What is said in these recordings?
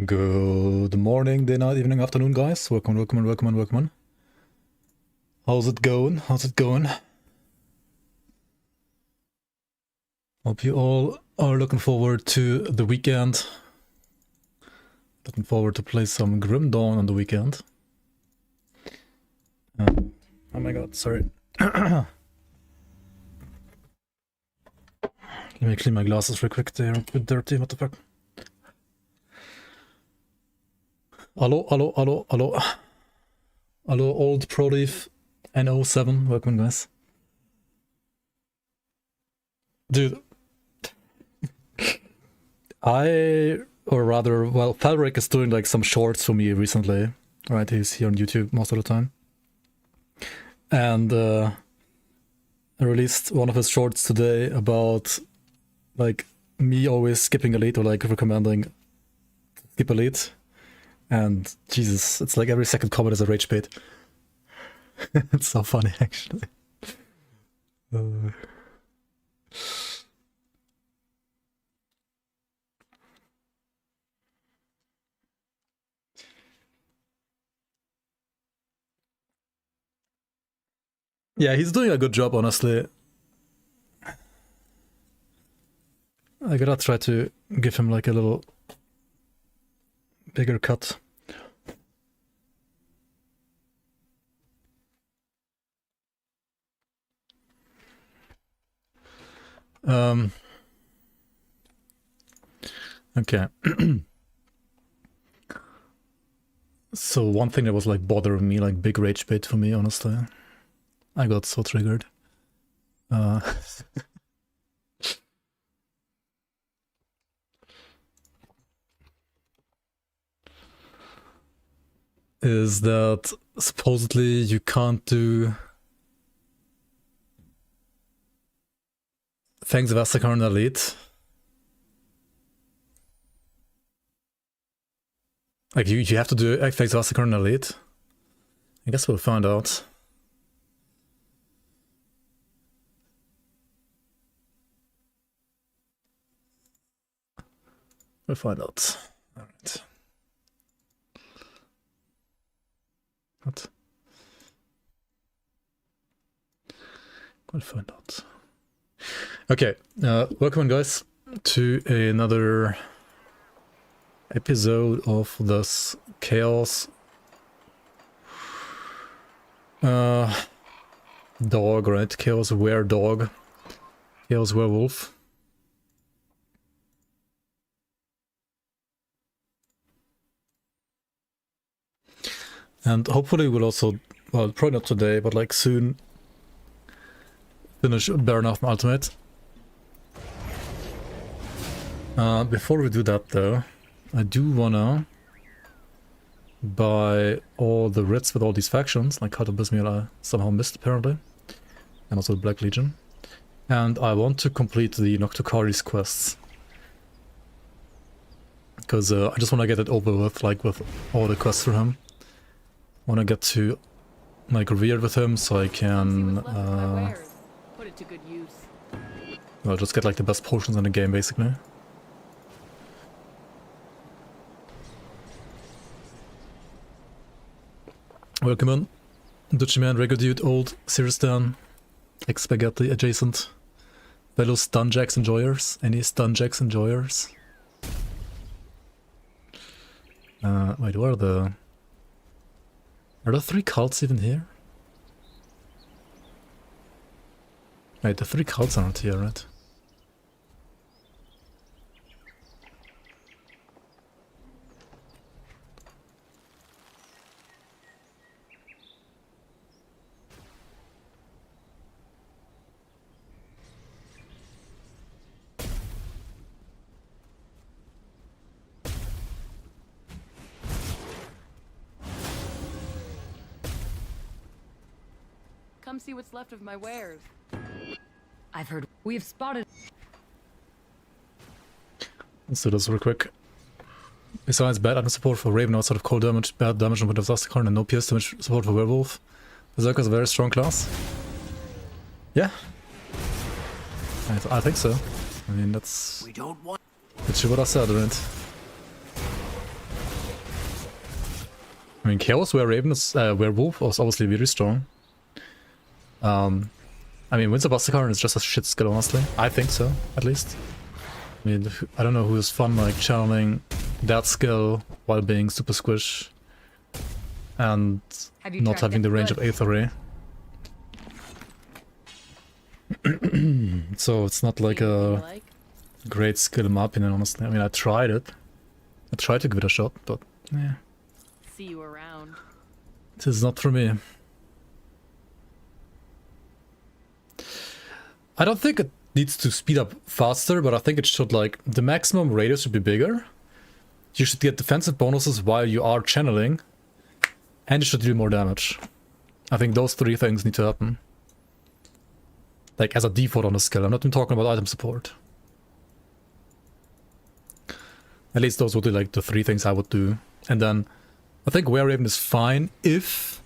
Good morning, day, night, evening, afternoon, guys. Welcome. How's it going? Hope you all are looking forward to the weekend. Looking forward to play some Grim Dawn on the weekend. Oh my god, sorry. Let me clean my glasses real quick. They're a bit dirty, what the fuck. Hello, old Prolief NO7, welcome guys. Dude, Falric is doing like some shorts for me recently, right? He's here on YouTube most of the time. And I released one of his shorts today about like me always skipping Elite or like recommending skip Elite. And Jesus, it's like every second comment is a rage bait. It's so funny, actually. Yeah, he's doing a good job, honestly. I gotta try to give him like a little bigger cut. Okay. So one thing that was like bothering me, like big rage bait for me, honestly. I got so triggered. Is that supposedly you can't do Fangs of Asterkarn Elite. Like you have to do Fangs of Asterkarn Elite. I guess we'll find out. We'll find out. Alright. What? We'll find out. Okay, welcome guys to another episode of this Chaos dog, right? Chaos Were-Dog. Chaos Werewolf. And hopefully we'll also, well, probably not today, but like soon finish Baron of Ultimate. Before we do that though, I do wanna buy all the writs with all these factions, like Heart of Bismuth I somehow missed apparently, and also the Black Legion. And I want to complete the Noctukari's quests. Because I just want to get it over with, like with all the quests for him. I want to get to like revered with him so I can put it to good use. Well, just get like the best potions in the game basically. Welcome in, Dutchy Man, Regular Dude, Old, Siristan, Ex-Spaghetti, Adjacent, fellow Stunjacks enjoyers, any Stunjacks enjoyers? Wait, where are the... Are there 3 cults even here? Wait, the 3 cults aren't here, right? Come see what's left of my wares. I've heard we've spotted. Let's do this real quick. Besides bad item support for Raven outside of cold damage, bad damage on point of Asterkarn, and no pierce damage support for Werewolf, Berserker is a very strong class. Yeah. I think so. I mean, that's... We don't want... That's what I said, right? I mean, Chaos Werewolf was obviously very strong. I mean, Winds of Asterkarn is just a shit skill, honestly. I think so, at least. I mean, I don't know who is fun like channeling that skill while being super squish and not having the range of Aether Ray. So it's not like a great skill in my opinion, honestly. I mean, I tried it. I tried to give it a shot, but yeah. See you around. It is not for me. I don't think it needs to speed up faster, but I think it should, like, the maximum radius should be bigger. You should get defensive bonuses while you are channeling, and it should do more damage. I think those three things need to happen. Like, as a default on the skill. I'm not even talking about item support. At least those would be, like, the three things I would do. And then, I think Werewolf is fine if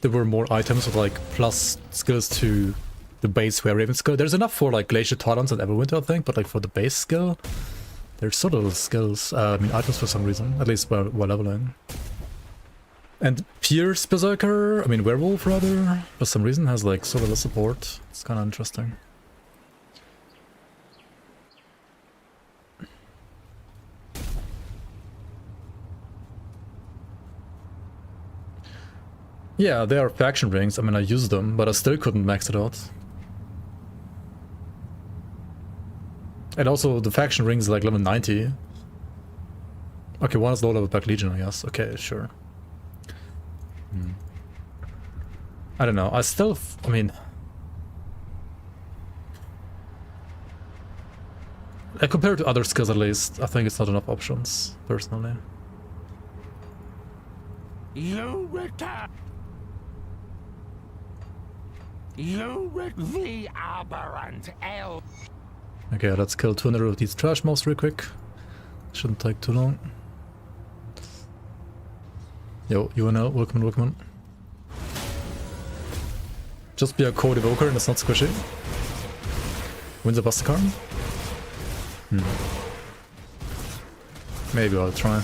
there were more items with, like, plus skills to the base Werewolf skill. There's enough for, like, Glacier Titans and Everwinter, I think, but, like, for the base skill, there's so little skills. I mean, items for some reason, at least while leveling. And Pierce Berserker, I mean, Werewolf, rather, for some reason, has, like, so little support. It's kind of interesting. Yeah, they are faction rings. I mean, I used them, but I still couldn't max it out. And also, the faction ring is like level 90. Okay, one is low level Black Legion, I guess. Okay, sure. I don't know. I mean... compared to other skills, at least, I think it's not enough options, personally. You return. The aberrant elf. Okay, let's kill 200 of these trash mobs real quick. Shouldn't take too long. Yo, UNL, welcome in, welcome in. Just be a code evoker and it's not squishy. Winds of Asterkarn? Maybe I'll try.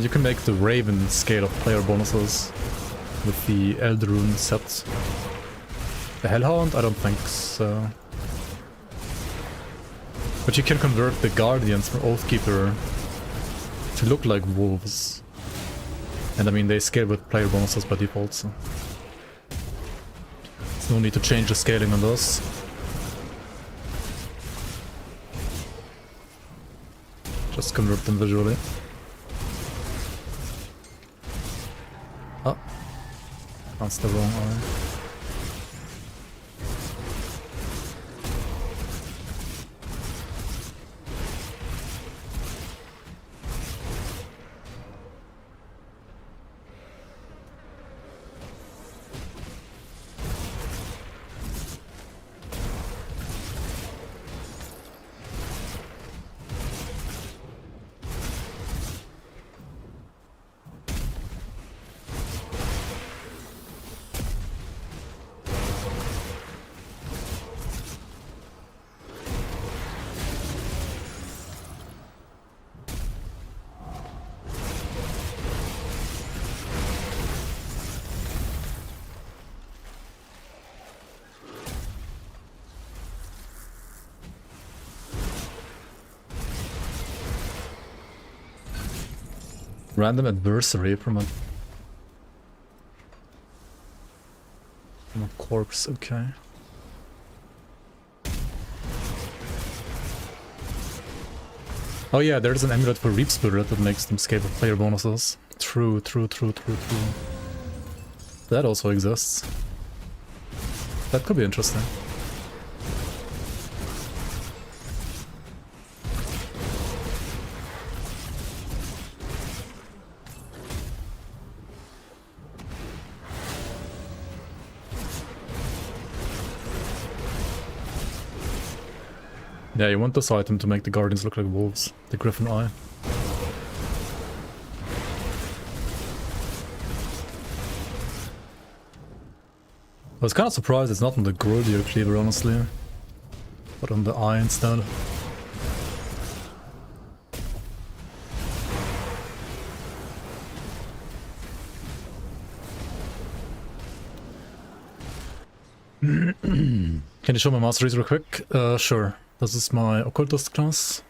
You can make the Raven scale of player bonuses with the Elderrune set. The Hellhound? I don't think so. But you can convert the Guardians from Oathkeeper to look like wolves. And I mean, they scale with player bonuses by default, so... There's no need to change the scaling on those. Just convert them visually. Oh, that's the wrong arm. Random adversary from a corpse, okay. Oh yeah, there's an amulet for Reap Spirit that makes them scale with player bonuses. True. That also exists. That could be interesting. Yeah, you want this item to make the Guardians look like wolves. The Griffin Eye. I was kind of surprised it's not on the Grodier cleaver, honestly, but on the eye instead. Can you show my masteries real quick? Sure. This is my occultist class.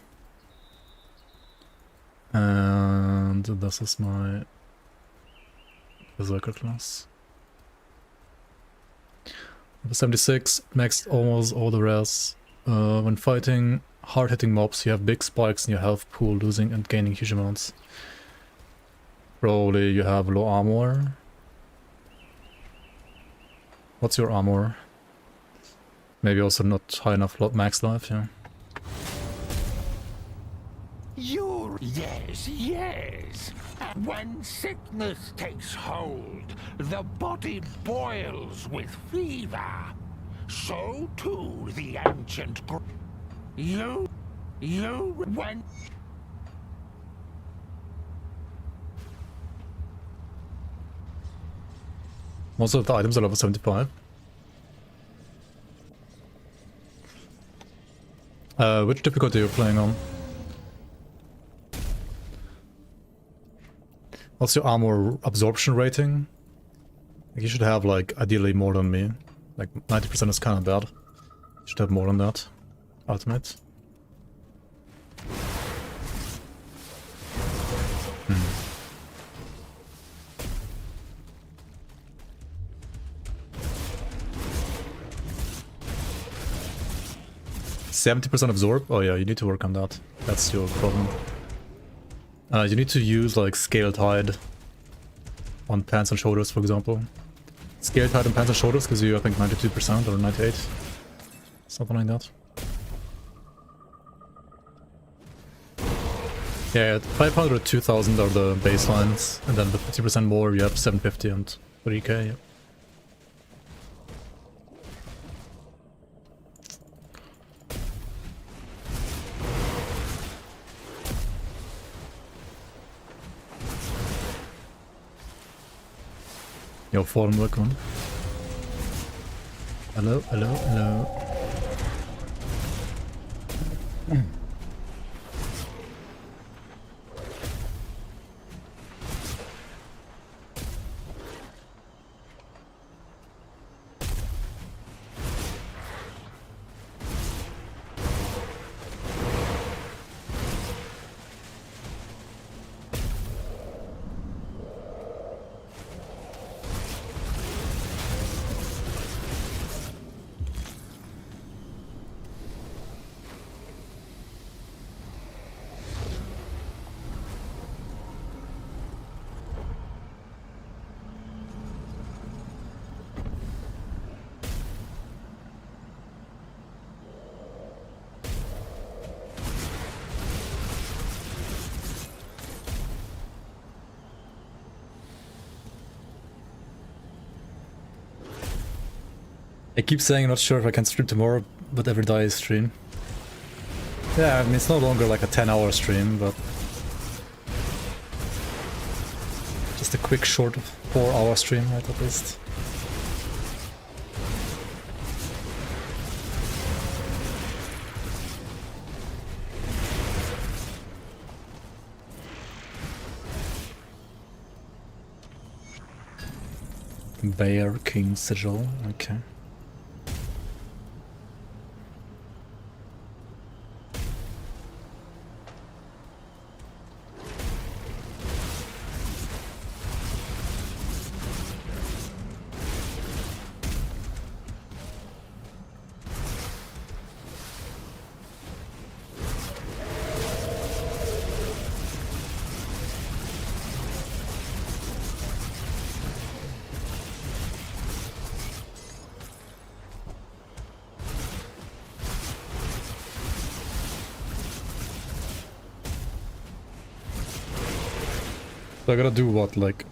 And this is my berserker class. 76, maxed almost all the rares. When fighting hard-hitting mobs, you have big spikes in your health pool, losing and gaining huge amounts. Probably you have low armor. What's your armor? Maybe also not high enough max life, yeah. Yes, yes. And when sickness takes hold, the body boils with fever. So too the ancient you when Most of the items are level 75. Which difficulty are you playing on? What's your armor absorption rating? Like you should have like ideally more than me. Like 90% is kind of bad. You should have more than that. Ultimate. 70% absorb? Oh yeah, you need to work on that. That's your problem. You need to use like scaled hide on pants and shoulders, for example. Scaled hide on pants and shoulders gives you, I think, 92% or 98. Something like that. Yeah, 500, 2000 are the baselines, and then the 50% more you have 750 and 3k. Yeah. Yo, fallen welcome. Hello, hello, hello. I keep saying I'm not sure if I can stream tomorrow, but every day I stream. Yeah, I mean it's no longer like a 10-hour stream, but just a quick short 4-hour stream, right, at least. Bear King Sigil, okay. So I gotta do what, like...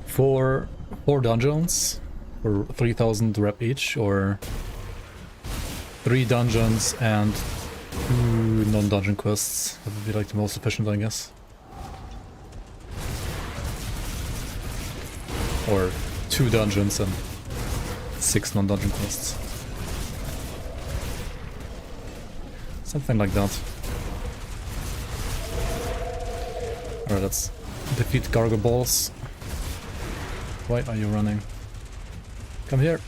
Four dungeons for 3000 rep each, or 3 dungeons and 2 non-dungeon quests. That would be like the most efficient, I guess. Or 2 dungeons and 6 non-dungeon quests. Something like that. Alright, let's defeat Gargo Balls. Why are you running? Come here.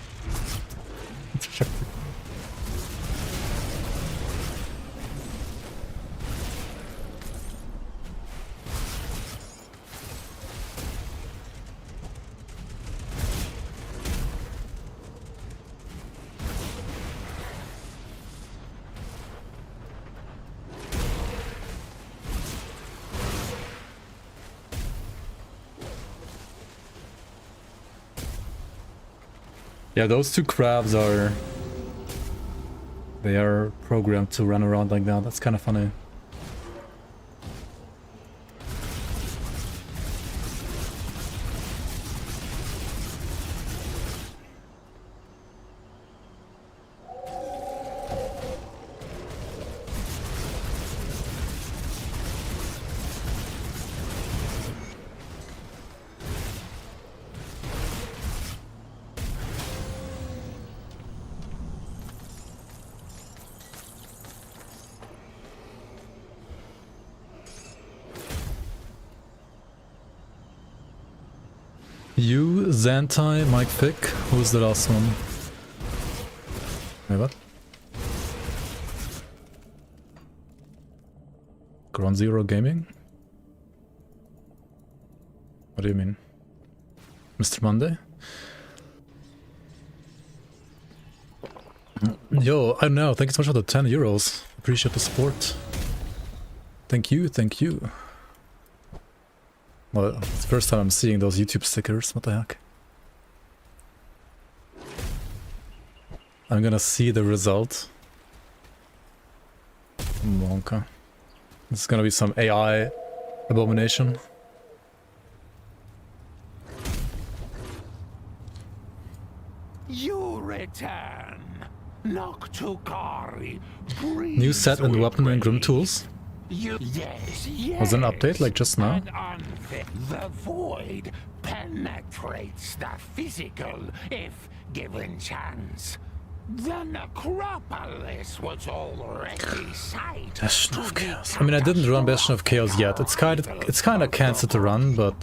Yeah, those 2 crabs are... They are programmed to run around like that. That's kind of funny. You, Zantai, Mike Fick. Who's the last one? Wait, what? Ground Zero Gaming? What do you mean? Mr. Monday? Yo, I don't know. Thank you so much for the 10 euros. Appreciate the support. Thank you, thank you. Well, it's the first time I'm seeing those YouTube stickers. What the heck? I'm gonna see the result. Wonka. This is gonna be some AI abomination. You return, Noctukari. New set and weapon and grim tools. Yes. Was an update like just now? The void penetrates the physical if given chance. The necropolis was already sight. Bastion of Chaos. I mean, I didn't run Bastion of Chaos yet. It's kind of cancer to run, but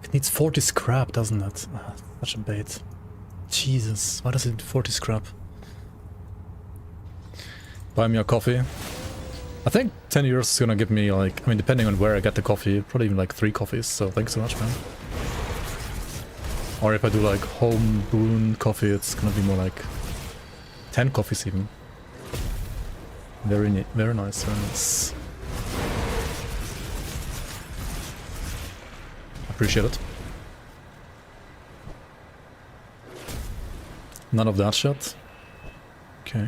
it needs 40 scrap, doesn't it? Such a bait. Jesus, why does it need 40 scrap? Buy me a coffee. I think 10 euros is gonna give me, like, I mean, depending on where I get the coffee, probably even like 3 coffees, so thanks so much, man. Or if I do like home brewed coffee, it's gonna be more like 10 coffees even. Very nice, very nice. Appreciate it. None of that shit. Okay.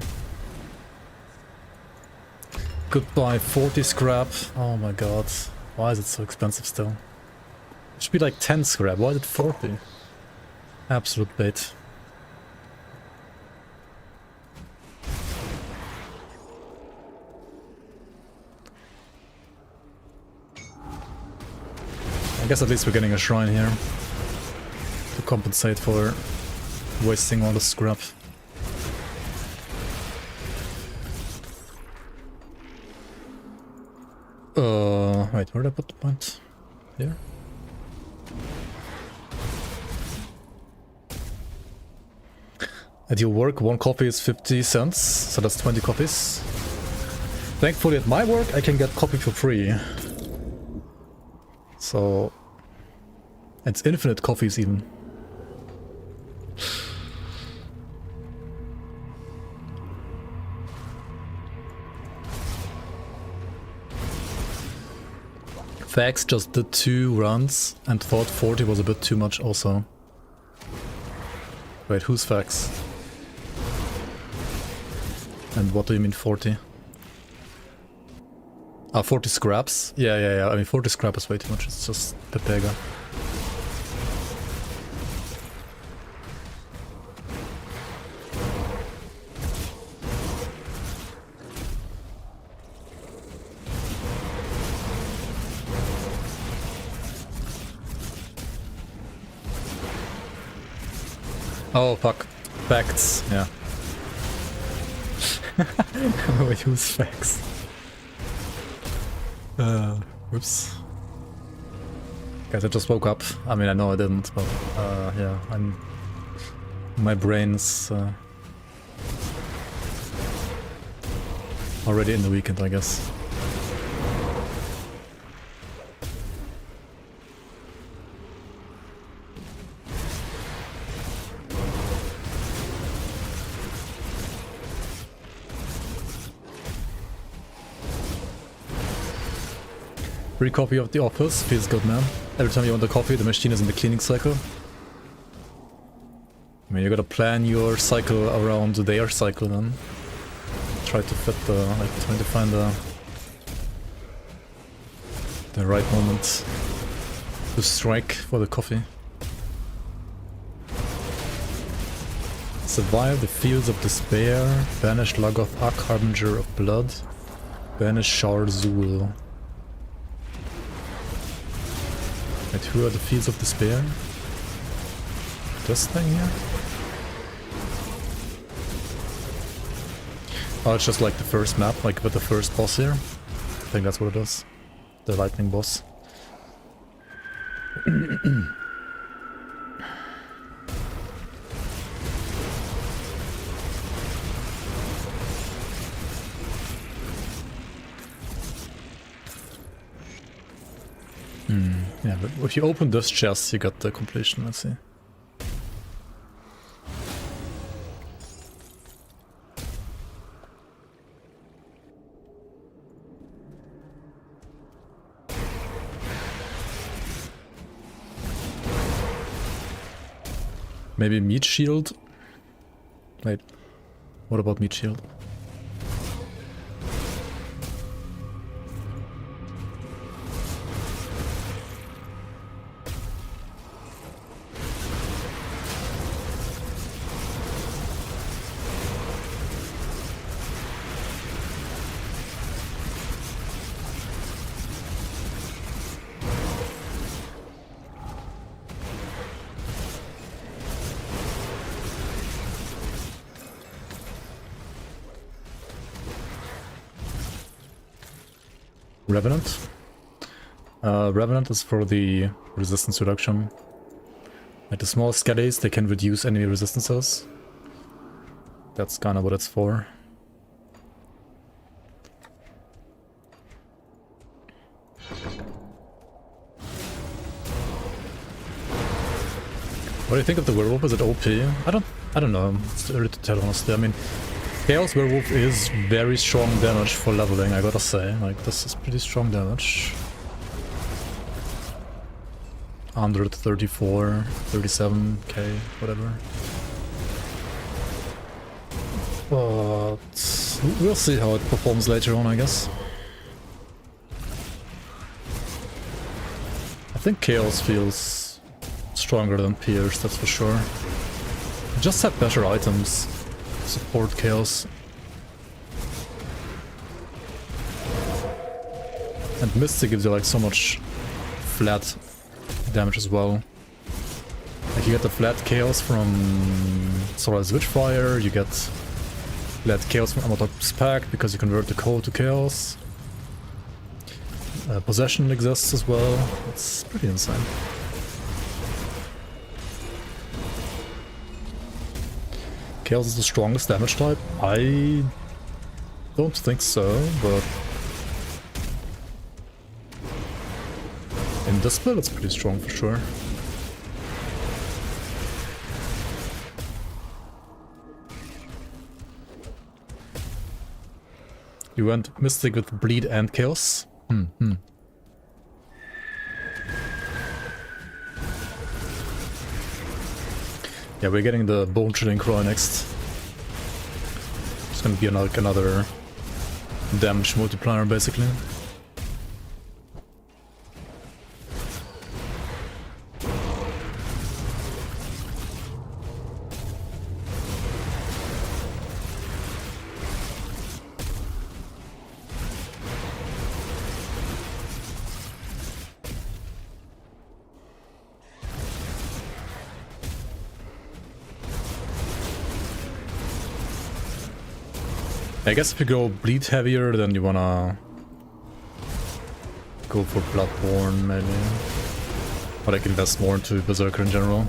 Goodbye, 40 scrap. Oh my god. Why is it so expensive still? It should be like 10 scrap. Why is it 40? Absolute bait. I guess at least we're getting a shrine here to compensate for wasting all the scrap. Wait, where did I put the point? Here? At your work, 1 coffee is 50 cents, so that's 20 coffees. Thankfully at my work I can get coffee for free. So... it's infinite coffees even. Fangs just did 2 runs and thought 40 was a bit too much also. Wait, who's Fangs? And what do you mean 40? Ah, 40 scraps? Yeah. I mean 40 scrap is way too much, it's just Pepega. Oh, fuck. Facts, yeah. We use facts. Whoops. Guys, I just woke up. I mean, I know I didn't, but yeah, my brain's already in the weekend, I guess. Free coffee of the office, feels good, man. Every time you want a coffee, the machine is in the cleaning cycle. I mean, you gotta plan your cycle around their cycle then. Try to fit the, like, trying to find the right moment to strike for the coffee. Survive the fields of despair, banish Lagoth Ak, harbinger of blood, banish Sharzul. Wait, who are the fields of despair? This thing here? Oh, it's just like the first map, like with the first boss here. I think that's what it is. The lightning boss. Yeah, but if you open this chest, you got the completion, let's see. Maybe meat shield? Wait, what about meat shield? Revenant? Revenant is for the resistance reduction. Like the small skellies, they can reduce enemy resistances. That's kinda what it's for. What do you think of the werewolf? Is it OP? I don't know. It's early to tell, honestly. I mean, Chaos Werewolf is very strong damage for leveling, I gotta say. Like, this is pretty strong damage. 134, 37k, whatever. But we'll see how it performs later on, I guess. I think Chaos feels stronger than Pierce, that's for sure. Just have better items. Support Chaos. And Mystic gives you like so much flat damage as well. Like you get the flat Chaos from Solar's Witchfire, you get flat Chaos from Amatop's Pact because you convert the code to Chaos. Possession exists as well. It's pretty insane. Chaos is the strongest damage type? I don't think so, but in this split it's pretty strong for sure. You went Mystic with Bleed and Chaos? Yeah, we're getting the Bone Chilling Cry next. It's gonna be like another damage multiplier, basically. I guess if you go bleed heavier, then you wanna go for Bloodborne maybe. But I can invest more into Berserker in general.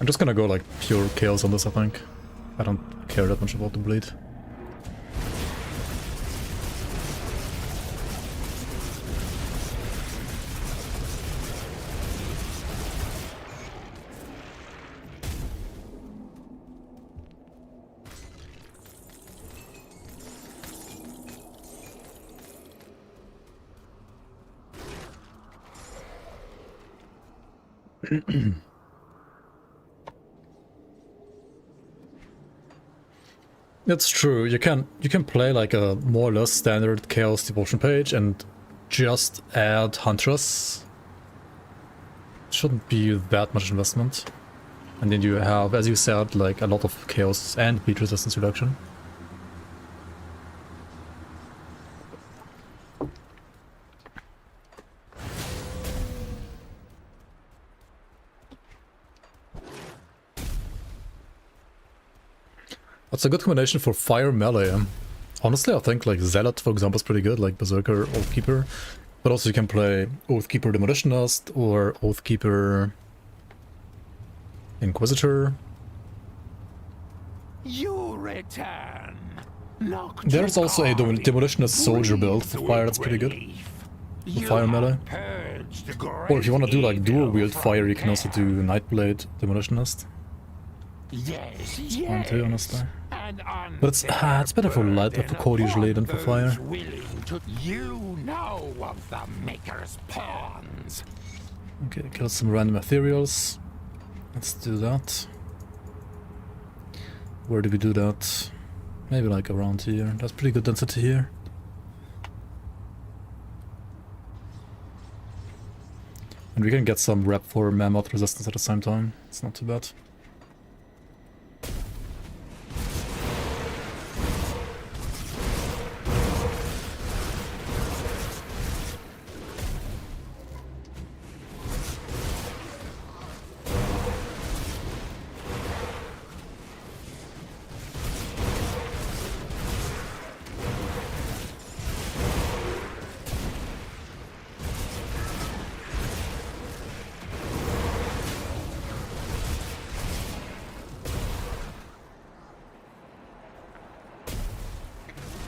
I'm just gonna go like pure chaos on this, I think. I don't care that much about the bleed. It's true. You can play like a more or less standard Chaos Devotion page and just add Huntress. Shouldn't be that much investment. And then you have, as you said, like a lot of Chaos and Bleed resistance reduction. That's a good combination for fire melee. Honestly, I think like Zealot, for example, is pretty good, like Berserker, Oathkeeper. But also you can play Oathkeeper Demolitionist or Oathkeeper Inquisitor. You return. There's also a Demolitionist Soldier build for fire that's pretty good. For fire melee. Or if you want to do like dual wield fire, you can also do Nightblade Demolitionist. Yes, Fine too, honestly. But it's better for light for cold usually than for fire. You know of the Maker's pawns. Okay, kill some random ethereals. Let's do that. Where do we do that? Maybe like around here. That's pretty good density here. And we can get some rep for Mammoth resistance at the same time. It's not too bad.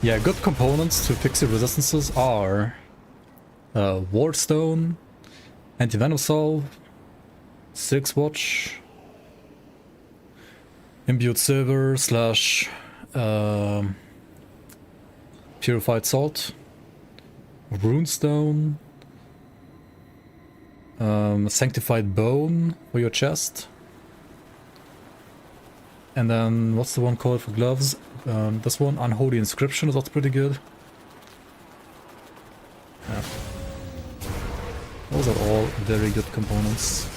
Yeah, good components to fix your resistances are Wardstone, Anti-Venom Salve, Six Watch, Imbued Silver slash Purified Salt, Runestone, Sanctified Bone for your chest, and then what's the one called for gloves? This one, Unholy Inscription, is also pretty good. Yeah. Those are all very good components.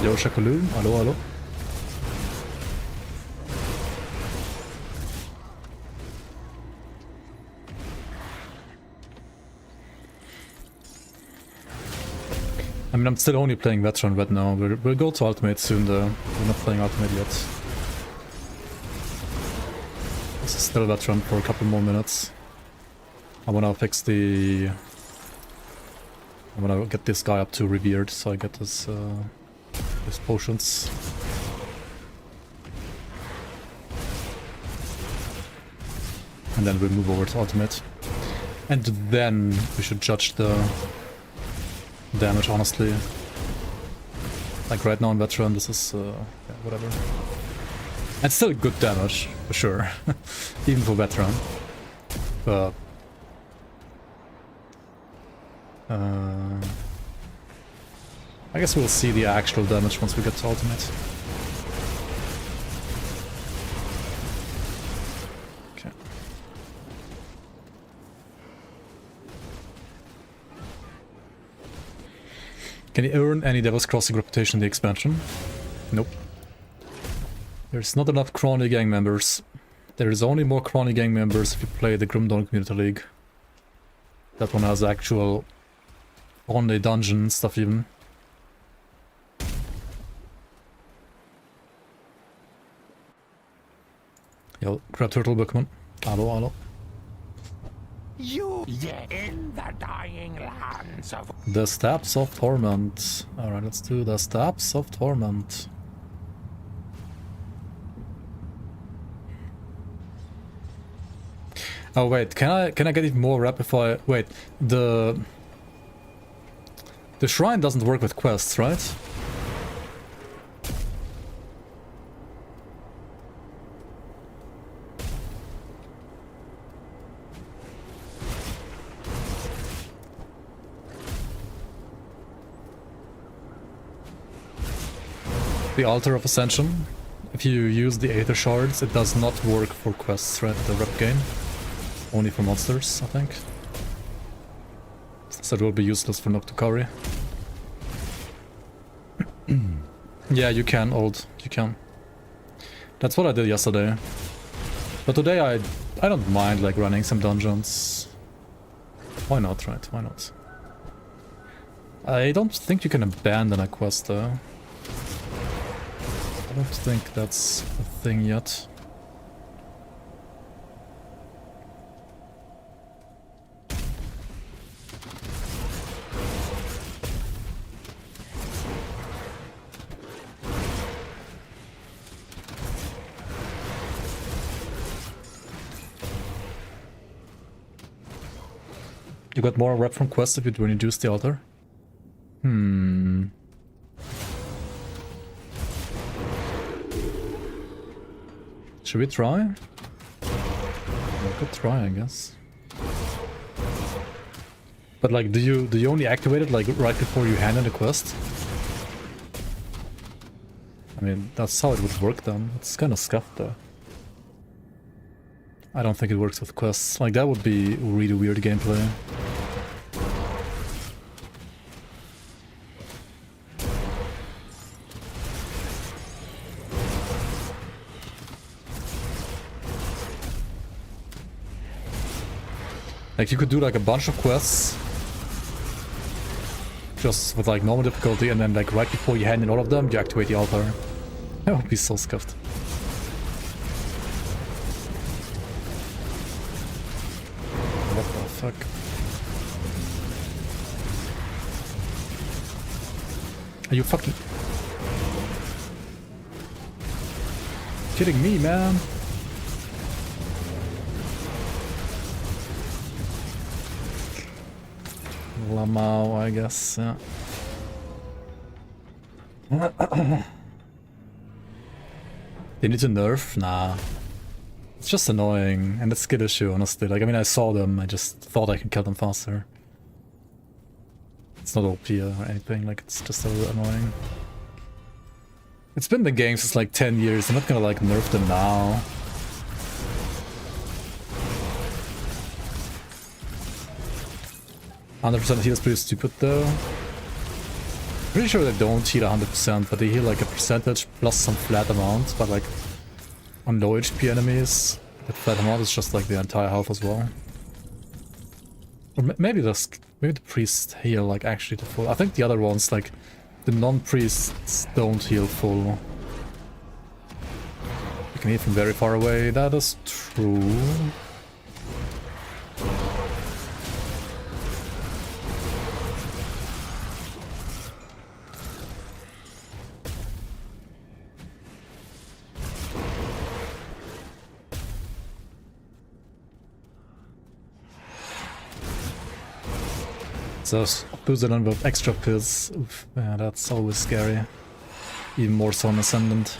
Yo, Shakaloon, hallo, hallo. I mean, I'm still only playing Veteran right now. We'll go to Ultimate soon though. We're not playing Ultimate yet. This is still Veteran for a couple more minutes. I wanna fix the... I wanna get this guy up to Revered so I get his potions. And then we'll move over to Ultimate. And then we should judge the damage, honestly. Like right now in Veteran, this is, yeah, whatever. And still good damage, for sure. Even for Veteran. But I guess we'll see the actual damage once we get to ultimate. Okay. Can you earn any Devil's Crossing reputation in the expansion? Nope. There's not enough Crony gang members. There is only more Crony gang members if you play the Grim Dawn Community League. That one has actual only dungeon stuff even. Yo, grab turtle Pokemon. Hello, hello. You, yeah, in the dying lands of... The Steps of Torment. Alright, let's do the Steps of Torment. Oh wait, can I get even more rep if I... Wait, the shrine doesn't work with quests, right? The Altar of Ascension. If you use the Aether Shards, it does not work for quests, right? The rep gain. Only for monsters, I think. So it will be useless for Noctukari. Yeah, you can, old. You can. That's what I did yesterday. But today I don't mind like running some dungeons. Why not, right? Why not? I don't think you can abandon a quest though. I don't think that's a thing yet. You got more rep from quests if you reduce the altar? Should we try? We could try, I guess. But like, do you only activate it like right before you hand in the quest? I mean, that's how it would work then. It's kind of scuffed though. I don't think it works with quests. Like, that would be really weird gameplay. Like, you could do like a bunch of quests just with like normal difficulty, and then like right before you hand in all of them, you activate the altar. That would be so scuffed. What the fuck? Are you fucking kidding me, man? Lamau, I guess, yeah. They need to nerf? Nah. It's just annoying, and it's a skill issue, honestly. Like, I mean, I saw them, I just thought I could kill them faster. It's not OP or anything, like, it's just so annoying. It's been the game since like 10 years, I'm not gonna like nerf them now. %100% heal is pretty stupid though. Pretty sure they don't heal 100%, but they heal like a percentage plus some flat amount, but like on low HP enemies, that flat amount is just like the entire health as well. Or maybe the priests heal like actually to full. I think the other ones, like the non-priests, don't heal full. You can heal from very far away, that is true. So boost the number of extra pills. Oof, yeah, that's always scary. Even more so on Ascendant.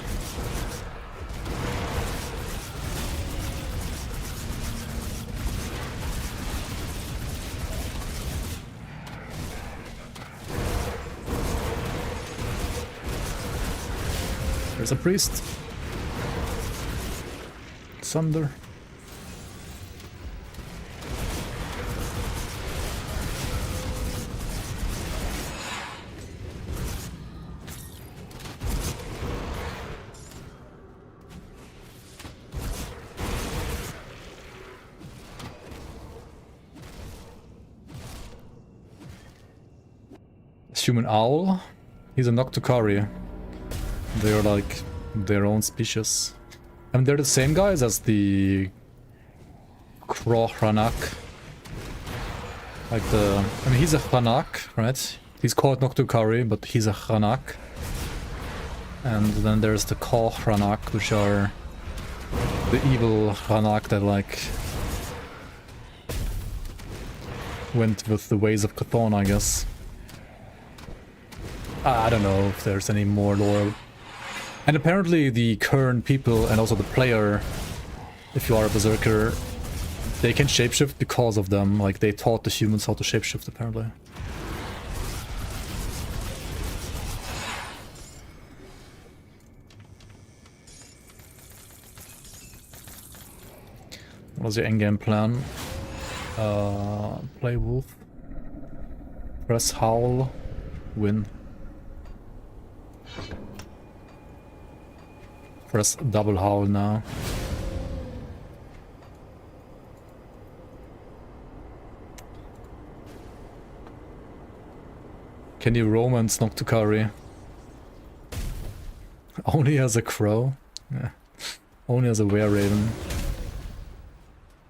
There's a priest. Sunder. Human owl. He's a Noctukari. They're like their own species. I mean, they're the same guys as the Krohranak. Like the... I mean, he's a Hranak, right? He's called Noctukari, but he's a Hranak. And then there's the Krohranak, which are the evil Hranak that like went with the ways of Chthon, I guess. I don't know if there's any more lore. And apparently the current people and also the player, if you are a berserker, they can shapeshift because of them. Like, they taught the humans how to shapeshift, apparently. What was your endgame plan? Play wolf. Press howl. Win. Press double howl now. Can you romance Noctukari? Only as a crow? Yeah. Only as a were-raven.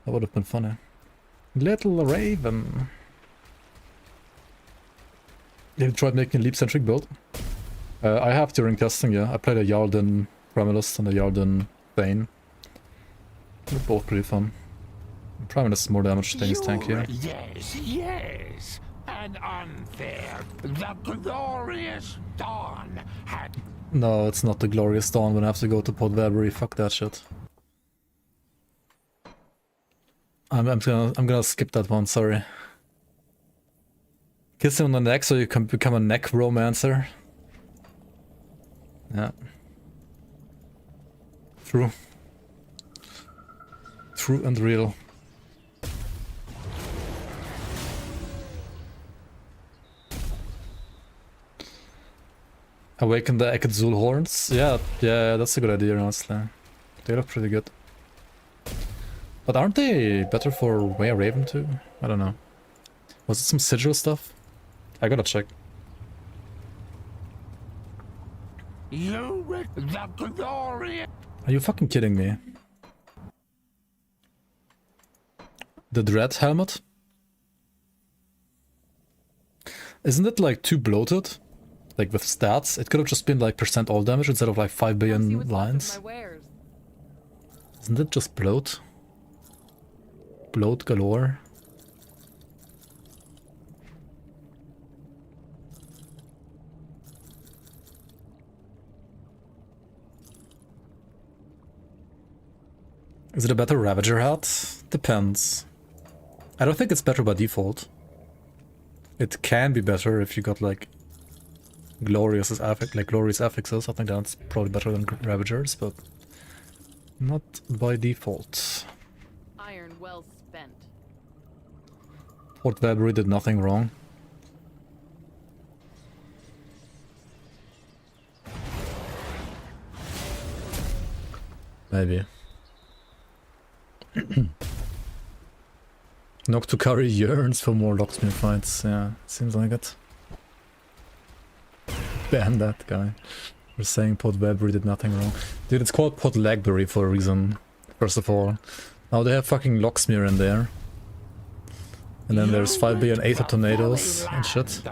That would have been funny. Little raven. You tried making a leap-centric build? I have during testing, yeah. I played a Yarden Primalist and a Yarden Thane. They're both pretty fun. Primalist is more damage than his tank here. Yes, yes. And unfair. The glorious dawn had... No, it's not the glorious dawn when I have to go to Podvebury. Fuck that shit. I'm gonna skip that one, sorry. Kiss him on the neck so you can become a neck romancer. Yeah. True. True and real. Awaken the Ekadzul horns? Yeah, that's a good idea, honestly. They look pretty good. But aren't they better for Were Raven too? I don't know. Was it some sigil stuff? I gotta check. You the glorious... Are you fucking kidding me? The Dread helmet? Isn't it like too bloated? Like with stats? It could have just been like % all damage instead of like 5 billion lines. Isn't it just bloat? Bloat galore? Is it a better Ravager hat? Depends. I don't think it's better by default. It can be better if you got like glorious affixes. I think that's probably better than Ravagers, but not by default. Iron well spent. Podvebury did nothing wrong. Maybe. Noctukari yearns for more locksmith fights. Yeah, seems like it. Ban that guy. We're saying Podvebury did nothing wrong. Dude, it's called Podlegbury for a reason, first of all. Now they have fucking locksmith in there. And then there's 5 billion Aether tornadoes and shit.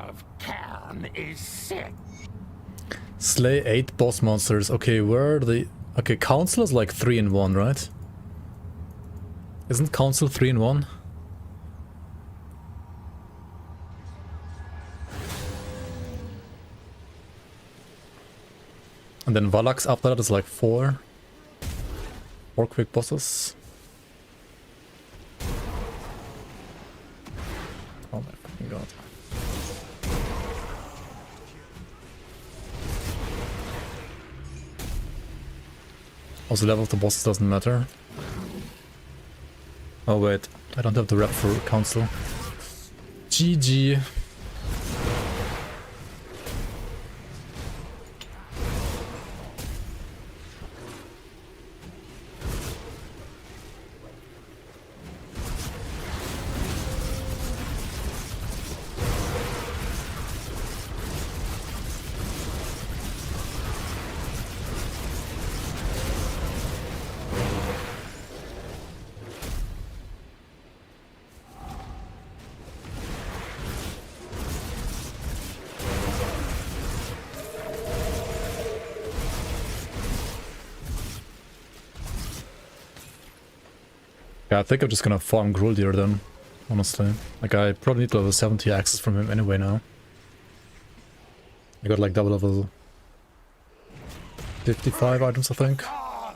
Slay 8 boss monsters. Okay, where are the... Okay, Council is like 3 in 1, right? Isn't Council 3 in 1? And then Valax after that is like 4. 4 quick bosses. Oh my fucking god. Also, level of the bosses doesn't matter. Oh wait, I don't have the rep for council. GG. Yeah, I think I'm just gonna farm Gruldir then, honestly. Like, I probably need level 70 access from him anyway now. I got like double level 55 items, I think. I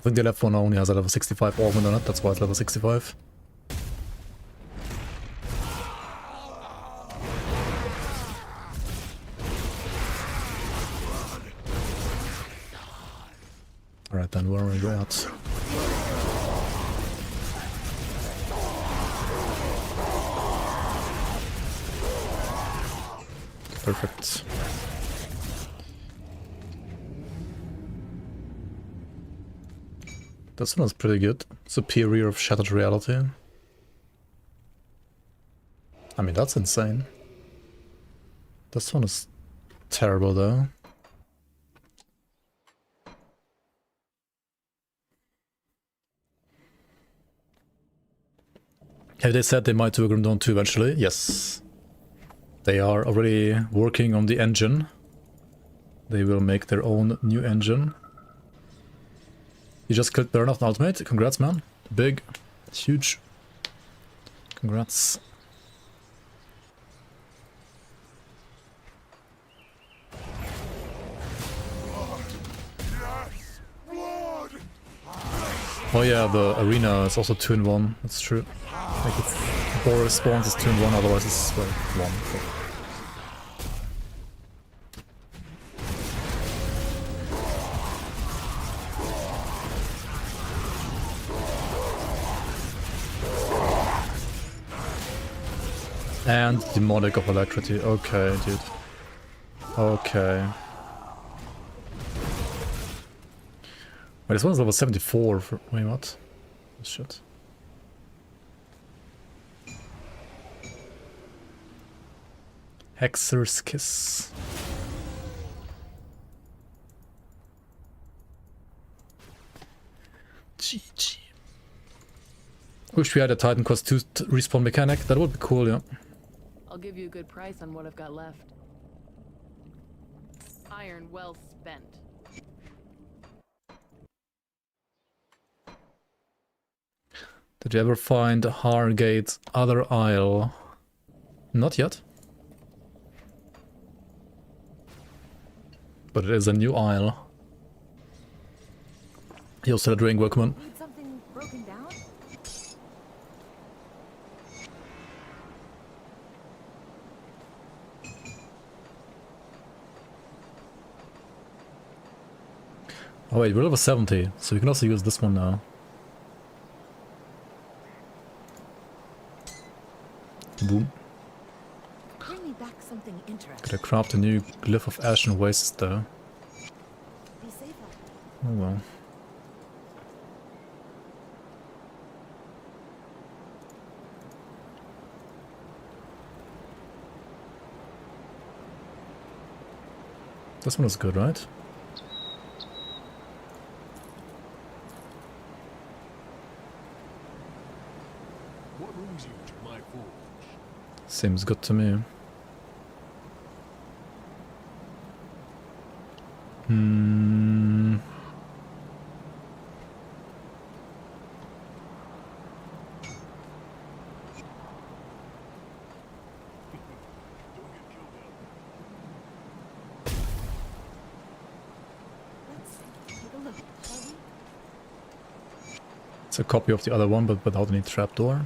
think the left one only has a level 65 organ on it, that's why it's level 65. Alright then, where are we at? Perfect. This one is pretty good. Superior of Shattered Reality. I mean, that's insane. This one is terrible though. Have they said they might do a Grim Dawn 2 eventually? Yes. They are already working on the engine. They will make their own new engine. You just killed Burnout Ultimate. Congrats, man. Big. Huge. Congrats. Oh yeah, the arena is also 2-in-1. That's true. Like if Boris spawns is 2-in-1, otherwise it's like 1. And Demonic of Electricity. Okay, dude. Okay. Wait, this one's level 74 for... Wait, what? Oh, shit. Hexer's Kiss. GG. Wish we had a Titan Quest 2 respawn mechanic. That would be cool, yeah. I'll give you a good price on what I've got left. Iron well spent. Did you ever find Hargate's other isle? Not yet. But it is a new isle. Yo, Celebrating, welcome. Need something broken down? Oh wait, we're level 70, so we can also use this one now. Boom. Bring me back something interesting. Gotta craft a new Glyph of Ashen Wastes though. Be safe out Oh well. This one is good, right? What brings you to my forge? Seems good to me. It's a copy of the other one, but without any trapdoor.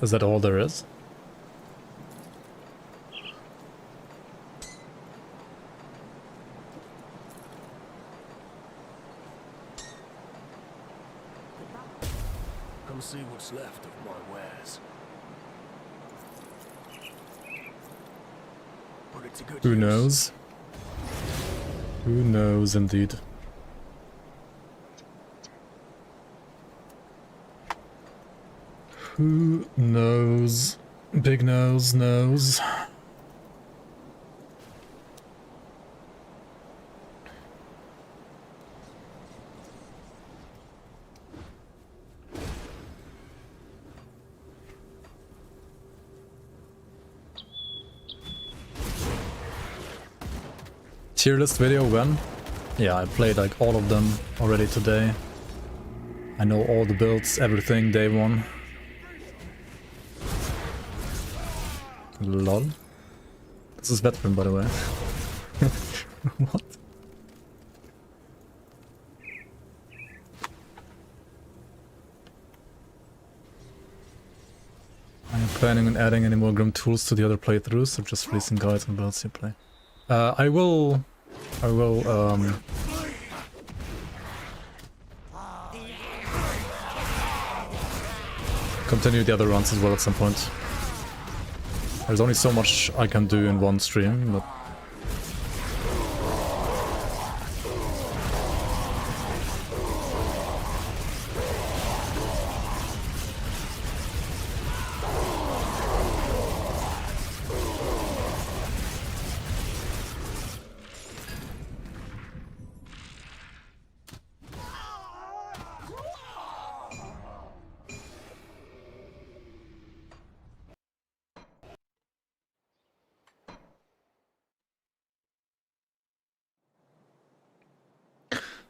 Is that all there is? what's left of my wares. Put it to good Who use. knows? Who knows indeed. Who knows? Big nose knows. Tier list video when? Yeah, I played like all of them already today. I know all the builds, everything, day one. Lol. This is veteran, by the way. What? Are you planning on adding any more Grim tools to the other playthroughs or just releasing guides and builds you play? I will continue the other runs as well at some point. There's only so much I can do in one stream, but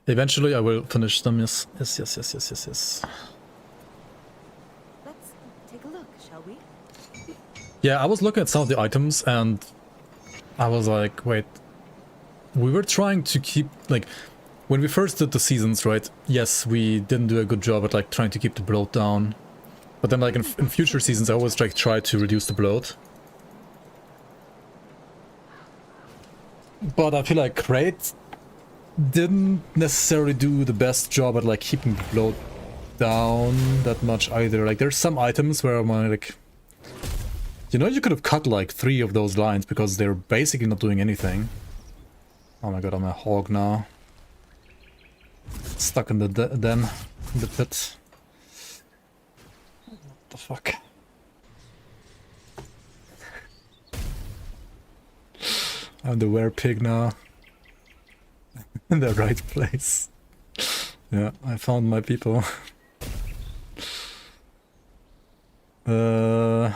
eventually I will finish them, yes. Yes. Let's take a look, shall we? Yeah, I was looking at some of the items and I was like, wait, we were trying to keep, like, when we first did the seasons, right? Yes, we didn't do a good job at like trying to keep the bloat down. But then like in future seasons, I always like try to reduce the bloat. But I feel like Crate didn't necessarily do the best job at like keeping the bloat down that much either. Like there's some items where I'm like, you know, you could have cut like 3 of those lines because they're basically not doing anything. Oh my god, I'm a hog now. Stuck in the den, in the pit. What the fuck? I'm the werepig now. In the right place. Yeah, I found my people. Yeah,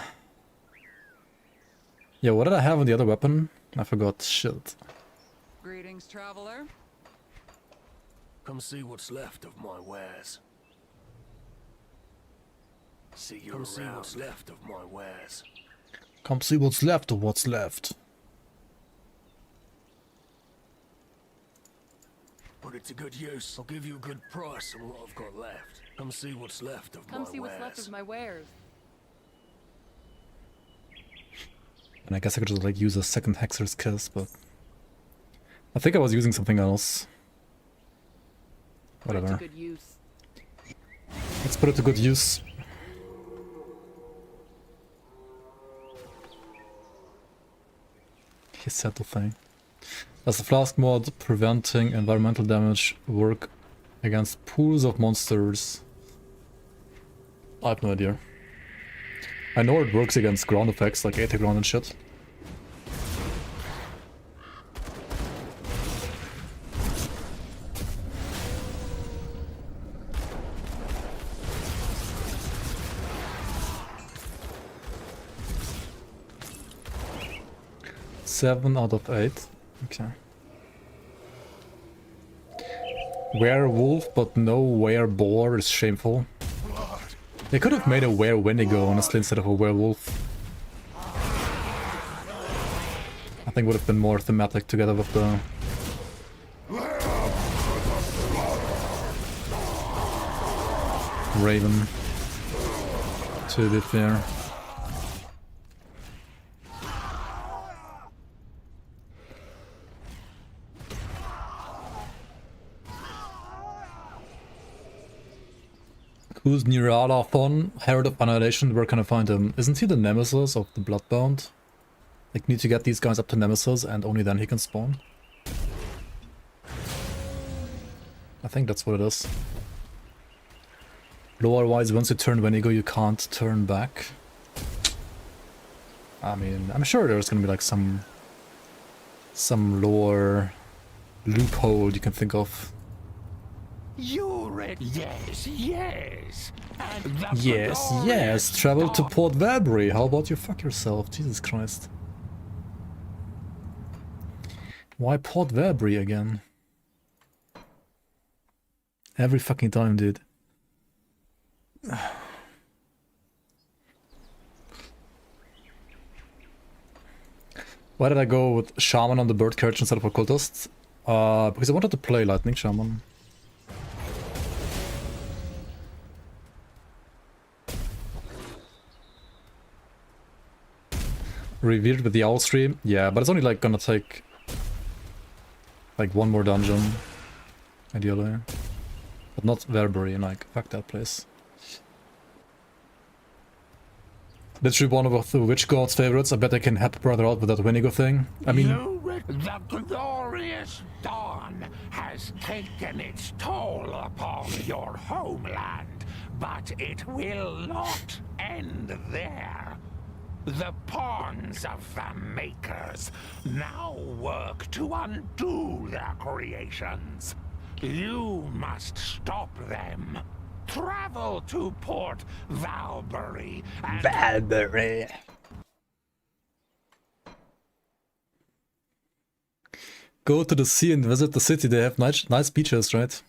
what did I have on the other weapon? I forgot. Shit. Greetings, traveler. Come see what's left of my wares. Come see what's left of my wares. Come see what's left of what's left. Put it to good use. I'll give you a good price on what I've got left. Come see what's left of Come my see what's left wares. of my wares. And I guess I could just like use a second Hexer's Kiss, but I think I was using something else. Put it Whatever. to good use. Let's put it to good use. He said the thing. Does the flask mod preventing environmental damage work against pools of monsters? I have no idea. I know it works against ground effects like AT ground and shit. Seven out of 8. Okay. Werewolf, but no wereboar is shameful. They could have made a were-wendigo, honestly, instead of a werewolf. I think would have been more thematic together with the... Raven, to be fair. Who's Niralathon, Herald of Annihilation? Where can I find him? Isn't he the nemesis of the Bloodbound? Like, need to get these guys up to nemesis and only then he can spawn? I think that's what it is. Lore-wise, once you turn Wendigo, you can't turn back. I mean, I'm sure there's gonna be like some lore loophole you can think of. Yes, yes. And Yes, travel to Port Valbury. How about you fuck yourself? Jesus Christ. Why Port Valbury again? Every fucking time, dude. Why did I go with Shaman on the bird carriage instead of Occultist? Because I wanted to play Lightning Shaman. Revered with the Owl Stream? Yeah, but it's only like gonna take like one more dungeon, ideally. But not Verbury, like, fuck that place. Literally one of the Witch God's favorites. I bet I can help brother out with that Wendigo thing. I mean... The glorious dawn has taken its toll upon your homeland, but it will not end there. The pawns of the Makers now work to undo their creations. You must stop them. Travel to Port Valbury and... Valbury. Go to the sea and visit the city. They have nice beaches, right?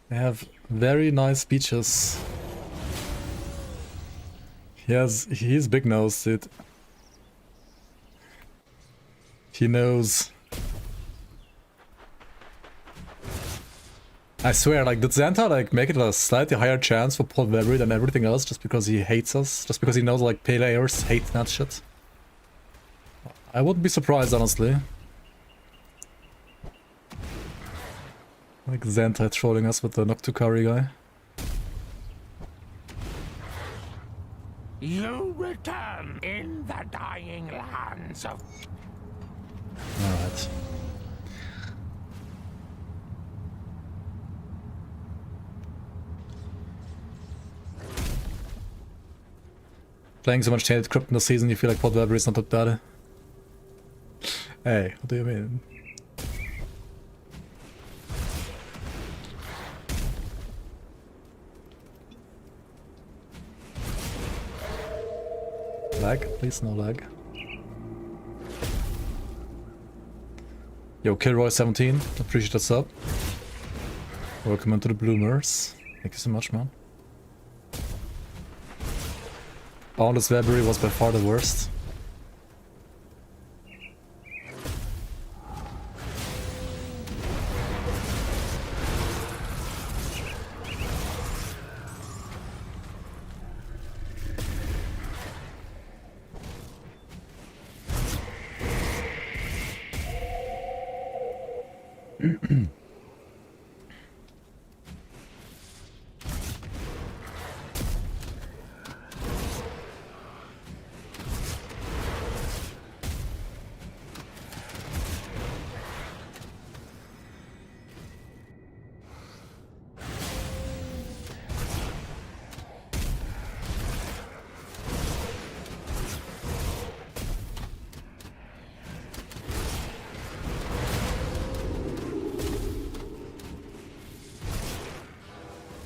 They have very nice beaches. He's big nose, dude. He knows. I swear, like, did Xanta, like, make it a slightly higher chance for Port Valbury than everything else just because he hates us? Just because he knows, like, players hate that shit? I wouldn't be surprised, honestly. Like Xanta trolling us with the Noctukari guy. You return in the dying lands of... Alright. Playing so much Tainted Crypt in the season, you feel like Port Valbury is not that bad. Hey, what do you mean? Lag? Please, no lag. Yo, Kilroy17, appreciate the sub. Welcome into the Bloomers. Thank you so much, man. Boundless Valbury was by far the worst.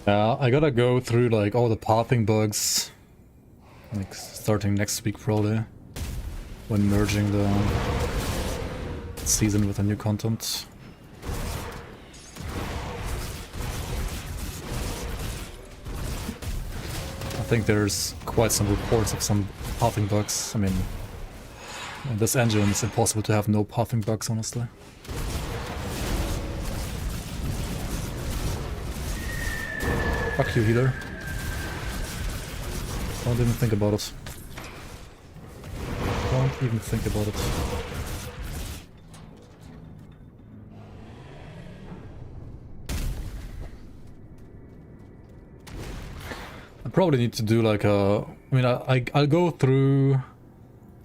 Yeah, I gotta go through like all the pathing bugs, like starting next week probably, when merging the season with the new content. I think there's quite some reports of some pathing bugs. I mean, in this engine it's impossible to have no pathing bugs, honestly. Fuck you, healer. Don't even think about it. Don't even think about it. probably need to do like a... I mean, I'll go through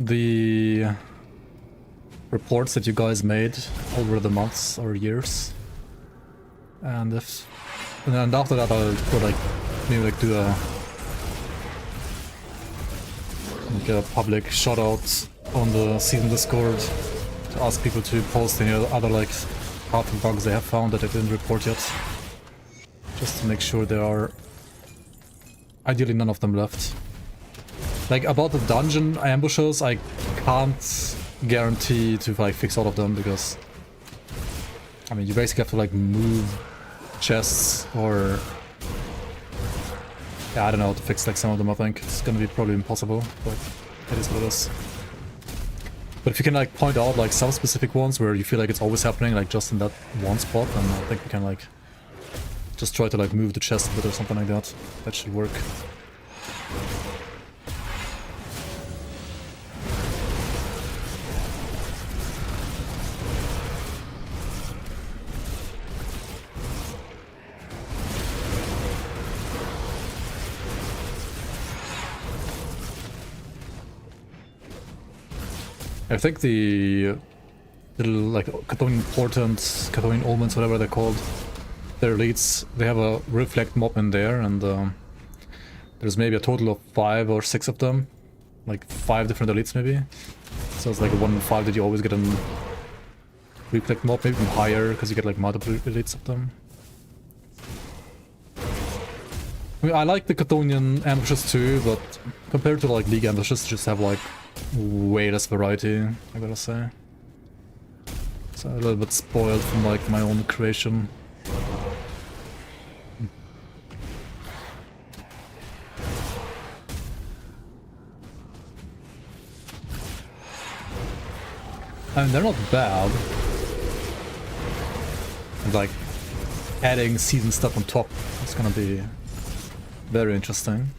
the reports that you guys made over the months or years. And then after that I'll go like, maybe like do a public shout out on the season Discord to ask people to post any other like crafting bugs they have found that they didn't report yet. Just to make sure there are ideally none of them left. Like about the dungeon ambushes, I can't guarantee to like fix all of them because I mean you basically have to like move chests or yeah, I don't know how to fix like some of them. I think it's gonna be probably impossible, but it is what it is. But if you can like point out like some specific ones where you feel like it's always happening like just in that one spot, then I think we can like just try to like move the chest a bit or something like that. That should work. I think the little like Chthonian portents, Chthonian omens, whatever they're called, their elites, they have a reflect mob in there, and there's maybe a total of 5 or 6 of them, like 5 different elites maybe. So it's like a 1 in 5 that you always get a reflect mob, maybe even higher because you get like multiple elites of them. I mean, I like the Chthonian ambushes too, but compared to like League ambushes, just have like way less variety, I gotta say. So a little bit spoiled from like my own creation. I mean, they're not bad. And like adding season stuff on top is gonna be very interesting.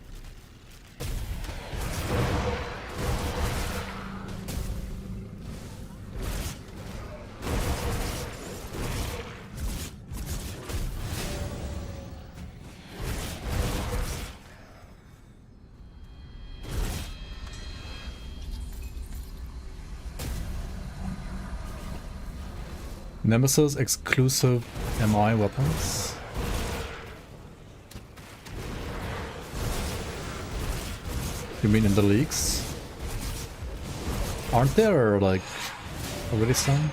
Nemesis exclusive MI weapons. You mean in the leaks? Aren't there like already some?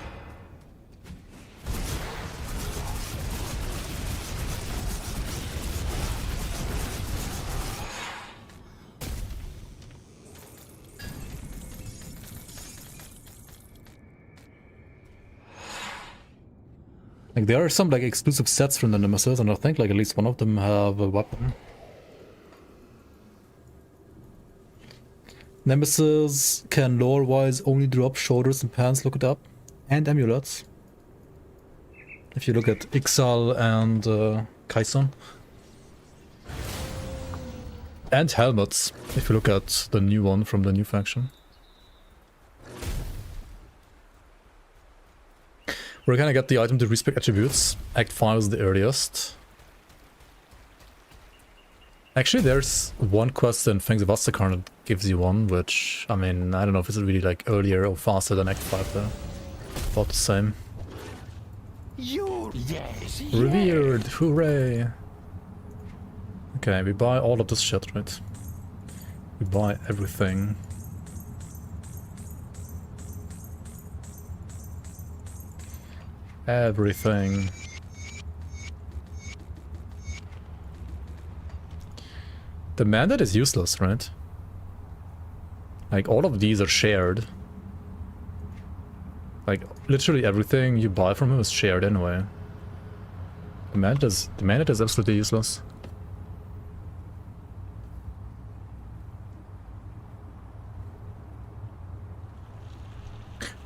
Like there are some like exclusive sets from the Nemesis, and I think like at least one of them have a weapon. Nemesis can lore-wise only drop shoulders and pants, look it up, and amulets. If you look at Ixal and Kaison. And helmets, if you look at the new one from the new faction. We're gonna get the item to respec attributes. Act 5 is the earliest. Actually, there's one quest in Fangs of Asterkarn that gives you one, which, I mean, I don't know if it's really like earlier or faster than Act 5 though. About the same. Yes. Revered! Hooray! Okay, we buy all of this shit, right? We buy everything. Everything. The mandate is useless, right? Like, all of these are shared. Like, literally everything you buy from him is shared anyway. The mandate is absolutely useless.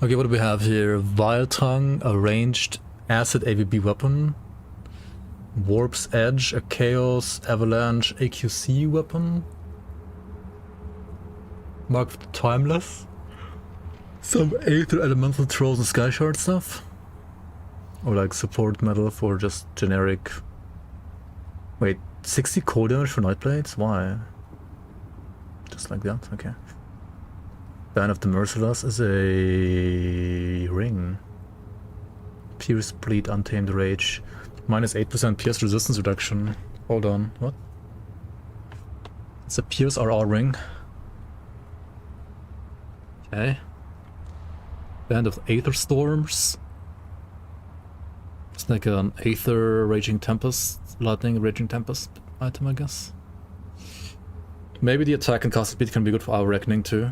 Okay, what do we have here? Vile Tongue, a ranged acid AVB weapon. Warp's Edge, a Chaos Avalanche AQC weapon. Mark of the Timeless. Some Aether Elemental Trolls and Sky Shard stuff. Or like support metal for just generic... Wait, 60 cold damage for Night Blades? Why? Just like that? Okay. Band of the Merciless is a ring. Pierce, Bleed, Untamed Rage. Minus 8% Pierce resistance reduction. Hold on, what? It's a Pierce RR ring. Okay. Band of Aether Storms. It's like an Aether Raging Tempest, Lightning Raging Tempest item, I guess. Maybe the attack and cast speed can be good for our Reckoning too.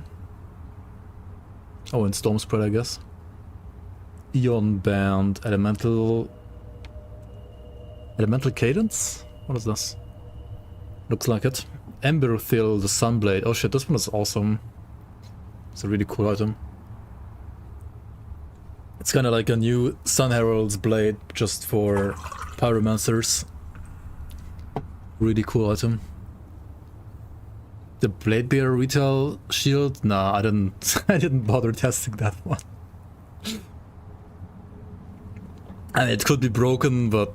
Oh, and Storm Spread, I guess. Eon Band, Elemental Cadence? What is this? Looks like it. Emberthill, the Sunblade. Oh shit, this one is awesome. It's a really cool item. It's kind of like a new Sun Herald's blade just for pyromancers. Really cool item. The Blade Bearer retail shield? Nah, I didn't I didn't bother testing that one. And it could be broken, but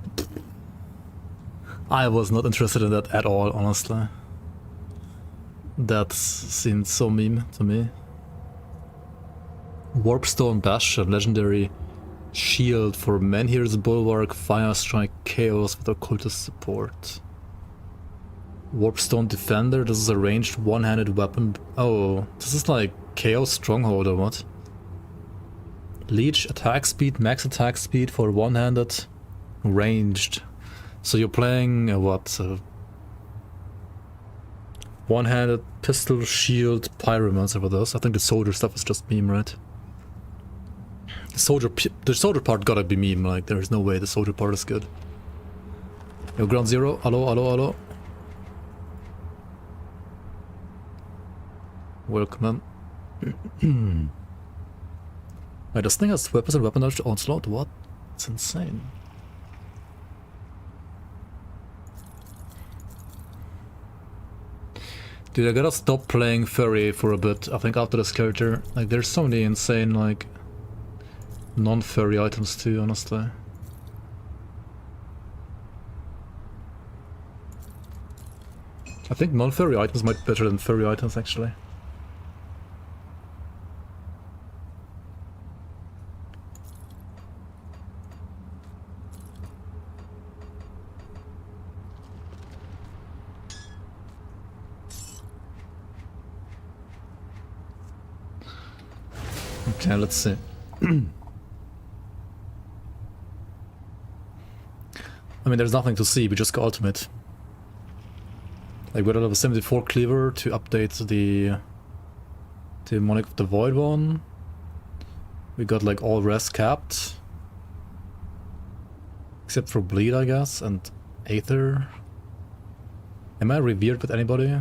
I was not interested in that at all, honestly. That seemed so meme to me. Warpstone Bastion, legendary shield for Menhir's Bulwark, Fire Strike, Chaos with occultist support. Warpstone Defender, this is a ranged one-handed weapon. Oh, this is like Chaos Stronghold or what? Leech attack speed, max attack speed for one-handed ranged. So you're playing what? One-handed pistol, shield, pyromancer with us. I think the soldier stuff is just meme, right? The soldier part gotta be meme, like there is no way the soldier part is good. Yo, Ground Zero, hello, hello, hello. Welcome in. Wait, this thing has weapons and weapon damage onslaught? What? It's insane. Dude, I gotta stop playing Furry for a bit, I think, after this character. Like, there's so many insane, like, non-furry items too, honestly. I think non-furry items might be better than furry items, actually. Okay, let's see. I mean, there's nothing to see, we just got ultimate. Like, we don't have a 74 cleaver to update the Demonic of the Void one. We got like all rest capped. Except for Bleed, I guess, and Aether. Am I revered with anybody?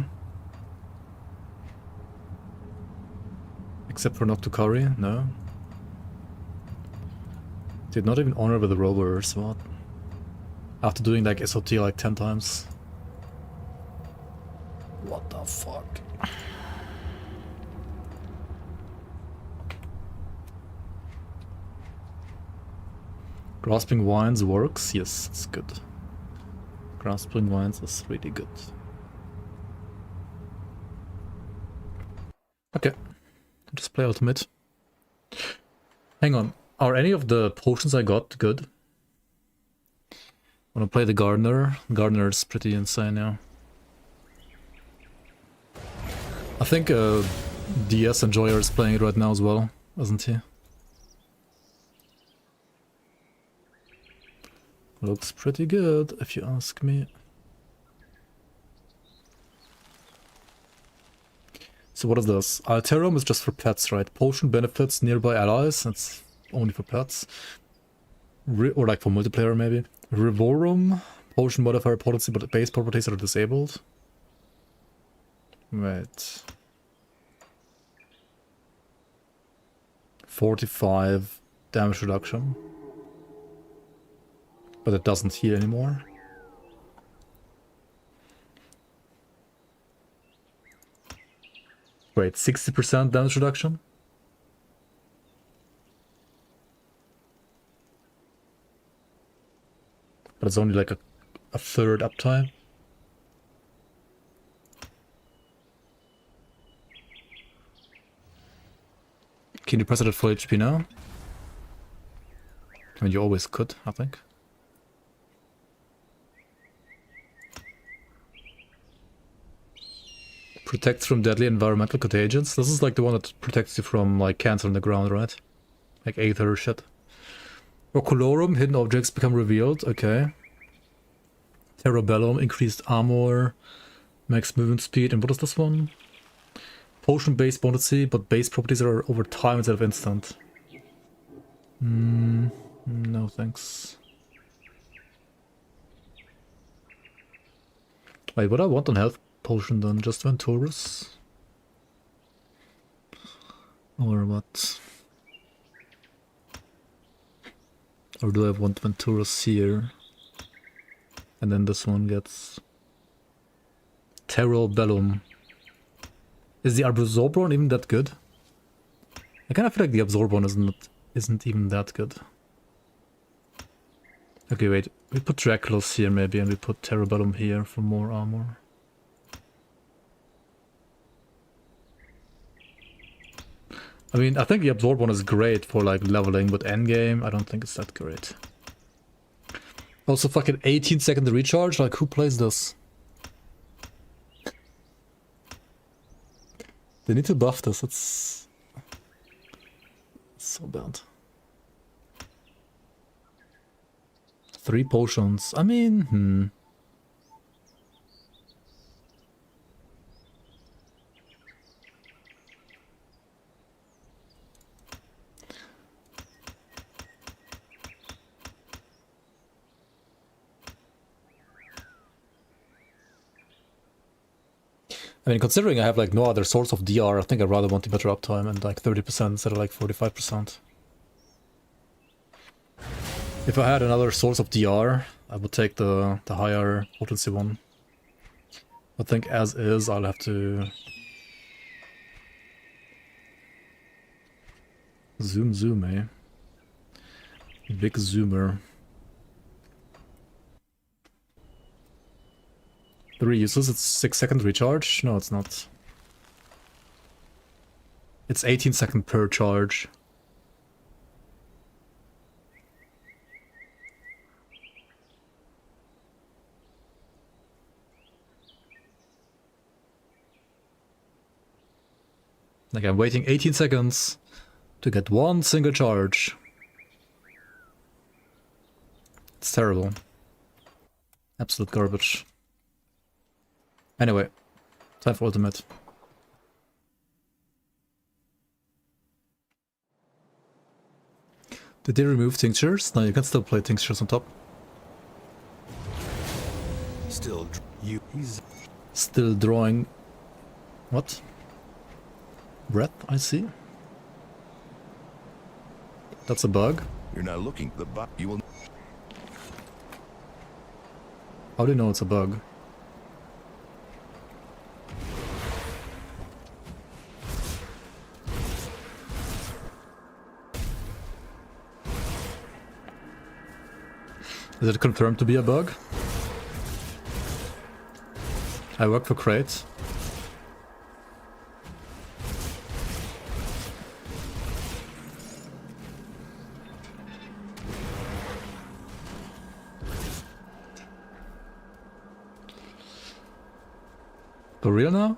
Except for Noctukari? No. Did not even honor with the rovers, what? After doing like SOT like 10 times. What the fuck? Grasping Wines works? Yes, it's good. Grasping Wines is really good. Okay. Just play ultimate. Hang on. Are any of the potions I got good? Wanna play the Gardener? Gardener's pretty insane now. I think DS Enjoyer is playing it right now as well, isn't he? Looks pretty good, if you ask me. So what is this? Alterum is just for pets, right? Potion benefits nearby allies, that's only for pets. Or like for multiplayer maybe. Revorum, potion modifier potency but base properties are disabled. Wait. 45 damage reduction. But it doesn't heal anymore. Wait, 60% damage reduction? But it's only like a third uptime. Can you press it at full HP now? I mean, you always could, I think. Protects from deadly environmental contagions. This is like the one that protects you from like cancer on the ground, right? Like aether shit. Oculorum, hidden objects become revealed. Okay. Terrabellum, increased armor, max movement speed. And what is this one? Potion based potency, but base properties are over time instead of instant. No thanks. Wait, what I want on health potion then? Just Venturus? Or what? Or do I want Venturus here? And then this one gets Terrabellum. Is the Absorbon even that good? I kind of feel like the Absorbon isn't even that good. Okay, wait. We put Draculus here maybe, and we put Terrabellum here for more armor. I mean, I think the Absorbon is great for like leveling, but endgame, I don't think it's that great. Also, fucking 18-second recharge? Like, who plays this? They need to buff this, it's so bad. 3 potions. I mean, I mean, considering I have like no other source of DR, I think I'd rather want the better uptime and like 30% instead of like 45%. If I had another source of DR, I would take the higher potency one. I think as is, I'll have to zoom, eh? Big zoomer. 3 uses, it's 6-second recharge? No, it's not. It's 18-second per charge. Like, I'm waiting 18 seconds to get 1 single charge. It's terrible. Absolute garbage. Anyway, time for ultimate. Did they remove tinctures? No, you can still play tinctures on top. He's still drawing. What? Breath, I see. That's a bug. You're not looking the bug. You will. How do you know it's a bug? Is it confirmed to be a bug? I work for Crate. For real now?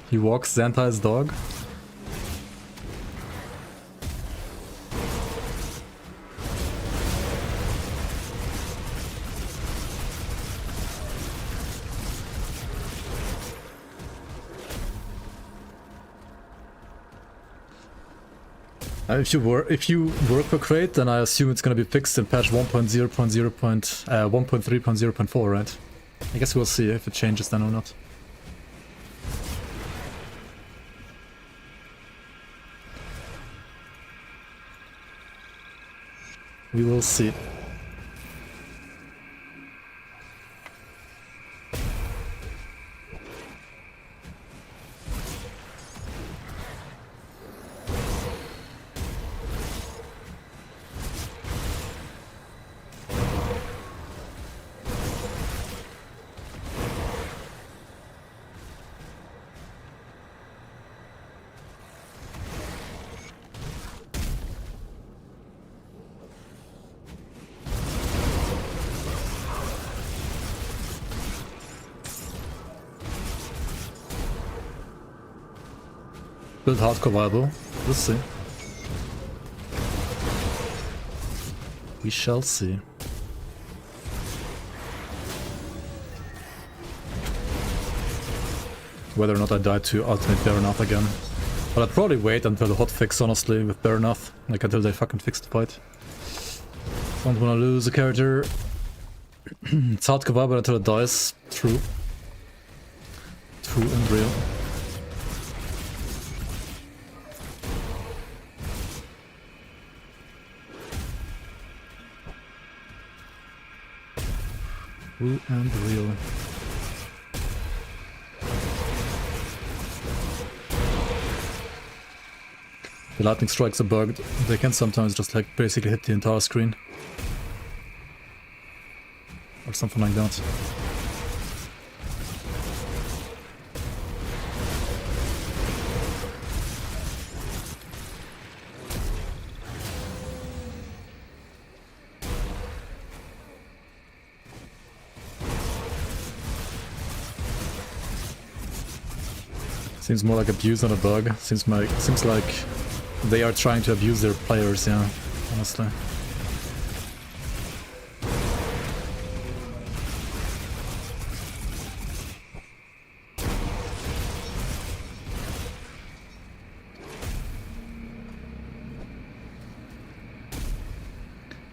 He walks Xantai's dog? If you work for Crate, then I assume it's gonna be fixed in patch 1.0.0.1.3.0.4, right? I guess we'll see if it changes then or not. We will see. build hardcore viable. We'll see. We shall see. Whether or not I die to ultimate Baronath again. But I'd probably wait until the hotfix, honestly, with Baronath. Like, until they fucking fix the fight. Don't wanna lose a character. It's hardcore viable until it dies. True. True and real. True and real. The lightning strikes are bugged. They can sometimes just like basically hit the entire screen. Or something like that. Seems more like abuse than a bug. Seems like they are trying to abuse their players, yeah, honestly.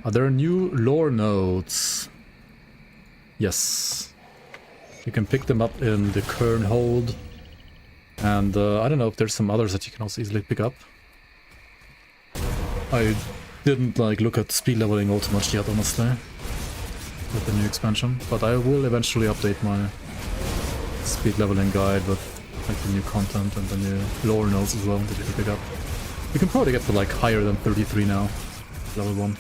Are there new lore nodes? Yes. You can pick them up in the Kern hold. And I don't know if there's some others that you can also easily pick up. I didn't like look at speed leveling all too much yet, honestly, with the new expansion, but I will eventually update my speed leveling guide with like the new content and the new lore nodes as well that you can pick up. You can probably get to like higher than 33 now, level 1.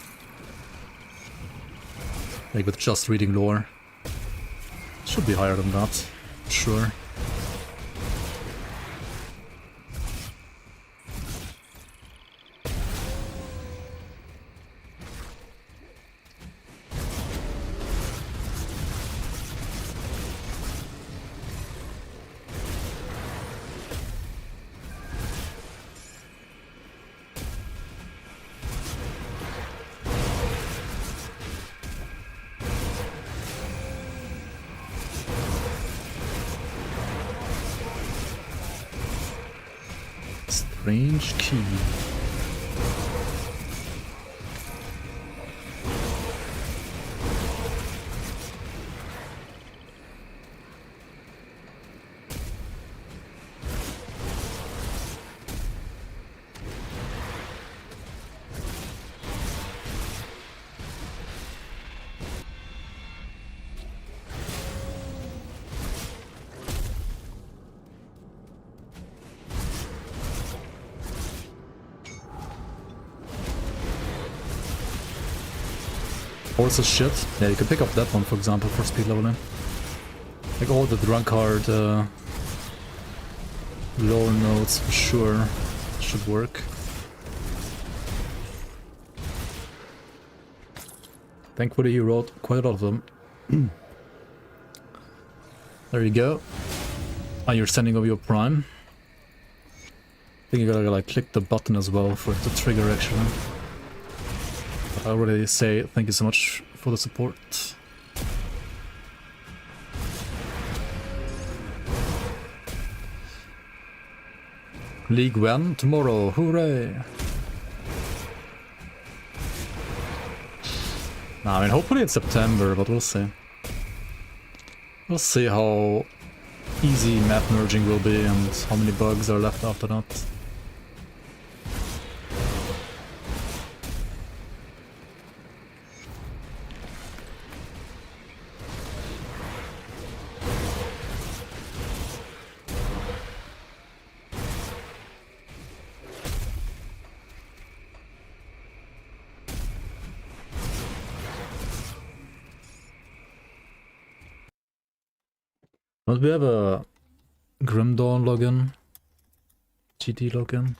Like with just reading lore. Should be higher than that, sure. Strange key. Horses shit. Yeah, you can pick up that one, for example, for speed leveling. Like all the drunkard lore nodes for sure should work. Thankfully he wrote quite a lot of them. There you go. Ah, you're sending over your prime. I think you gotta like click the button as well for it to trigger actually. I already say thank you so much for the support. League when? Tomorrow, hooray! Nah, I mean hopefully it's September, but we'll see. We'll see how easy map merging will be and how many bugs are left after that. Don't we have a Grim Dawn login? GT login?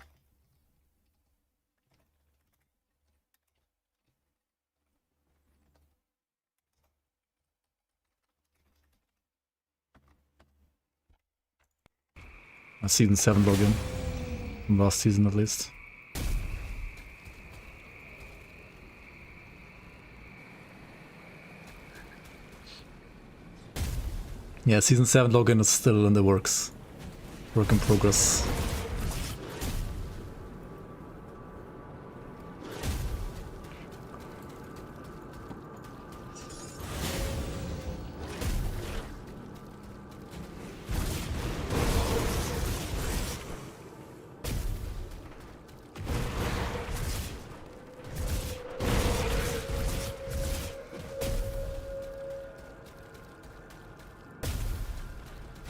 A Season 7 login. From last season at least. Yeah, season 7 login is still in the works. Work in progress.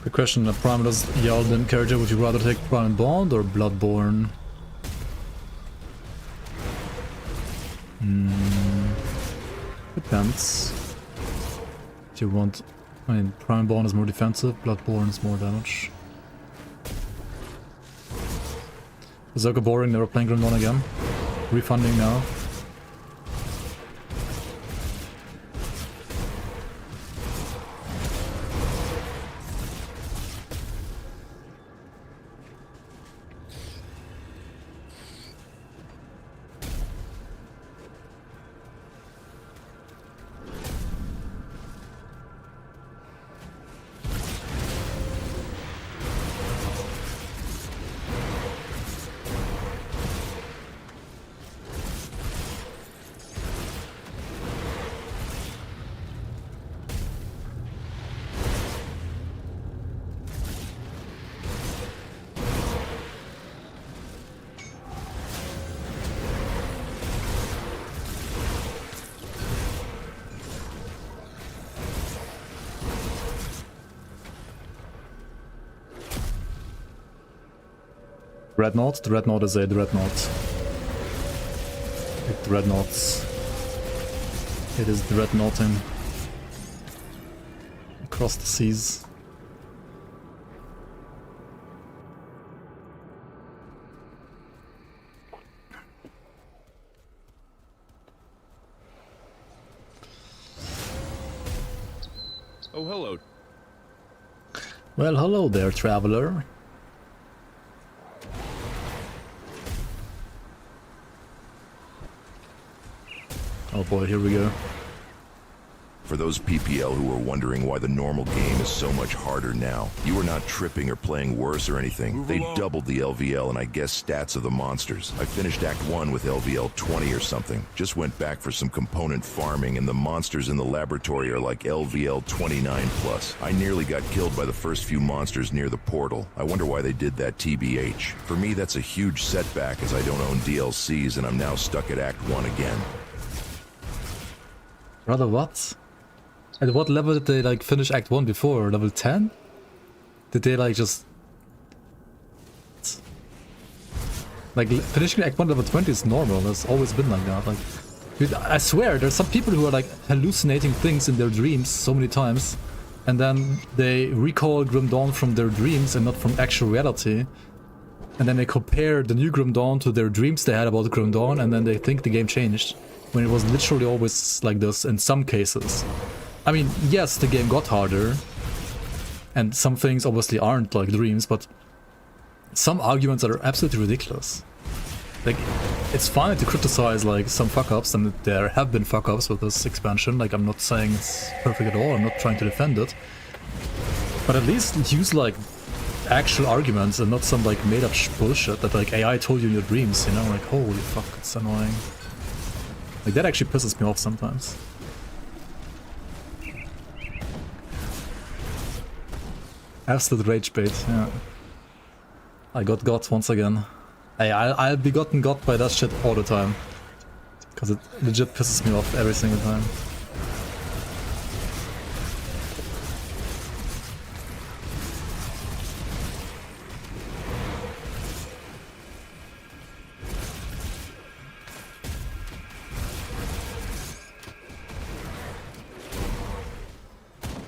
The question of Primal's Yalden character, would you rather take Primal Bond or Bloodborne? Depends. If you want... I mean, Primal Bond is more defensive, Bloodborne is more damage. Berserker boring, never playing Grim Dawn again. Refunding now. Dreadnought? Dreadnought is a Dreadnought. It Dreadnoughts. It is Dreadnoughting. Across the seas. Oh, hello. Well, hello there, traveler. Oh boy, here we go. For those PPL who are wondering why the normal game is so much harder now, you are not tripping or playing worse or anything. They doubled the LVL and I guess stats of the monsters. I finished Act 1 with LVL 20 or something. Just went back for some component farming and the monsters in the laboratory are like LVL 29 plus. I nearly got killed by the first few monsters near the portal. I wonder why they did that TBH. For me, that's a huge setback as I don't own DLCs and I'm now stuck at Act 1 again. Brother, what? At what level did they like finish Act 1 before? Level 10? Did they like just... Like finishing Act 1 level 20 is normal, that's always been like that. Like, dude, I swear, there's some people who are like hallucinating things in their dreams so many times and then they recall Grim Dawn from their dreams and not from actual reality. And then they compare the new Grim Dawn to their dreams they had about Grim Dawn and then they think the game changed. When it was literally always like this in some cases. I mean, yes, the game got harder, and some things obviously aren't like dreams, but some arguments are absolutely ridiculous. Like, it's fine to criticize like some fuck-ups, and there have been fuck-ups with this expansion, like I'm not saying it's perfect at all, I'm not trying to defend it. But at least use like actual arguments and not some like made-up bullshit that like AI told you in your dreams, you know, like holy fuck, it's annoying. Like, that actually pisses me off sometimes. Absolute rage bait, yeah. I got once again. Hey, I'll be gotten got by that shit all the time. Because it legit pisses me off every single time.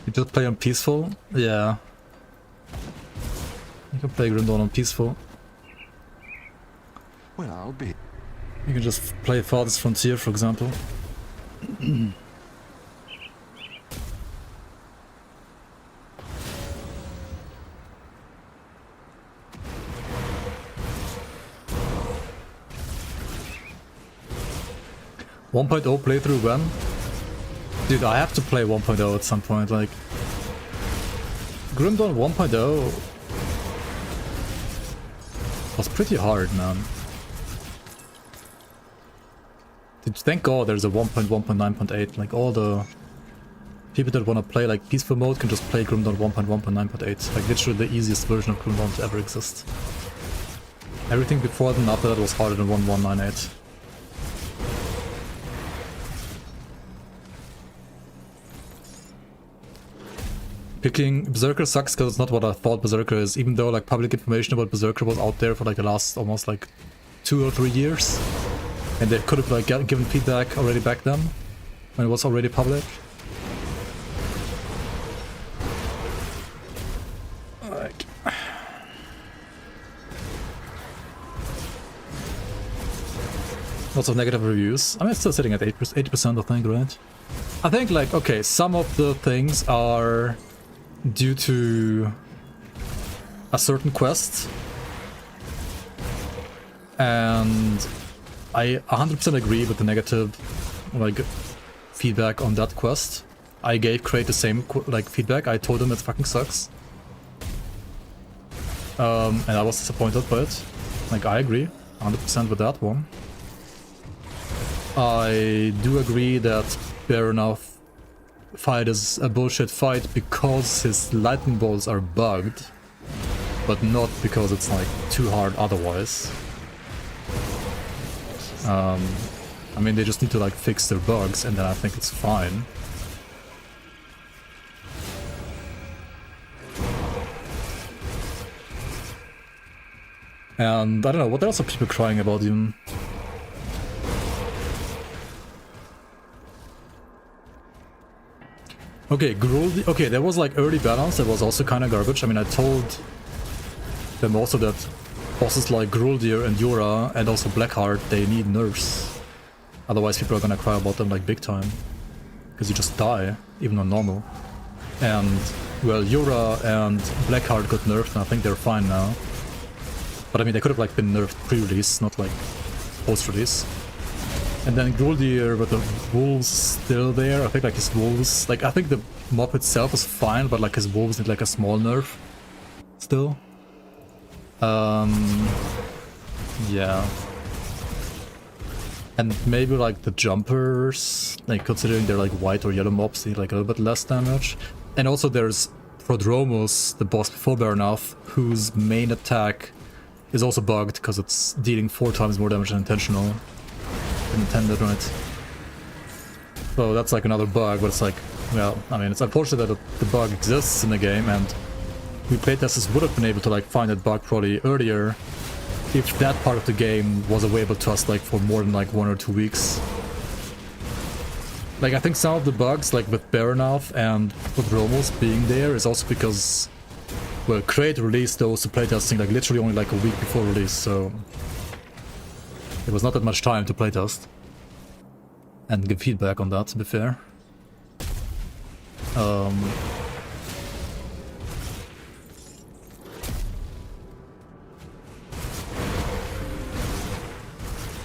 You just play on peaceful? Yeah. You can play Grim Dawn on peaceful. Well, I'll be... You can just play Farthest Frontier, for example. 1.0 playthrough when? Dude, I have to play 1.0 at some point, like... Grim Dawn 1.0 was pretty hard, man. Dude, thank god there's a 1.1.9.8, like all the people that wanna play like peaceful mode can just play Grim Dawn 1.1.9.8, like literally the easiest version of Grim Dawn to ever exist. Everything before that and after that was harder than 1.1.9.8. Picking Berserker sucks because it's not what I thought Berserker is, even though like public information about Berserker was out there for like the last almost like 2 or 3 years. And they could have like given feedback already back then, when it was already public. Like... Lots of negative reviews. I mean, it's still sitting at 80%, I think, right? I think like, okay, some of the things are due to a certain quest, and I 100% agree with the negative like feedback on that quest. I gave Crate the same like feedback. I told him it fucking sucks, and I was disappointed by it. Like, I agree 100% with that one. I do agree that Baronoff fight is a bullshit fight because his lightning bolts are bugged, but not because it's like too hard otherwise. I mean, they just need to like fix their bugs and then I think it's fine. And I don't know, what else are people crying about even? Okay, Gruul... Okay, there was like early balance that was also kind of garbage. I mean, I told them also that bosses like Gruldir and Yura and also Blackheart, they need nerfs. Otherwise people are gonna cry about them like big time. Because you just die, even on normal. And, well, Yura and Blackheart got nerfed and I think they're fine now. But I mean, they could have like been nerfed pre-release, not like post-release. And then Gruldir with the wolves still there. I think like his wolves, like I think the mob itself is fine, but like his wolves need like a small nerf still. Yeah. And maybe like the jumpers, like considering they're like white or yellow mobs, need like a little bit less damage. And also there's Prodromus, the boss before Baronoff, whose main attack is also bugged because it's dealing 4 times more damage than intentional. Intended, right? So that's like another bug, but it's like, well, I mean, it's unfortunate that the bug exists in the game, and we playtesters would have been able to like find that bug probably earlier if that part of the game was available to us like for more than like 1 or 2 weeks. Like, I think some of the bugs, like with Baronoff and Prodromus being there, is also because, well, Crate released those to playtesting like literally only like a week before release, so it was not that much time to playtest and give feedback on that, to be fair.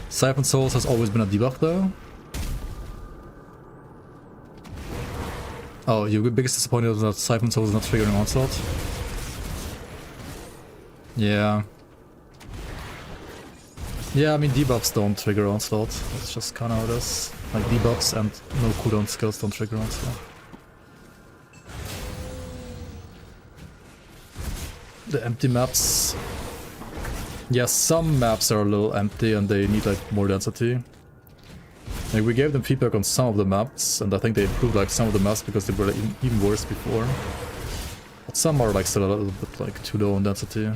Siphon Souls has always been a debuff though. Oh, your biggest disappointment is that Siphon Souls is not triggering Onslaught? Yeah. Yeah, I mean, debuffs don't trigger Onslaught. It's just kinda how it is. Like, debuffs and no cooldown skills don't trigger Onslaught. The empty maps... Yeah, some maps are a little empty and they need, like, more density. Like, we gave them feedback on some of the maps, and I think they improved, like, some of the maps because they were like, even worse before. But some are, like, still a little bit, like, too low in density.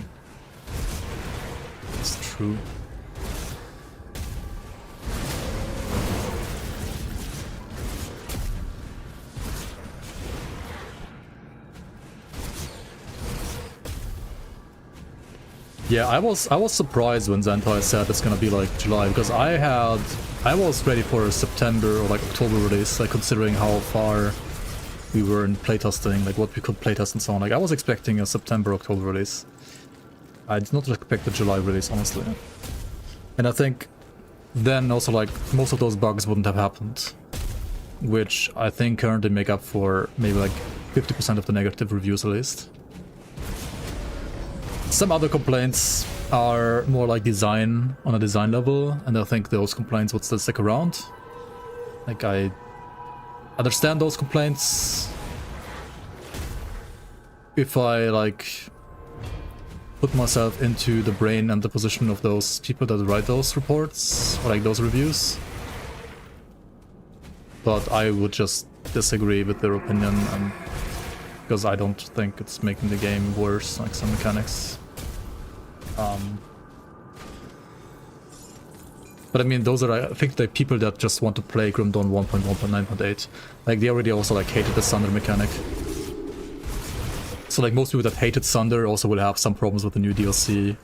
It's true. Yeah, I was surprised when Zentai said it's gonna be like July, because I was ready for a September or like October release, like considering how far we were in playtesting, like what we could playtest and so on. Like, I was expecting a September, October release. I did not expect a July release, honestly. And I think then also like most of those bugs wouldn't have happened, which I think currently make up for maybe like 50% of the negative reviews at least. Some other complaints are more like design, on a design level, and I think those complaints would still stick around. Like, I understand those complaints if I like put myself into the brain and the position of those people that write those reports or like those reviews. But I would just disagree with their opinion, and because I don't think it's making the game worse, like some mechanics. But I mean, those are, I think, the people that just want to play Grim Dawn 1.1.9.8. Like, they already also like hated the Sunder mechanic. So like most people that hated Sunder also will have some problems with the new DLC,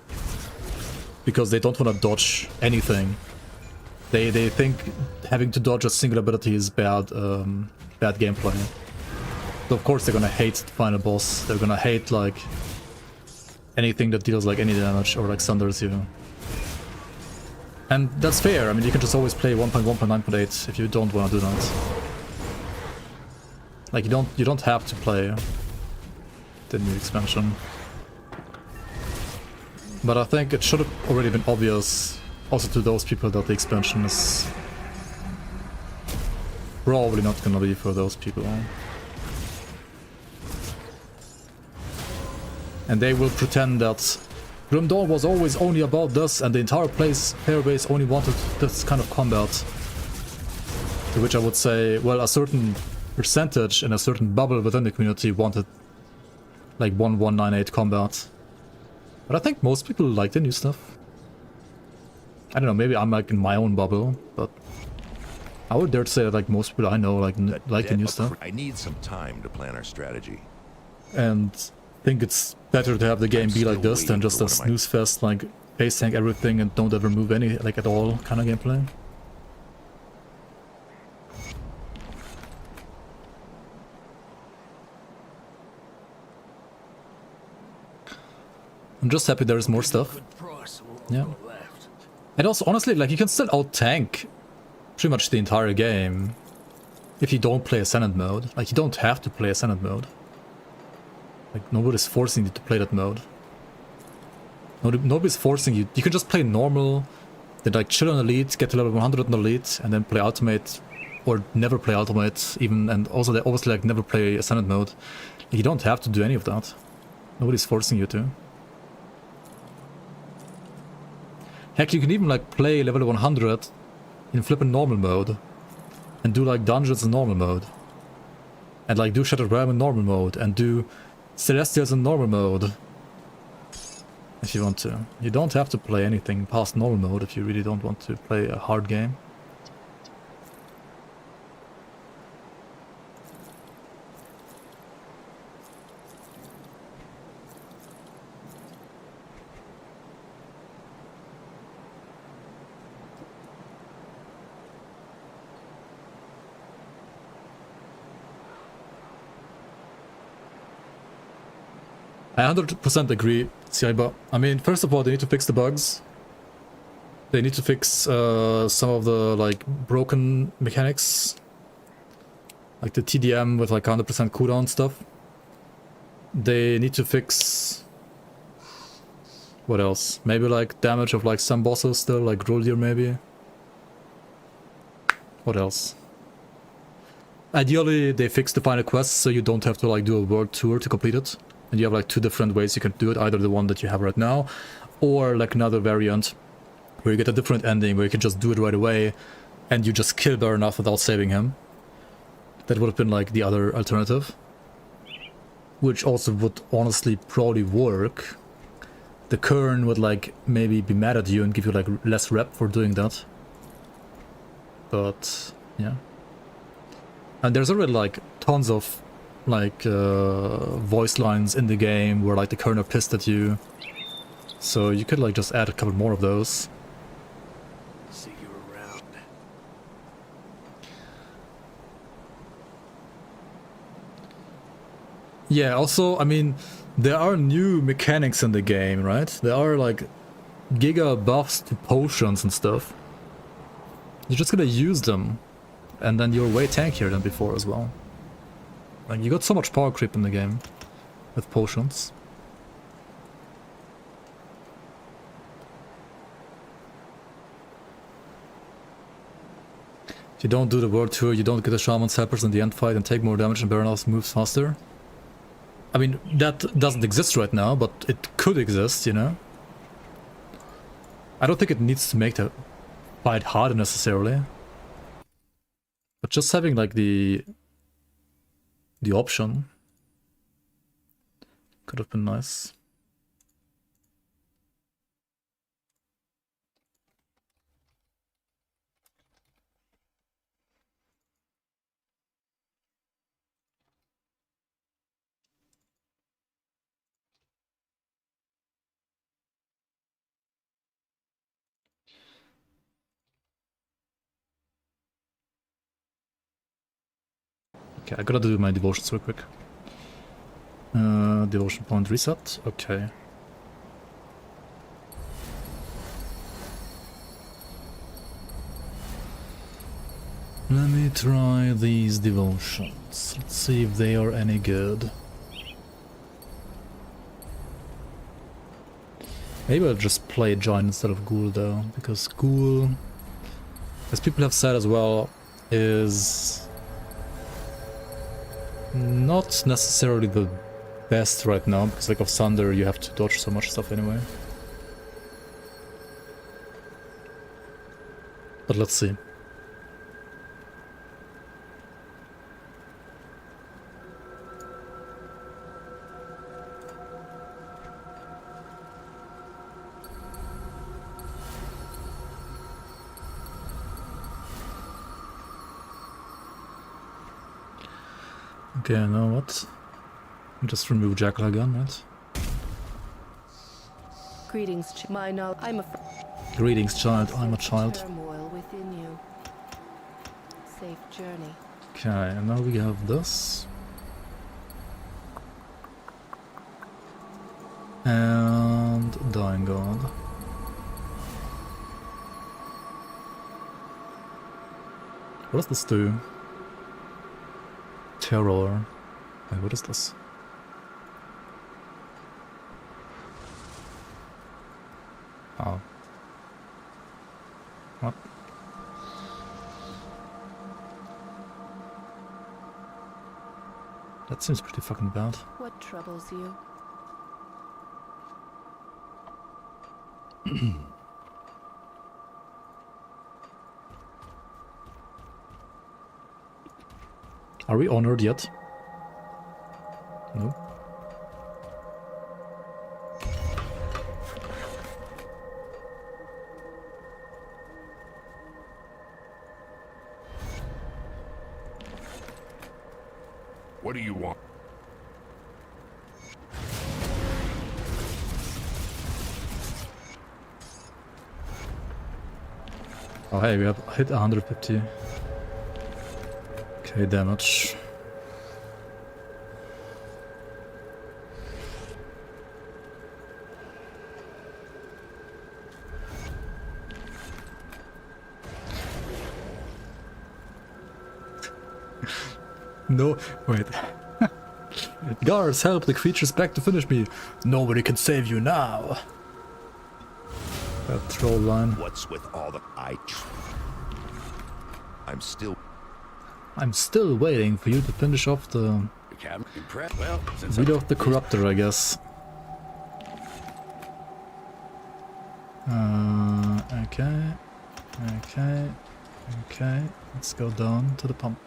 because they don't want to dodge anything. They think having to dodge a single ability is bad gameplay. So of course they're gonna hate the final boss. They're gonna hate like anything that deals like any damage or like Sunders you. And that's fair. I mean, you can just always play 1.1.9.8 if you don't want to do that. Like, you don't have to play the new expansion. But I think it should have already been obvious also to those people that the expansion is probably not gonna be for those people. And they will pretend that Grim Dawn was always only about this and the entire player base only wanted this kind of combat. To which I would say, well, a certain percentage in a certain bubble within the community wanted like 1198 combat. But I think most people like the new stuff. I don't know, maybe I'm like in my own bubble, but I would dare to say that like most people I know like the new stuff. I need some time to plan our strategy. And think it's better to have the game be like this than just a snooze fest, like base tank everything and don't ever move any like at all kind of gameplay. I'm just happy there's more stuff. Yeah. And also, honestly, like, you can still out-tank pretty much the entire game if you don't play Ascendant mode. Like, you don't have to play Ascendant mode. Like, nobody's forcing you to play that mode. Nobody's forcing you. You can just play normal, then like chill on Elite, get to level 100 on Elite, and then play Ultimate, or never play Ultimate, even, and also they obviously like never play Ascendant mode. Like, you don't have to do any of that. Nobody's forcing you to. Heck, you can even like play level 100 in flippin' normal mode and do like dungeons in normal mode and like do Shattered Realm in normal mode and do Celestials in normal mode if you want to. You don't have to play anything past normal mode if you really don't want to play a hard game. I 100% agree, Siaiba. I mean, first of all, they need to fix the bugs. They need to fix some of the like broken mechanics, like the TDM with like 100% cooldown stuff. They need to fix what else? Maybe like damage of like some bosses still, like Roldir maybe. What else? Ideally, they fix the final quest so you don't have to like do a world tour to complete it. And you have like two different ways you can do it, either the one that you have right now, or like another variant where you get a different ending where you can just do it right away and you just kill Baranoth without saving him. That would have been like the other alternative, which also would honestly probably work. The Kern would like maybe be mad at you and give you like less rep for doing that. But yeah. And there's already like tons of like voice lines in the game where like the Kern are pissed at you, so you could like just add a couple more of those. See you around. Yeah, also, I mean, there are new mechanics in the game, right? There are like giga buffs to potions and stuff. You're just gonna use them, and then you're way tankier than before as well. Like, you got so much power creep in the game with potions. If you don't do the world tour, you don't get the shaman's helpers in the end fight and take more damage and burn off moves faster. I mean, that doesn't exist right now, but it could exist, you know? I don't think it needs to make the fight harder necessarily. But just having like the option could have been nice. Okay, I gotta do my devotions real quick. Devotion point reset. Okay. Let me try these devotions. Let's see if they are any good. Maybe I'll just play Giant instead of Ghoul though, because Ghoul, as people have said as well, is not necessarily the best right now, because like of Thunder you have to dodge so much stuff anyway. But let's see. Okay, I know what. Just remove Jackal again, right? Greetings, I'm a Greetings, child. I'm a child. turmoil within you. Safe journey. Okay, and now we have this. And Dying God. What does this do? Terror. Wait, what is this? Oh. What? That seems pretty fucking bad. What troubles you? Are we honored yet? No. What do you want? Oh hey, we have hit 150. Okay, damage. No, wait. Guards, help the creatures back to finish me. Nobody can save you now. That troll line. What's with all the I'm still waiting for you to finish off the Well, since Read off the Corruptor, I guess. Okay. Let's go down to the pump.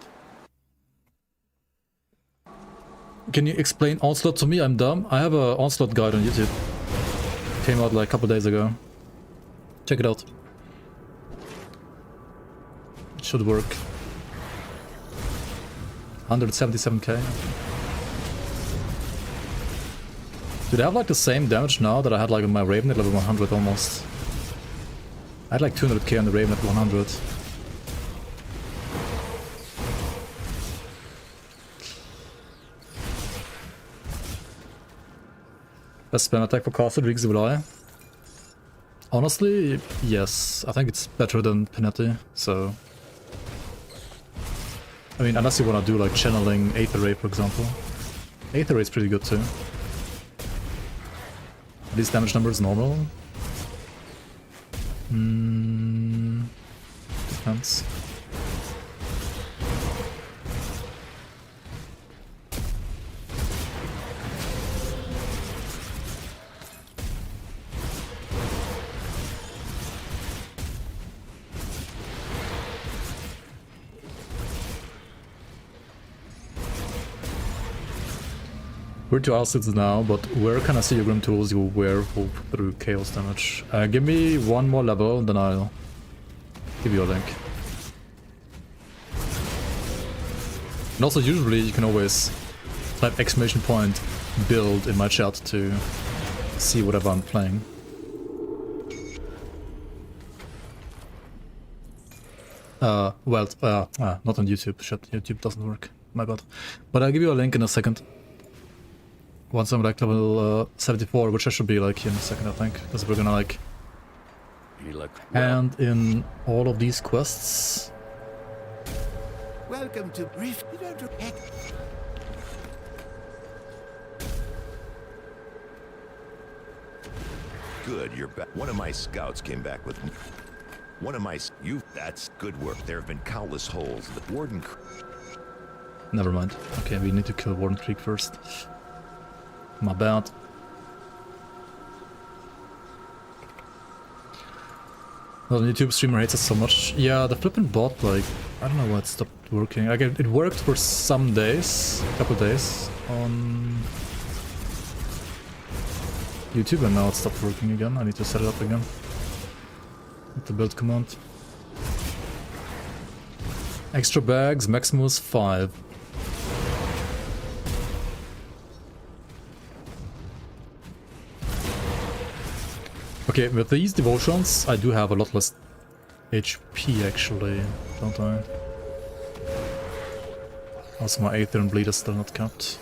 Can you explain Onslaught to me? I'm dumb. I have a Onslaught guide on YouTube. Came out like a couple days ago. Check it out. It should work. 177k. Dude, I have like the same damage now that I had like on my Raven at level 100 almost. I had like 200k on the Raven at 100. Best spam attack for Castle, Riggs Evil Eye. Honestly, yes. I think it's better than Pinetti, so... I mean, unless you want to do like channeling Aether Ray, for example. Aether Ray is pretty good too. These damage numbers normal? Depends. We're to R6 now, but where can I see your Grim Tools, you Werewolf through Chaos damage? Give me one more level, then I'll give you a link. And also, usually you can always type exclamation point build in my chat to see whatever I'm playing. Not on YouTube. Shit, YouTube doesn't work. My bad. But I'll give you a link in a second. Once I'm like level 74, which I should be like in a second, I think, because we're gonna like hand in all of these quests. Welcome to Rift. Good, you're back. One of my scouts came back with... That's good work. There have been countless holes. The Warden... Never mind. Okay, we need to kill Warden Creek first. My bad. Well, the YouTube streamer hates us so much. Yeah, the flippin' bot, like, I don't know why it stopped working. Like, it worked for some days, a couple days on YouTube, and now it stopped working again. I need to set it up again with the build command. Extra bags, Maximus 5. Okay, with these devotions, I do have a lot less HP actually, don't I? Also my Aether and Bleed is still not capped.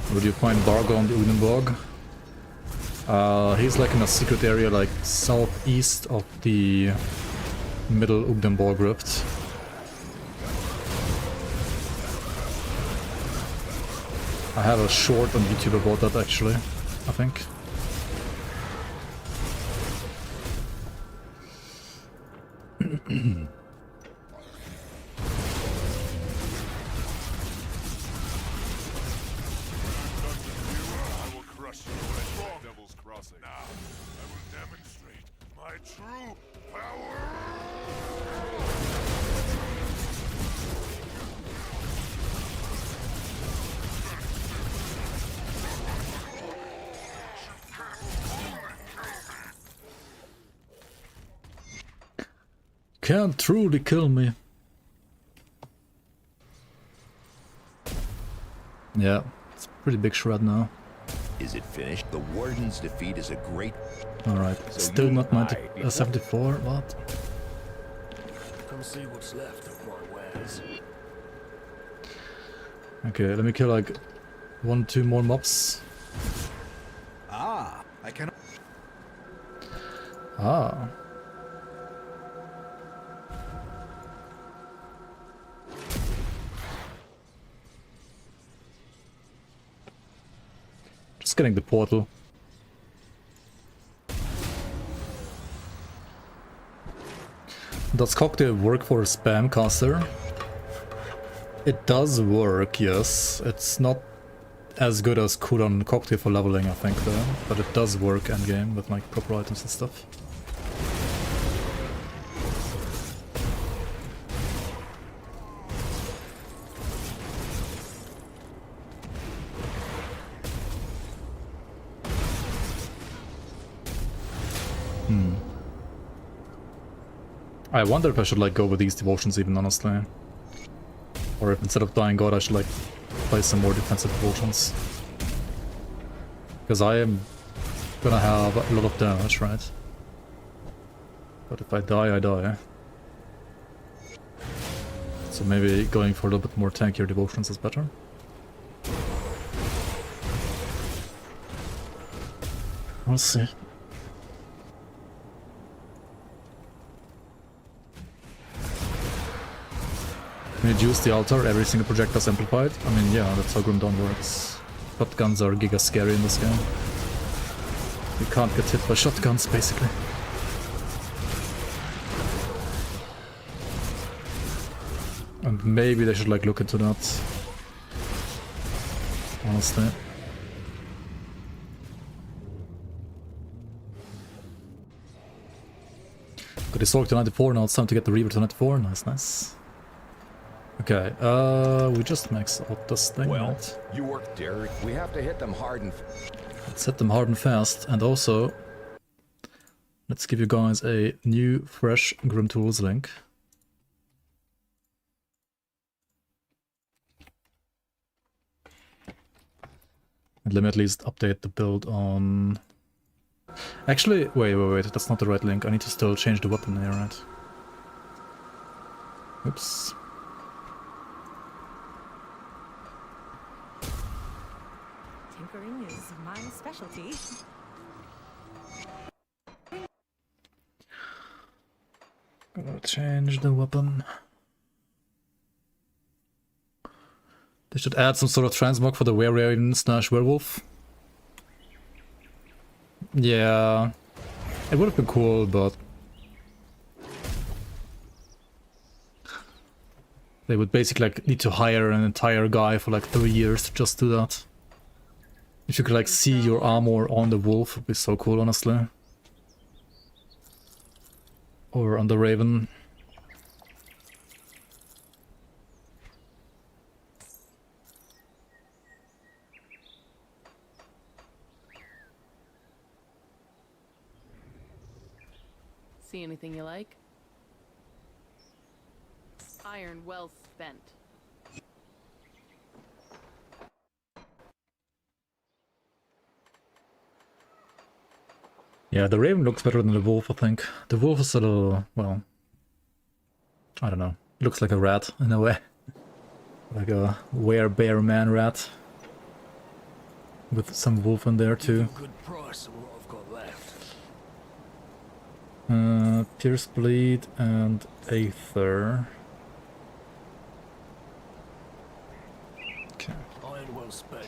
Where do you find Bargo on the Udenborg? He's like in a secret area like southeast of the middle Udenborg rift. I have a short on YouTube about that actually, I think. Can't truly kill me. Yeah, it's a pretty big shred now. Is it finished? The Warden's defeat is a great... Alright, still not 74, what? Come see what's left of my wares. Okay, let me kill like 1-2 more mobs. Ah, I cannot. Ah. Just getting the portal. Does Cocktail work for a spam caster? It does work, yes. It's not as good as cooldown Cocktail for leveling, I think, though. But it does work endgame with like proper items and stuff. I wonder if I should like go with these devotions even, honestly. Or if instead of Dying God I should like play some more defensive devotions. Because I am gonna have a lot of damage, right? But if I die, I die. So maybe going for a little bit more tankier devotions is better. We'll see. Reduce the altar, every single projectile is amplified. I mean, yeah, that's how Grim Dawn works. Shotguns are giga scary in this game. You can't get hit by shotguns, basically. And maybe they should like look into that. Honestly. Got the Sork to 94, now it's time to get the Reaver to 94. Nice, nice. Okay, we just max out this thing, right? You work, Derek. We have to hit them hard and... Let's hit them hard and fast, and also... Let's give you guys a new, fresh Grim Tools link. And let me at least update the build on... Actually, wait, that's not the right link. I need to still change the weapon here, right? Oops. Tinkering is my specialty. Gonna change the weapon. They should add some sort of transmog for the Werewolf. Yeah, it would have been cool, but they would basically like need to hire an entire guy for like 3 years to just do that. If you could like see your armor on the wolf, it would be so cool, honestly. Or on the Raven. See anything you like? Iron well spent. Yeah, the Raven looks better than the wolf, I think. The wolf is a little, well, I don't know. Looks like a rat in a way. Like a were-bear-man rat. With some wolf in there too. Good price of what I've got left. Pierce Bleed and Aether. Okay. Iron well spent.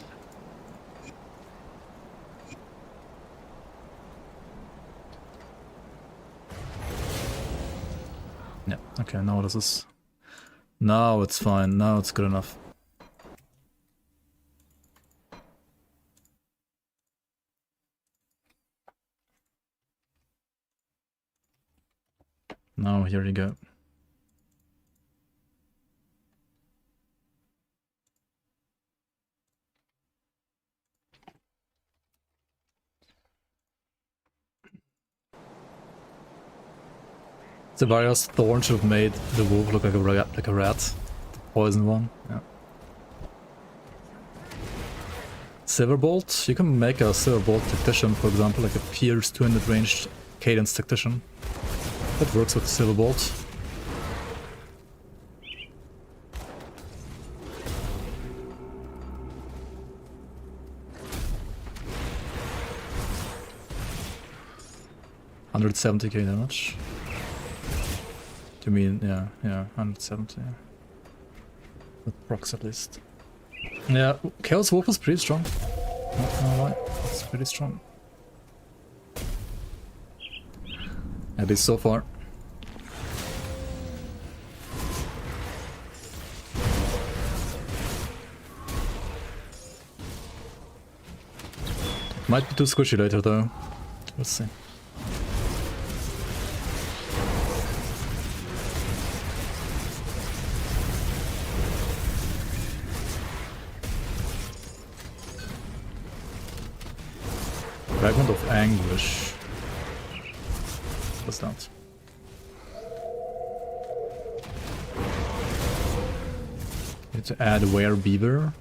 Yeah, okay, now this is... Now it's fine, now it's good enough. Now here you go. Zavaria's Thorn should have made the wolf look like a rat. The poison one, yeah. Silverbolt? You can make a Silverbolt Tactician, for example, like a Pierce 200 ranged Cadence Tactician. That works with Silverbolt. $170k damage. Do you mean, yeah, 170. With procs at least. Yeah, Chaos Wolf is pretty strong. Not gonna lie, it's pretty strong. At least so far. Might be too squishy later though. Let's see. Fragment of Anguish. What's that? Need to add Werebeaver.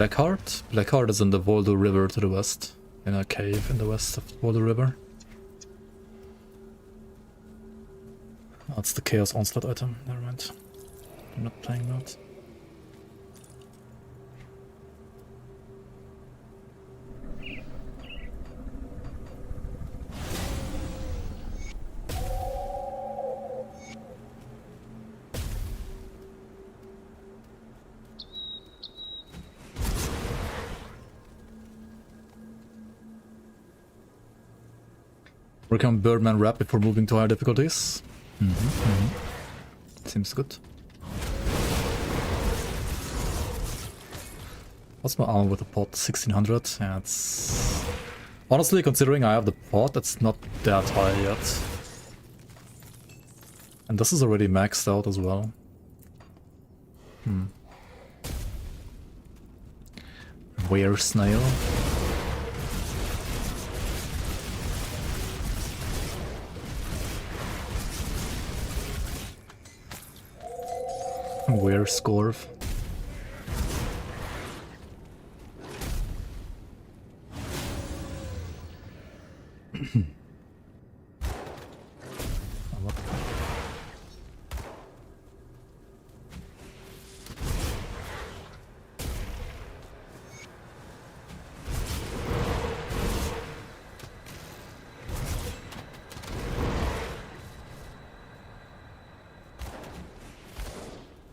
Blackheart? Blackheart is in the Voldo River to the west. In a cave in the west of Voldo River. That's the Chaos Onslaught item, never mind. I'm not playing that. Working on Birdman Rap before moving to higher difficulties. Seems good. What's my armor with the pot? 1600? Yeah, it's... Honestly, considering I have the pot, it's not that high yet. And this is already maxed out as well. Were snail? Where Scorv?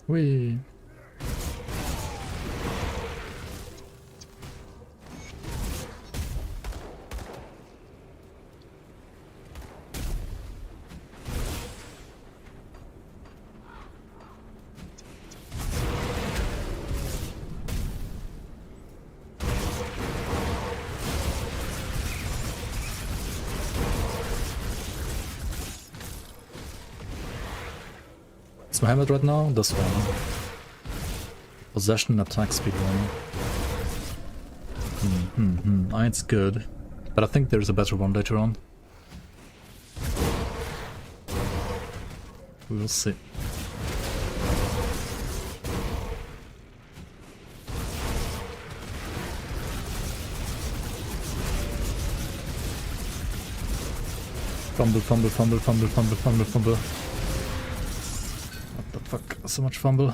Whee! What's my helmet right now? This one. Possession and attack speed one. It's good. But I think there's a better one later on. We will see. Fumble, fumble, fumble, fumble, fumble, fumble, fumble. What the fuck? So much fumble.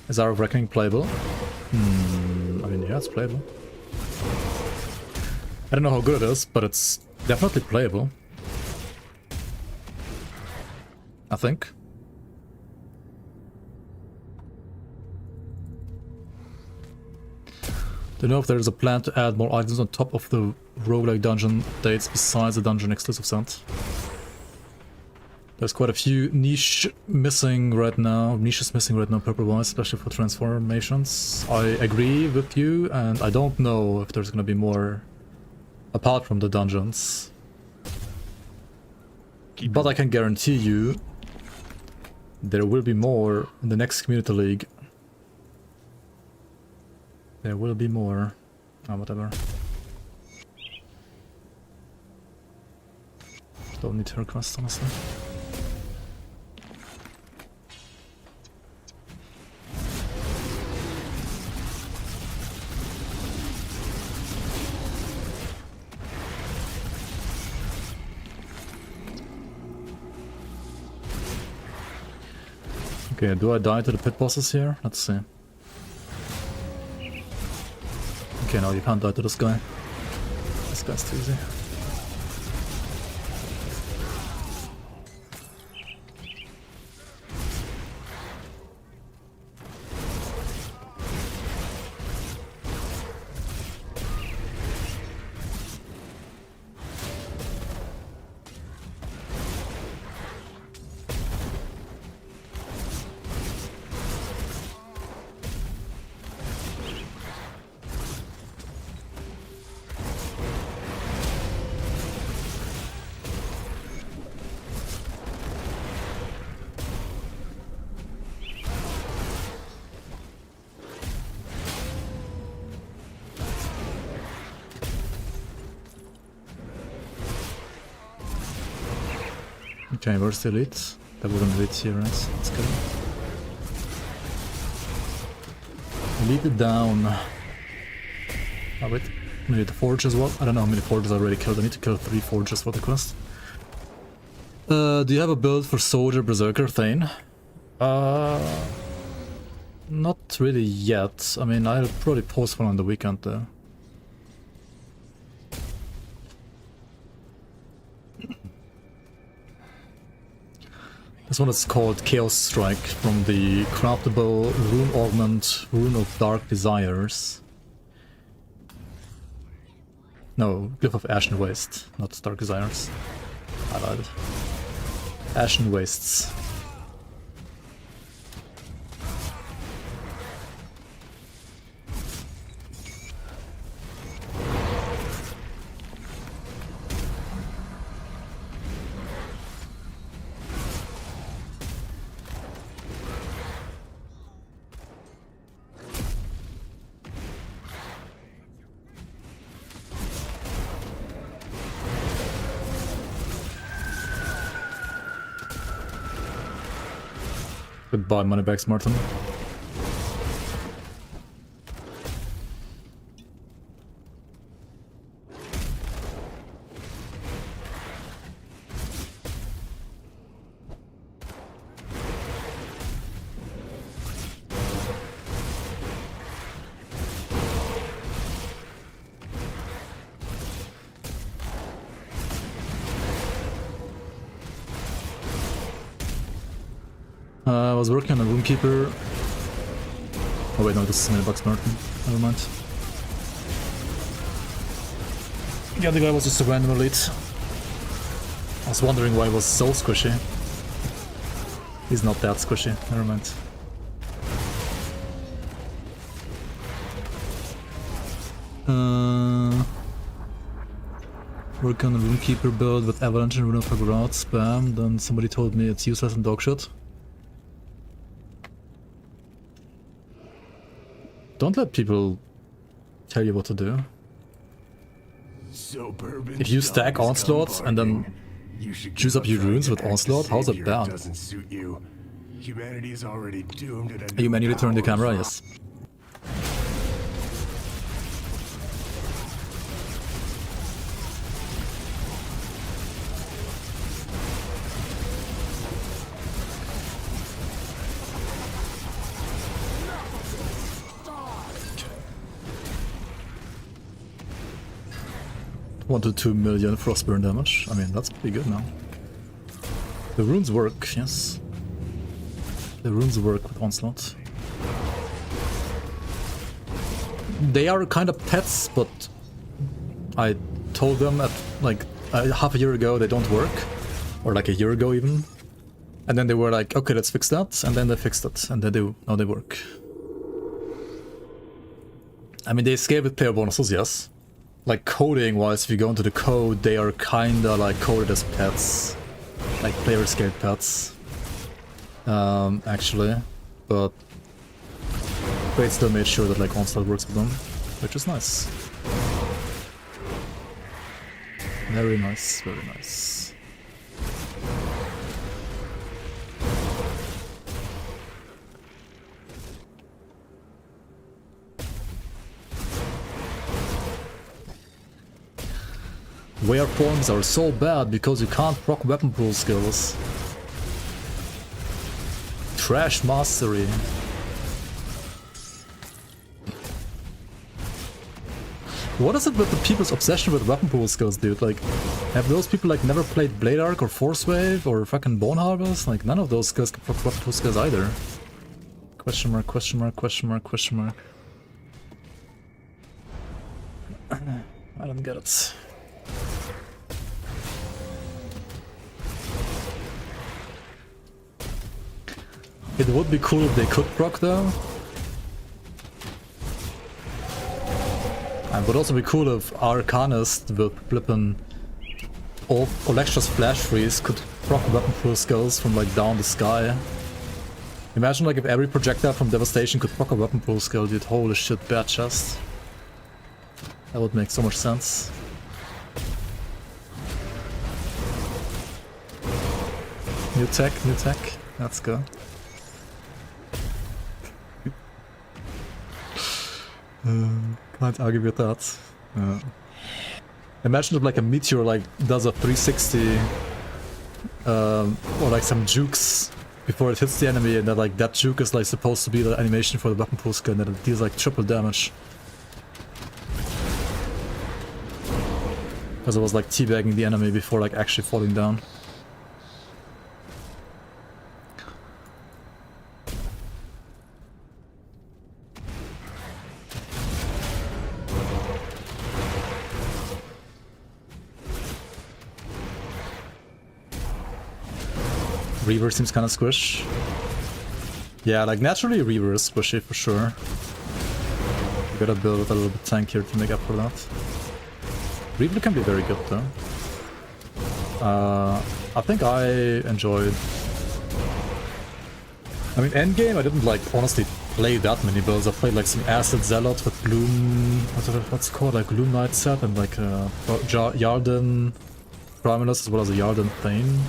Is Hour of Reckoning playable? I mean, yeah, it's playable. I don't know how good it is, but it's definitely playable. I think. Don't know if there is a plan to add more items on top of the roguelike dungeon updates besides the dungeon exclusive set. There's quite a few niches missing right now purple-wise, especially for transformations. I agree with you, and I don't know if there's gonna be more apart from the dungeons. But I can guarantee you there will be more in the next community league. There will be more. Oh, whatever. Don't need to request, honestly. Okay, do I die to the pit bosses here? Let's see. Okay, no, you can't die to this guy. This guy's too easy. Okay, where's the elite? That wouldn't elite here, right? Let's go. Lead it down. Oh wait, maybe the forge as well? I don't know how many forges I already killed. I need to kill 3 forges for the quest. Do you have a build for Soldier, Berserker, Thane? Not really yet. I mean, I'll probably post one on the weekend though. This one is called Chaos Strike from the craftable Rune Augment, Rune of Dark Desires. No, Glyph of Ashen Waste, not Dark Desires. Highlighted. Ashen Wastes. Goodbye, Moneybags Martin. I was working on a Roomkeeper. Oh wait, no, this is Moneybags Martin. Never mind. The other guy was just a random elite. I was wondering why he was so squishy. He's not that squishy, never mind. Work on a Roomkeeper build with Avalanche and Rune of Agrat spam, then somebody told me it's useless and dogshit. Don't let people tell you what to do. If you stack Onslaught and then choose up your runes with Onslaught, how's it bad? You manually turn the camera, yes. $1 to 2 million frostburn damage. I mean, that's pretty good now. The runes work, yes. The runes work with Onslaught. They are kind of pets, but I told them at like half a year ago they don't work, or like a year ago even. And then they were like, okay, let's fix that, and then they fixed it, and now they work. I mean, they scale with player bonuses, yes. Like coding wise, if you go into the code, they are kinda like coded as pets. Like player scaled pets. Actually. But they still made sure that like Onslaught works with them, which is nice. Very nice, very nice. Wear forms are so bad because you can't proc weapon pool skills. Trash mastery. What is it with the people's obsession with weapon pool skills, dude? Like, have those people like never played Blade Arc or Force Wave or fucking Bone Harvest? Like, none of those skills can proc weapon pool skills either. Question mark, question mark, question mark, question mark. I don't get it. It would be cool if they could proc though. And would also be cool if Arcanist with flippin' or Electra's Flash Freeze could proc weapon pool skills from like down the sky. Imagine like if every projectile from Devastation could proc a weapon pool skill, dude. Holy shit, bad chest. That would make so much sense. New tech, new tech. Let's go. Can't argue with that. Imagine if like a meteor like does a 360 or like some jukes before it hits the enemy, and that like that juke is like supposed to be the animation for the weapon pool skill, and that it deals like triple damage. Because it was like teabagging the enemy before like actually falling down. Reaver seems kind of squish. Yeah, like naturally Reaver is squishy for sure. You gotta build it a little bit tankier to make up for that. Reaver can be very good though. I think I enjoyed... I mean, endgame I didn't like honestly play that many builds. I played like some Acid Zealot with Gloom... what's it called? Like Gloom Knight set, and like Yarden Primalist as well as a Yarden Thane.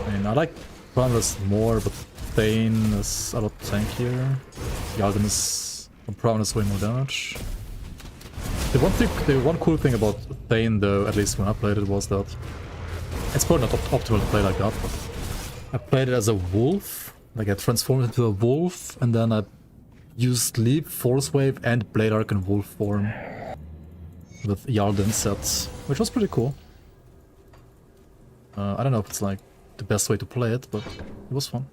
I mean, I like Primalist more, but Thane is a lot tankier. Yarden is... Primalist way more damage. The one cool thing about Thane though, at least when I played it, was that it's probably not optimal to play like that, but I played it as a wolf. Like I transformed into a wolf, and then I used Leap, Force Wave, and Blade Arc in wolf form with Yarden sets, which was pretty cool. I don't know if it's like the best way to play it, but it was fun.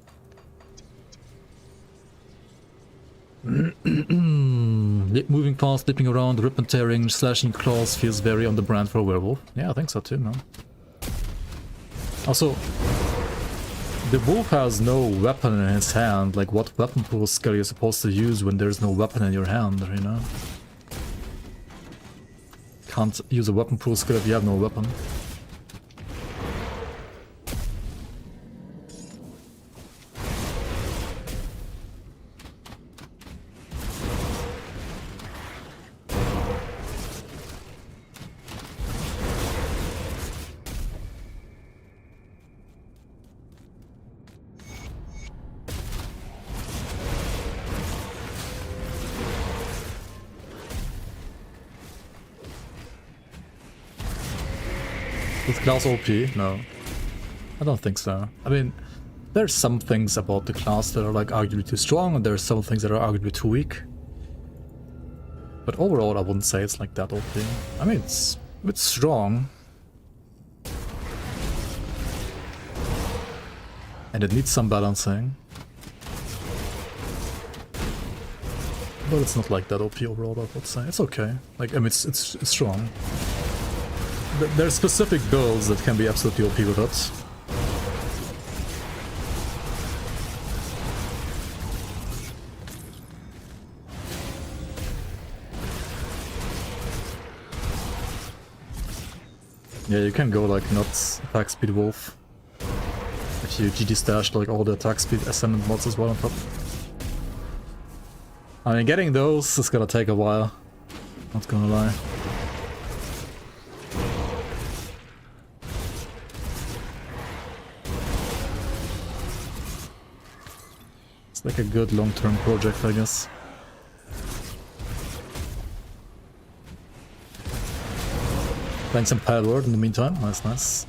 Moving fast, leaping around, rip and tearing, slashing claws feels very on the brand for a werewolf. Yeah, I think so too, man. Also, the wolf has no weapon in his hand. Like, what weapon pool skill are you supposed to use when there's no weapon in your hand, you know? Can't use a weapon pool skill if you have no weapon. With class OP? No. I don't think so. I mean, there's some things about the class that are like arguably too strong, and there's some things that are arguably too weak. But overall, I wouldn't say it's like that OP. I mean, it's strong. And it needs some balancing. But it's not like that OP overall, I would say. It's okay. Like, I mean, it's strong. There's specific builds that can be absolutely OP with it. Yeah, you can go like nuts attack speed wolf. If you GG stashed like all the attack speed ascendant mods as well on top. I mean, getting those is gonna take a while. Not gonna lie. Like a good long-term project, I guess. Playing some Pad Word in the meantime. Nice, nice.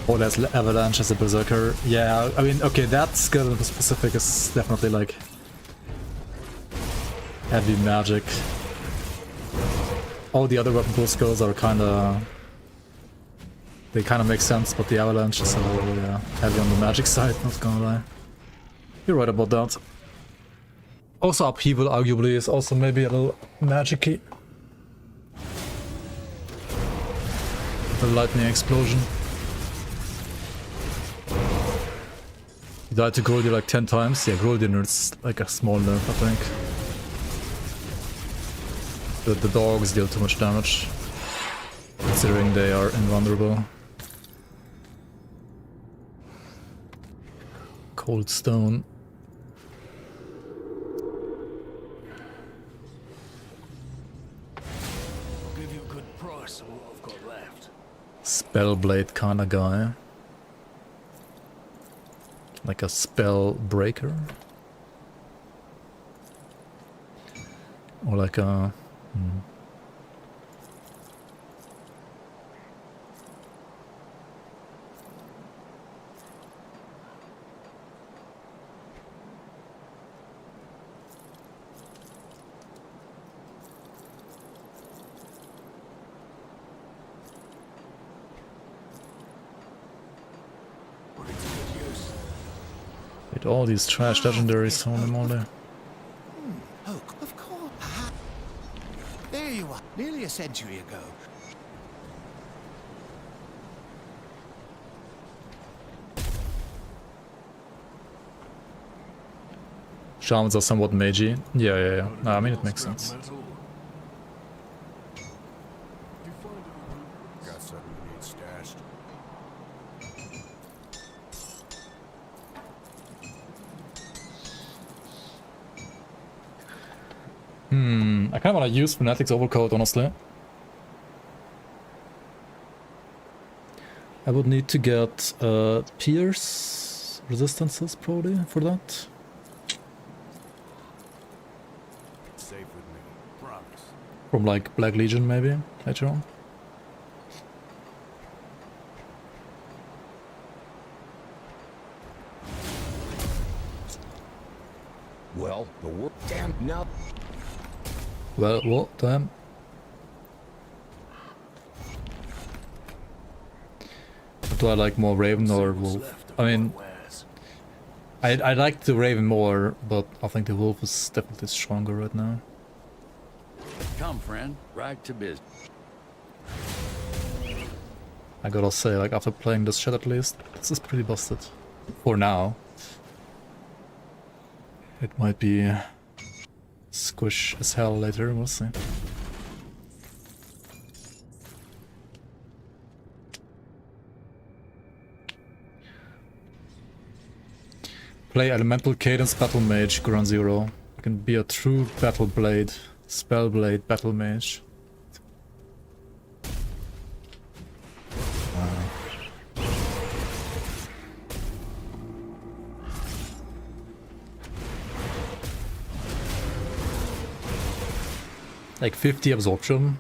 Oh, there's Avalanche as a Berserker. Yeah, I mean, okay, that skill in specific is definitely like heavy magic. All the other weapon pool skills are kinda... They kinda make sense, but the Avalanche is a little, yeah, heavy on the magic side, not gonna lie. You're right about that. Also Upheaval, arguably, is also maybe a little magic-y. The lightning explosion. You died to Groldir like 10 times? Yeah, Groldir is like a small nerf, I think. the dogs deal too much damage, considering they are invulnerable. Cold stone. I'll give you a good price on what I've got left. Spellblade kinda guy. Like a spell breaker. Or like a... Put it to good use. Get all these trash legendaries on them all there. Oh, of course. There you are. Nearly a century ago. Shamans are somewhat magey. Yeah. No, I mean, it makes sense. Got something you need stashed. I kind of want to use Fanatics Overcoat, honestly. I would need to get Pierce resistances, probably, for that. Safe with me. Promise. From, like, Black Legion, maybe, later on. Well, the work. Damn, now. Well, what? Damn. Do I like more Raven or Wolf? I mean, I like the Raven more, but I think the Wolf is definitely stronger right now. Come, friend, right to business. I gotta say, like, after playing this shit at least, this is pretty busted. For now. It might be squish as hell later, we'll see. Play Elemental Cadence Battle Mage, Ground Zero. You can be a true Battle Blade, Spellblade Battle Mage. Like 50 absorption.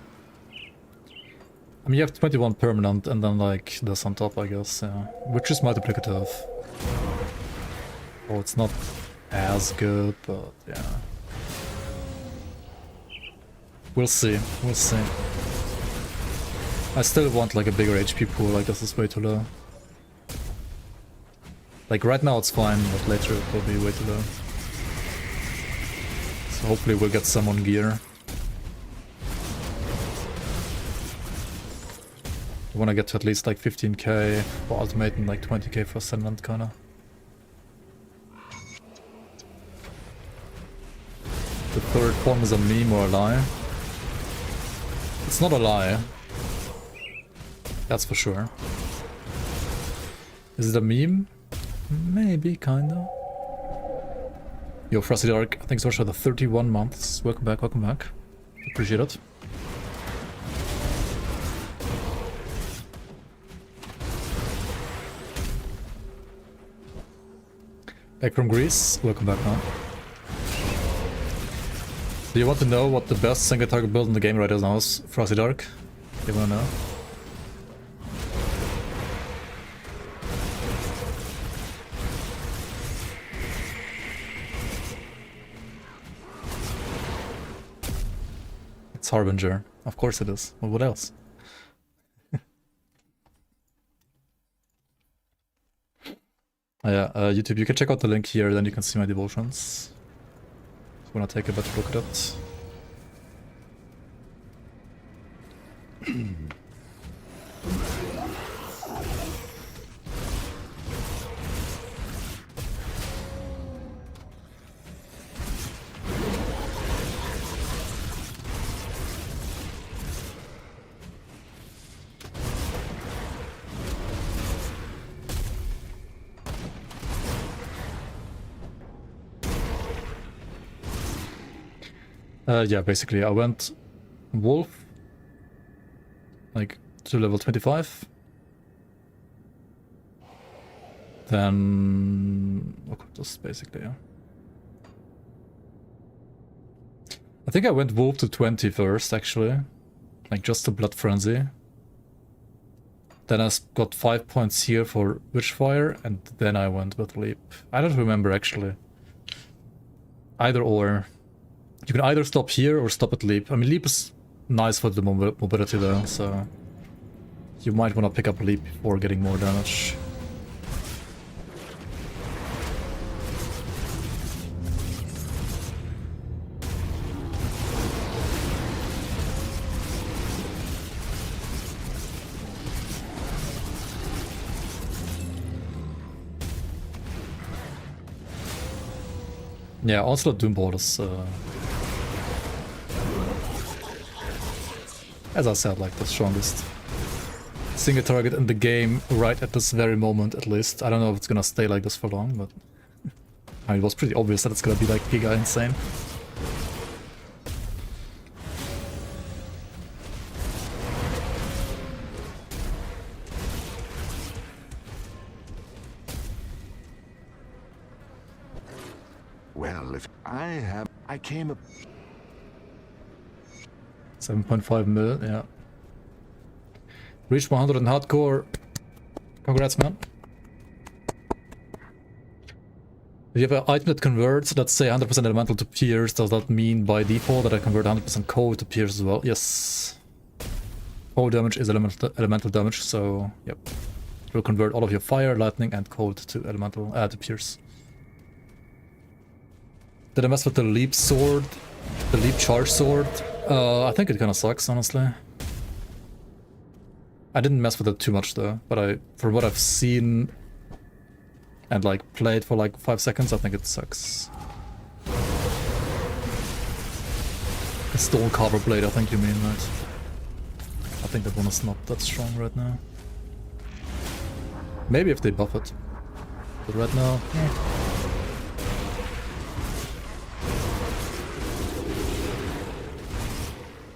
I mean, you have 21 permanent and then like this on top, I guess, yeah. Which is multiplicative. Oh, it's not as good, but yeah. We'll see, we'll see. I still want like a bigger HP pool, I guess it's way too low. Like right now it's fine, but later it will be way too low. So hopefully we'll get some on gear. I wanna get to at least like 15k for ultimate and like 20k for ascendant kinda. The third form is a meme or a lie? It's not a lie. That's for sure. Is it a meme? Maybe, kinda. Yo, Frosty Dark, thanks so much for the 31 months. Welcome back, welcome back. Appreciate it. Back from Greece, welcome back now. Do you want to know what the best single target build in the game right now is, Frosty Dark? You wanna know? It's Harbinger. Of course it is. Well, what else? Yeah, YouTube, you can check out the link here, then you can see my devotions. If you wanna take a better look at it. Yeah, basically, I went Wolf, like, to level 25. Then... Occultus, basically, yeah. I think I went Wolf to 20 first, actually. Like, just to Blood Frenzy. Then I got 5 points here for Witchfire, and then I went with Leap. I don't remember, actually. Either or. You can either stop here or stop at Leap. I mean, Leap is nice for the mobility though, so... You might want to pick up Leap before getting more damage. Yeah, also Doomball is, as I said, like the strongest single target in the game right at this very moment, at least. I don't know if it's gonna stay like this for long, but I mean, it was pretty obvious that it's gonna be like giga insane. Well, if I came up 7.5 mil, yeah. Reached 100 in hardcore. Congrats, man. If you have an item that converts, let's say 100% elemental to pierce, does that mean by default that I convert 100% cold to pierce as well? Yes. Cold damage is elemental damage, so yep. It will convert all of your fire, lightning, and cold to elemental, to pierce. Did I mess with the leap sword? The leap charge sword? I think it kinda sucks, honestly. I didn't mess with it too much though, but from what I've seen and like played for like 5 seconds, I think it sucks. A stone carver blade, I think you mean, right? I think that one is not that strong right now. Maybe if they buff it. But right now,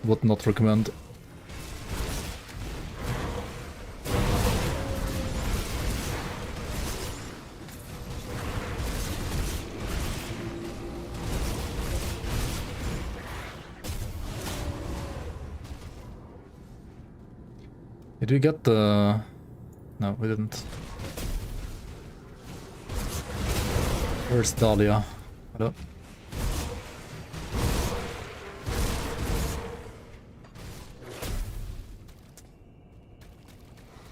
would not recommend. Did we get the... No, we didn't. Where's Dahlia? Hello?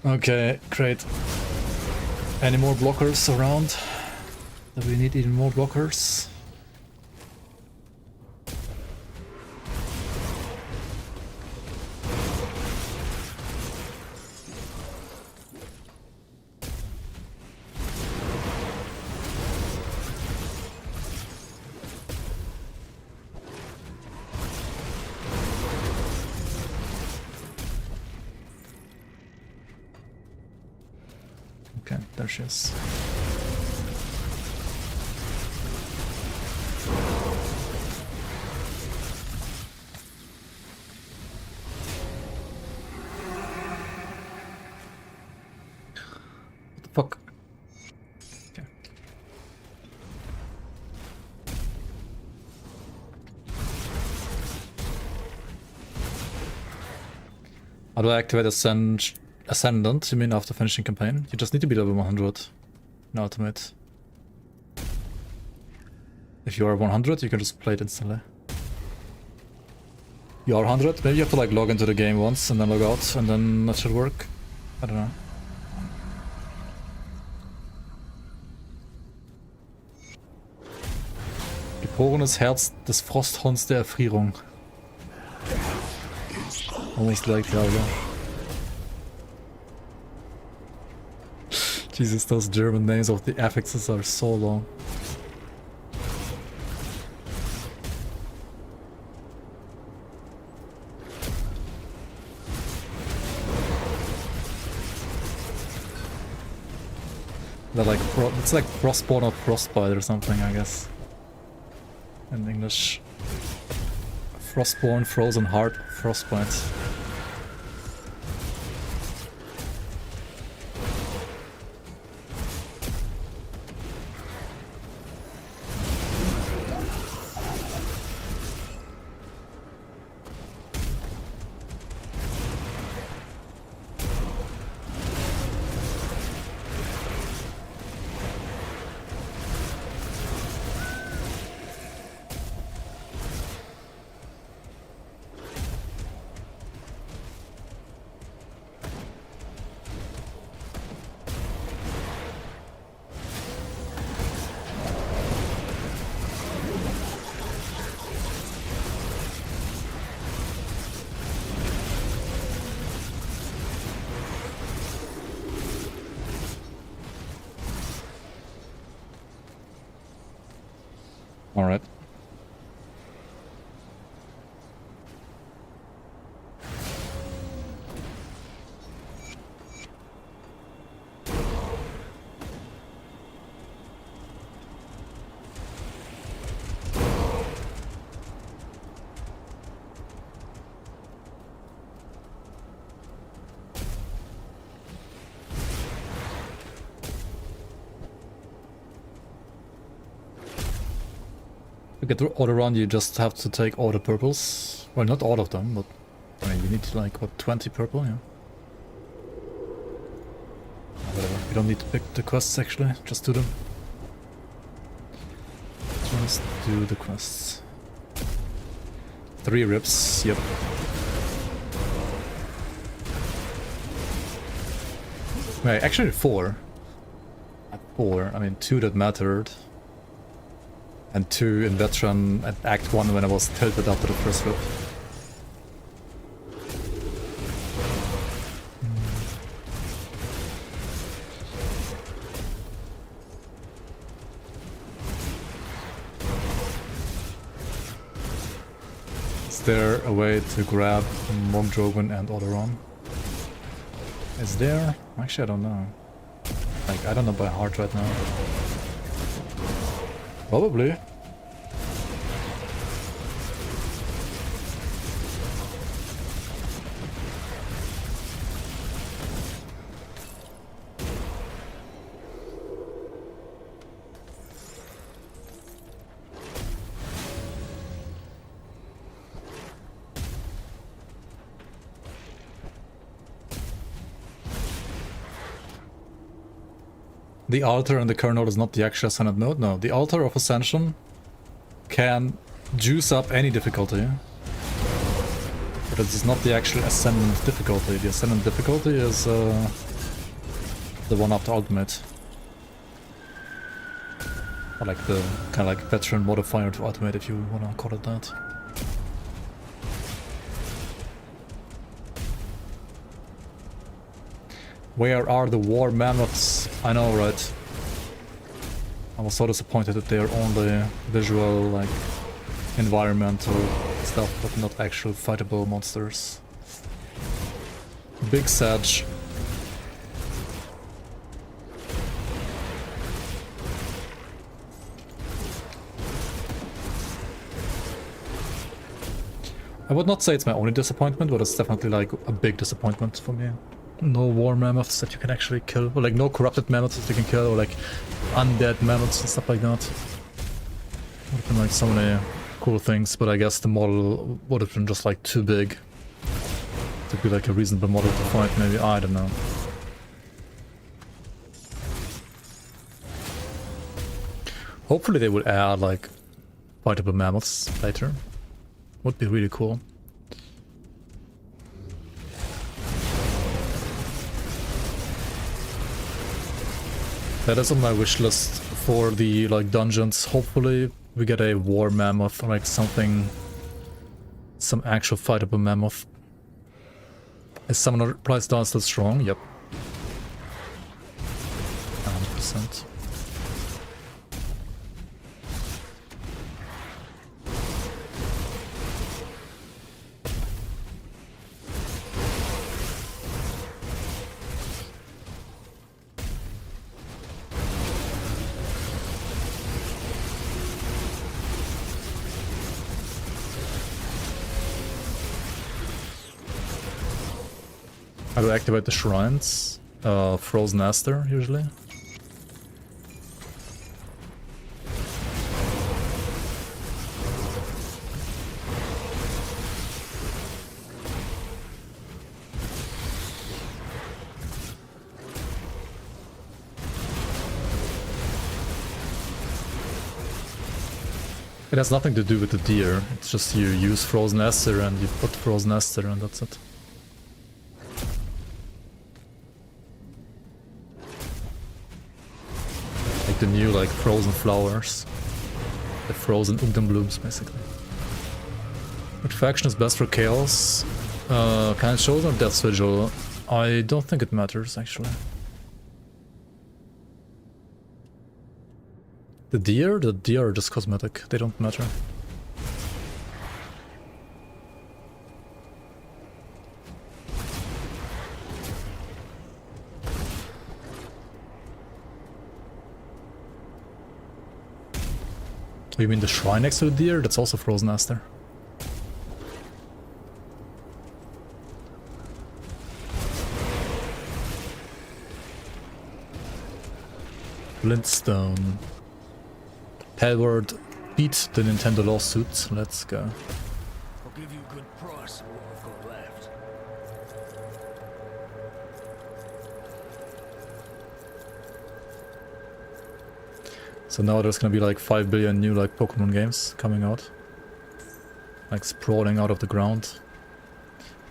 Okay, great. Any more blockers around? Do we need even more blockers? Okay, there she is. What the fuck? Okay. How do I activate Ascendant, you mean after finishing campaign? You just need to be level 100 in Ultimate. If you are 100, you can just play it instantly. You are 100? Maybe you have to like log into the game once and then log out and then that should work. I don't know. Geborenes Herz des Frosthorns der Erfrierung. Almost like Diablo. Jesus, those German names of the affixes are so long. They're like it's like Frostborn or Frostbite or something, I guess. In English. Frostborn, Frozen Heart, Frostbite. All right. To get all around, you just have to take all the purples. Well, not all of them, but I mean, you need like, what, 20 purple, yeah? Whatever, you don't need to pick the quests actually, just do them. Just do the quests. 3 rips, yep. Wait, actually 4. At 4, I mean 2 that mattered. And 2 in Veteran at Act 1 when I was tilted after the first rip. Is there a way to grab Mogdrogon and Odoron? Is there? Actually, I don't know. Like, I don't know by heart right now. Probably. The altar and the kernel is not the actual ascendant node. No, the altar of ascension can juice up any difficulty, but it is not the actual ascendant difficulty. The ascendant difficulty is the one after ultimate, or like the kind of like veteran modifier to ultimate, if you want to call it that. Where are the war mammoths? I know, right? I was so disappointed that they are only visual, like, environmental stuff, but not actual fightable monsters. Big Sag. I would not say it's my only disappointment, but it's definitely like a big disappointment for me. No war mammoths that you can actually kill, or like no corrupted mammoths that you can kill, or like undead mammoths and stuff like that. Would have been like so many cool things, but I guess the model would have been just like too big to be like a reasonable model to fight, maybe, I don't know. Hopefully they would add like fightable mammoths later. Would be really cool. That is on my wish list for the like dungeons. Hopefully we get a war mammoth or like something, some actual fightable mammoth. Is summoner price down still strong? Yep. 100%. How do I activate the shrines? Frozen Aster, usually. It has nothing to do with the deer, it's just you use Frozen Aster and you put Frozen Aster and that's it. Like the new like frozen flowers. The frozen blooms basically. Which faction is best for chaos? Kind of shows or Death's Vigil? I don't think it matters actually. The deer are just cosmetic, they don't matter. Oh, you mean the shrine next to the deer? That's also Frozen Aster. Flintstone. Palward beat the Nintendo lawsuit. Let's go. I'll give you a good price for what I've got left. So now there's gonna be like 5 billion new like Pokemon games coming out. Like sprawling out of the ground.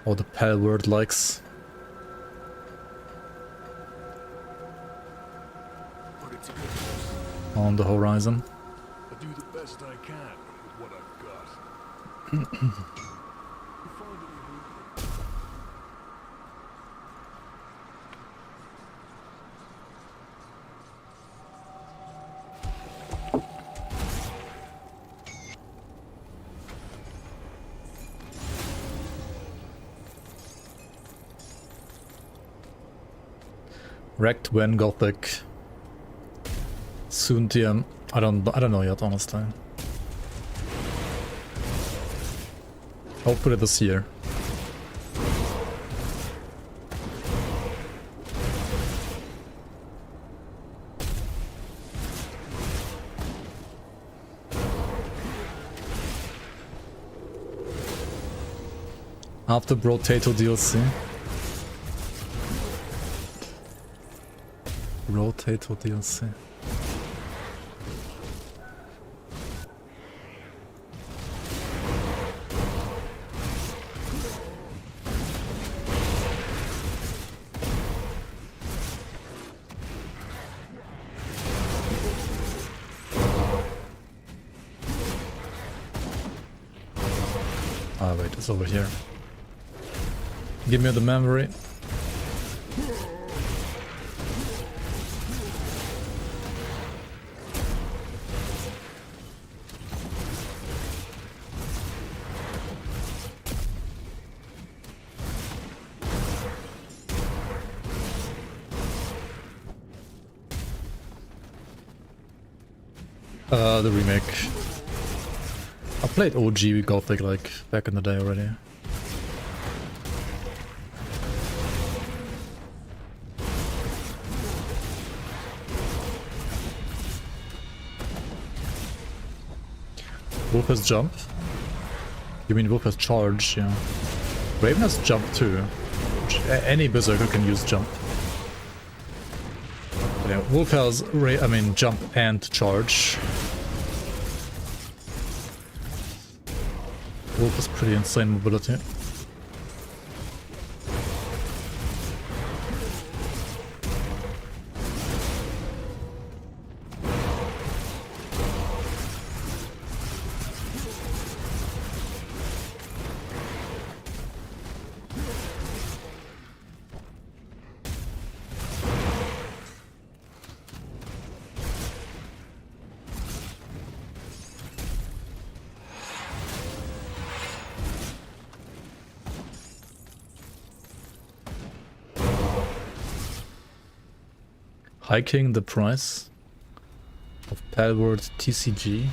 Or the Palward likes. Put it to good use. On the horizon. I do the best I can with what I've got. You find it easy. Wrecked when Gothic. Soon TM. I don't know yet, honestly. Hopefully this year. After Brotato DLC. Brotato DLC. Ah, wait, it's over here. Give me the memory. The remake. I played OG Gothic like back in the day already. Wolf has jump? You mean Wolf has charge, yeah. Raven has jump too. Any berserker can use jump. But yeah, Wolf has jump and charge. Wolf has pretty insane mobility. Hiking the price of Palward TCG.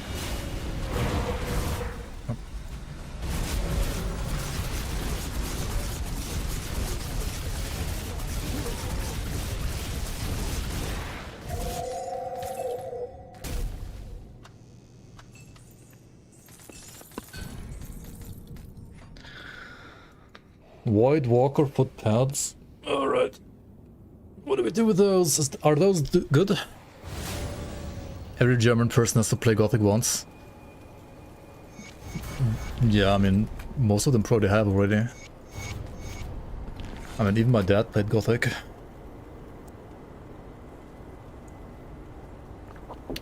Void Walker footpads. Alright. What do we do with those? Are those good? Every German person has to play Gothic once. Yeah, I mean, most of them probably have already. I mean, even my dad played Gothic.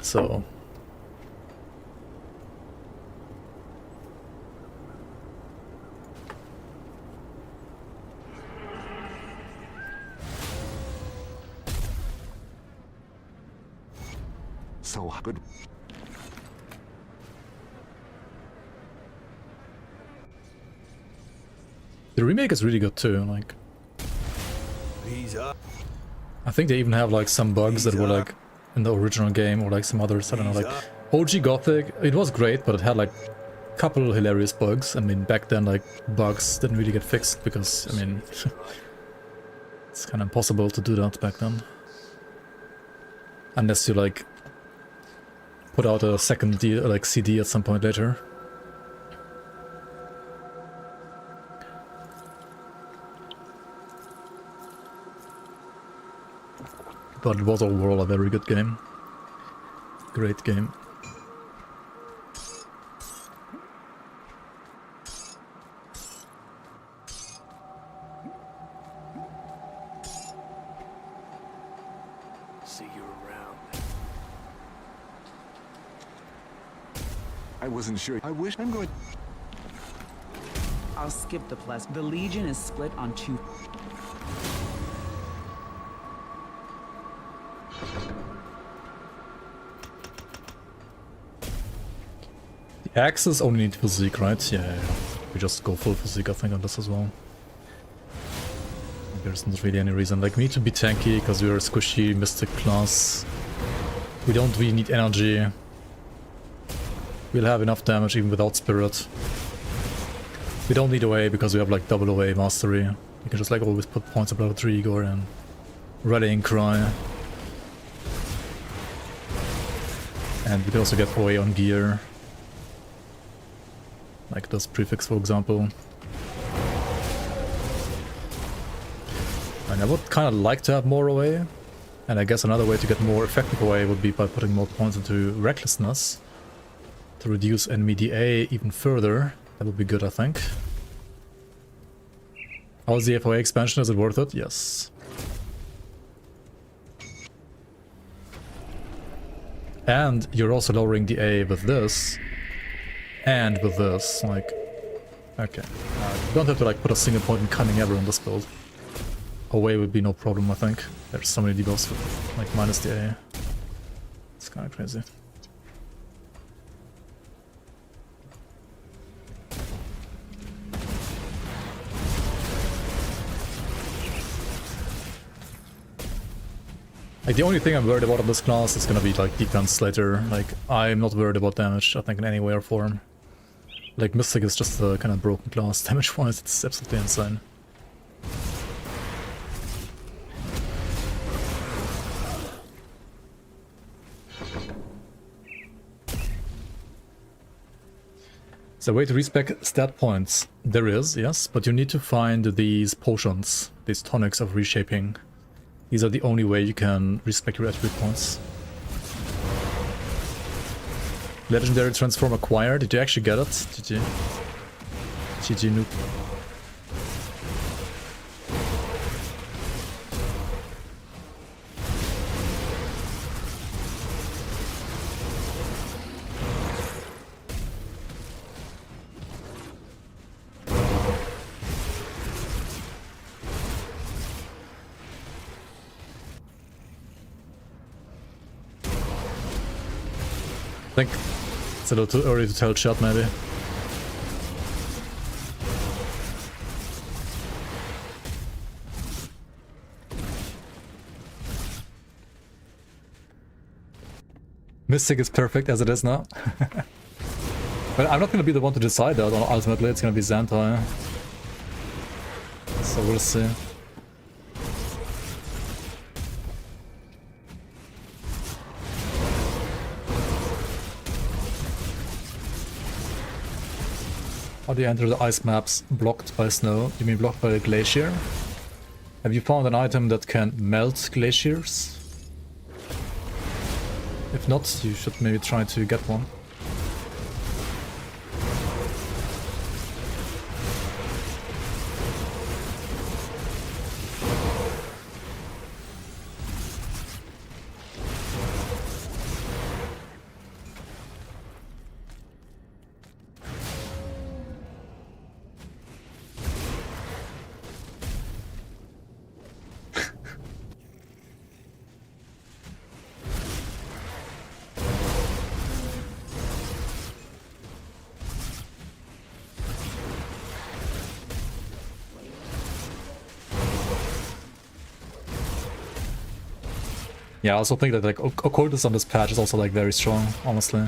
So... So good. The remake is really good too, like... I think they even have like some bugs that were like in the original game or like some others, I don't know, like... OG Gothic, it was great, but it had like a couple hilarious bugs. I mean, back then like bugs didn't really get fixed because, I mean... it's kind of impossible to do that back then. Unless you like... put out a second CD at some point later. But it was overall a very good game. Great game. See you around. I wasn't sure. I wish I'm going. I'll skip the plus. The Legion is split on 2. The axes only need physique, right? Yeah. We just go full physique, I think, on this as well. There's not really any reason. Like, we need to be tanky, because we're a squishy mystic class. We don't really need energy. We'll have enough damage even without spirit. We don't need away, because we have like double away mastery. We can just like always put points of level 3 Igor and rallying cry. And we can also get away on gear. Like this prefix, for example. And I would kind of like to have more away. And I guess another way to get more effective away would be by putting more points into recklessness. To reduce enemy DA even further. That would be good, I think. How's the FOA expansion? Is it worth it? Yes. And you're also lowering DA with this. And with this, like... Okay. You don't have to like put a single point in cunning ever on this build. Away would be no problem, I think. There's so many debuffs with like minus DA. It's kind of crazy. Like, the only thing I'm worried about in this class is gonna be like defense later. Like, I'm not worried about damage, I think, in any way or form. Like, Mystic is just a kind of broken class. Damage-wise, it's absolutely insane. Is there a way to respec stat points? There is, yes, but you need to find these potions, these tonics of reshaping. These are the only way you can respec your attribute points. Legendary transform acquired. Did you actually get it? GG. GG noob. I think it's a little too early to tell chat, maybe. Mystic is perfect as it is now. But I'm not going to be the one to decide that. Ultimately, it's going to be Xantai. So we'll see. How How do you enter the ice maps blocked by snow? You mean blocked by a glacier? Have you found an item that can melt glaciers? If not, you should maybe try to get one. Yeah, I also think that like Occultist on this patch is also like very strong, honestly.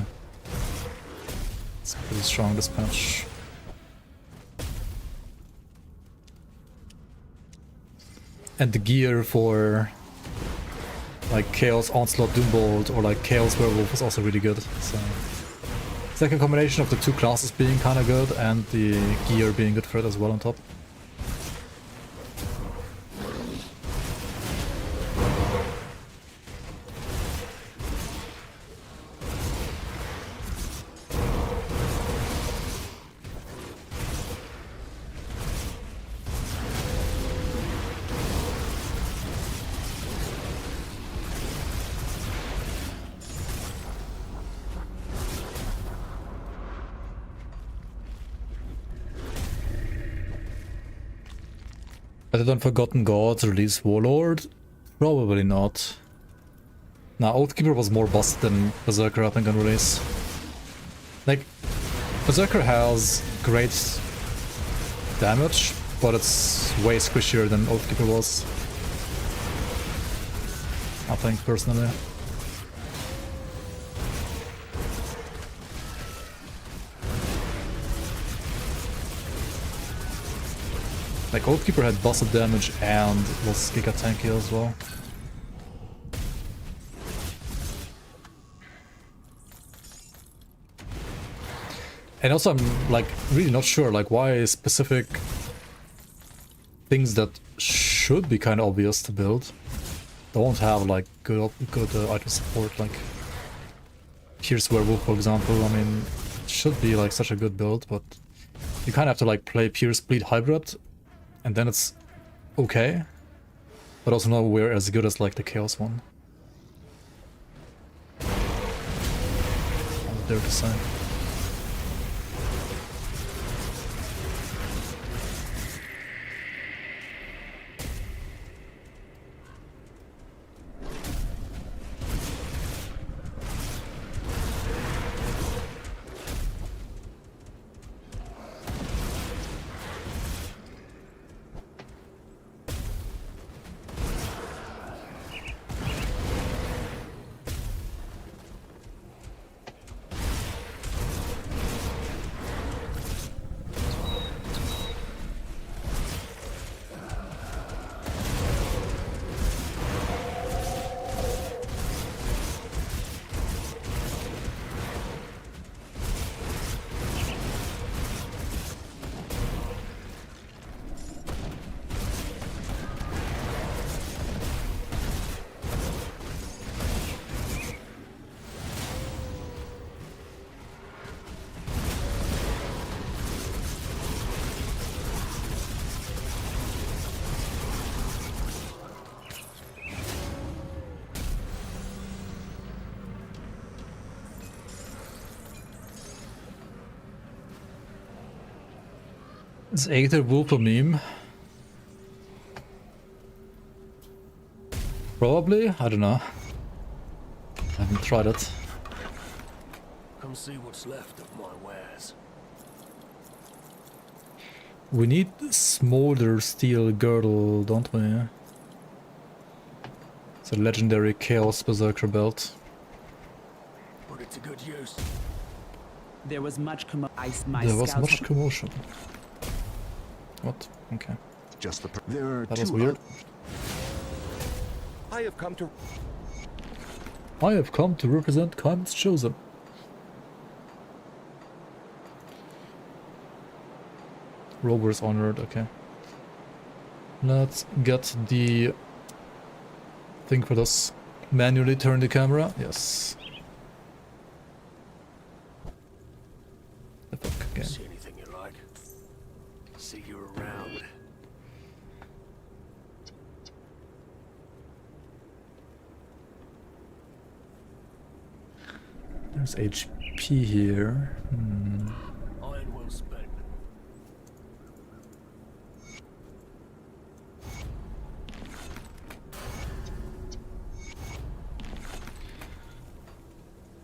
It's pretty strong this patch. And the gear for like Chaos Onslaught Doombolt or like Chaos Werewolf is also really good. So it's like a combination of the two classes being kind of good and the gear being good for it as well on top. Better than Forgotten Gods release Warlord? Probably not. Nah, Oathkeeper was more busted than Berserker, I think, on release. Like, Berserker has great damage, but it's way squishier than Oathkeeper was. I think, personally. Like, Oathkeeper had busted damage and was giga tanky as well. And also I'm like really not sure like why specific things that should be kind of obvious to build don't have like good item support, like Pierce Werewolf for example. I mean, it should be like such a good build, but you kind of have to like play Pierce Bleed Hybrid and then it's okay, but also nowhere as good as like the Chaos one. I dare to say. Is Aether Wolf a meme? Probably? I don't know. I haven't tried it. Come see what's left of my wares. We need Smolder Steel Girdle, don't we? It's a legendary Chaos Berserker belt. Put it to good use. There was much commotion. What? Okay. Just there are that was weird. I have come to represent Kind's Chosen. Rover's honored, okay. Let's get the thing for this. Manually turn the camera, yes. The fuck, okay. See anything you like? See you around. There's HP here. Iron well spent.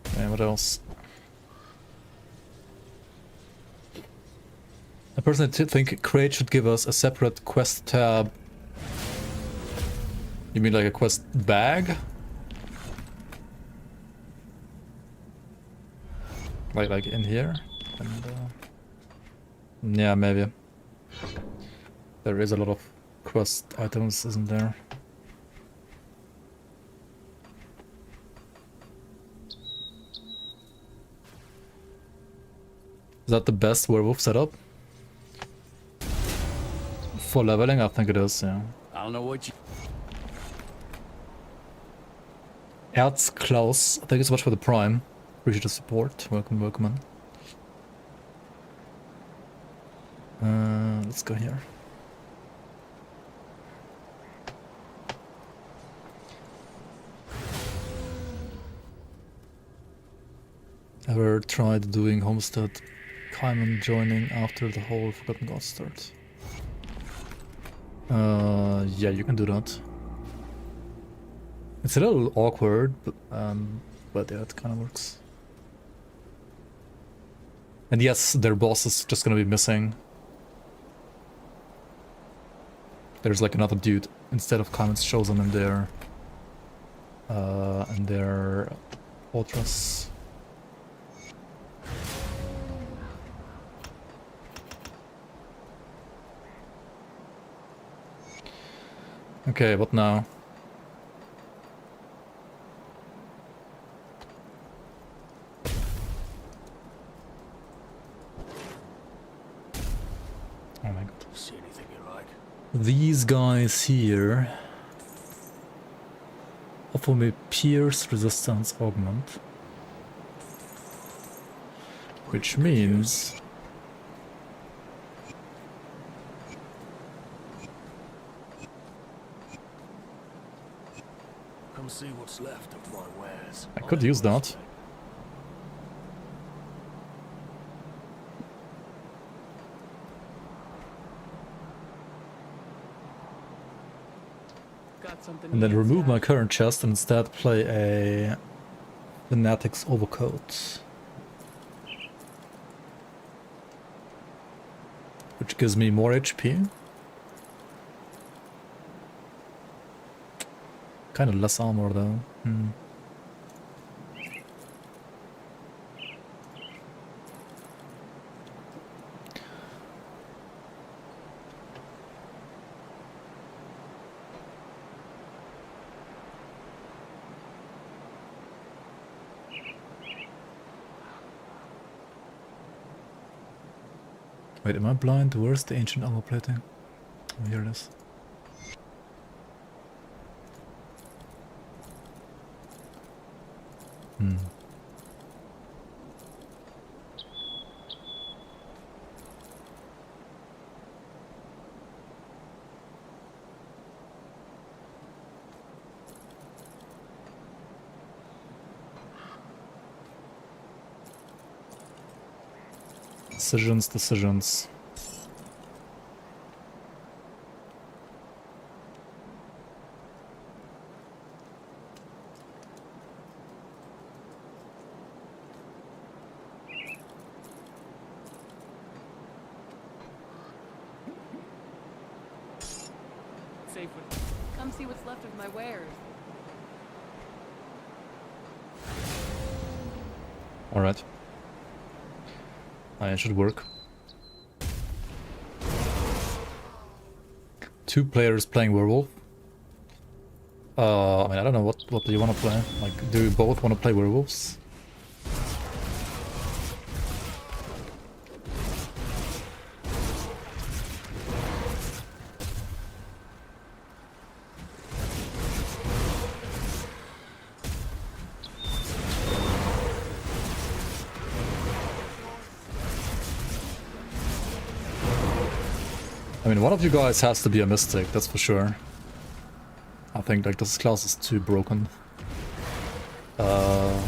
Okay, what else? I personally think Crate should give us a separate quest tab. You mean like a quest bag? Like in here? And, yeah, maybe. There is a lot of quest items, isn't there? Is that the best werewolf setup? For leveling, I think it is, yeah. I don't know what you... Klaus, thank you so much for the prime. Appreciate the support. Welcome, welcome in. Let's go here. Ever tried doing Homestead Kaiman joining after the whole Forgotten Gods starts? Yeah, you can do that. It's a little awkward, but yeah, it kind of works. And yes, their boss is just gonna be missing. There's like another dude instead of Kaiman's chosen in their fortress. Okay, what now? Oh my god. See anything you like? These guys here offer me pierce resistance augment, which means Come see what's left of my wares. I could use that. And then remove my current chest and instead play a Fanatic's Overcoat, which gives me more HP. Kind of less armor though. Wait, am I blind? Where's the ancient armor plating? Oh, here it is. Decisions. Come see what's left of my wares. All right. It should work. 2 players playing Werewolf. I mean, I don't know what do you want to play? Like, do you both want to play Werewolves? I mean, one of you guys has to be a mystic, that's for sure. I think like this class is too broken. I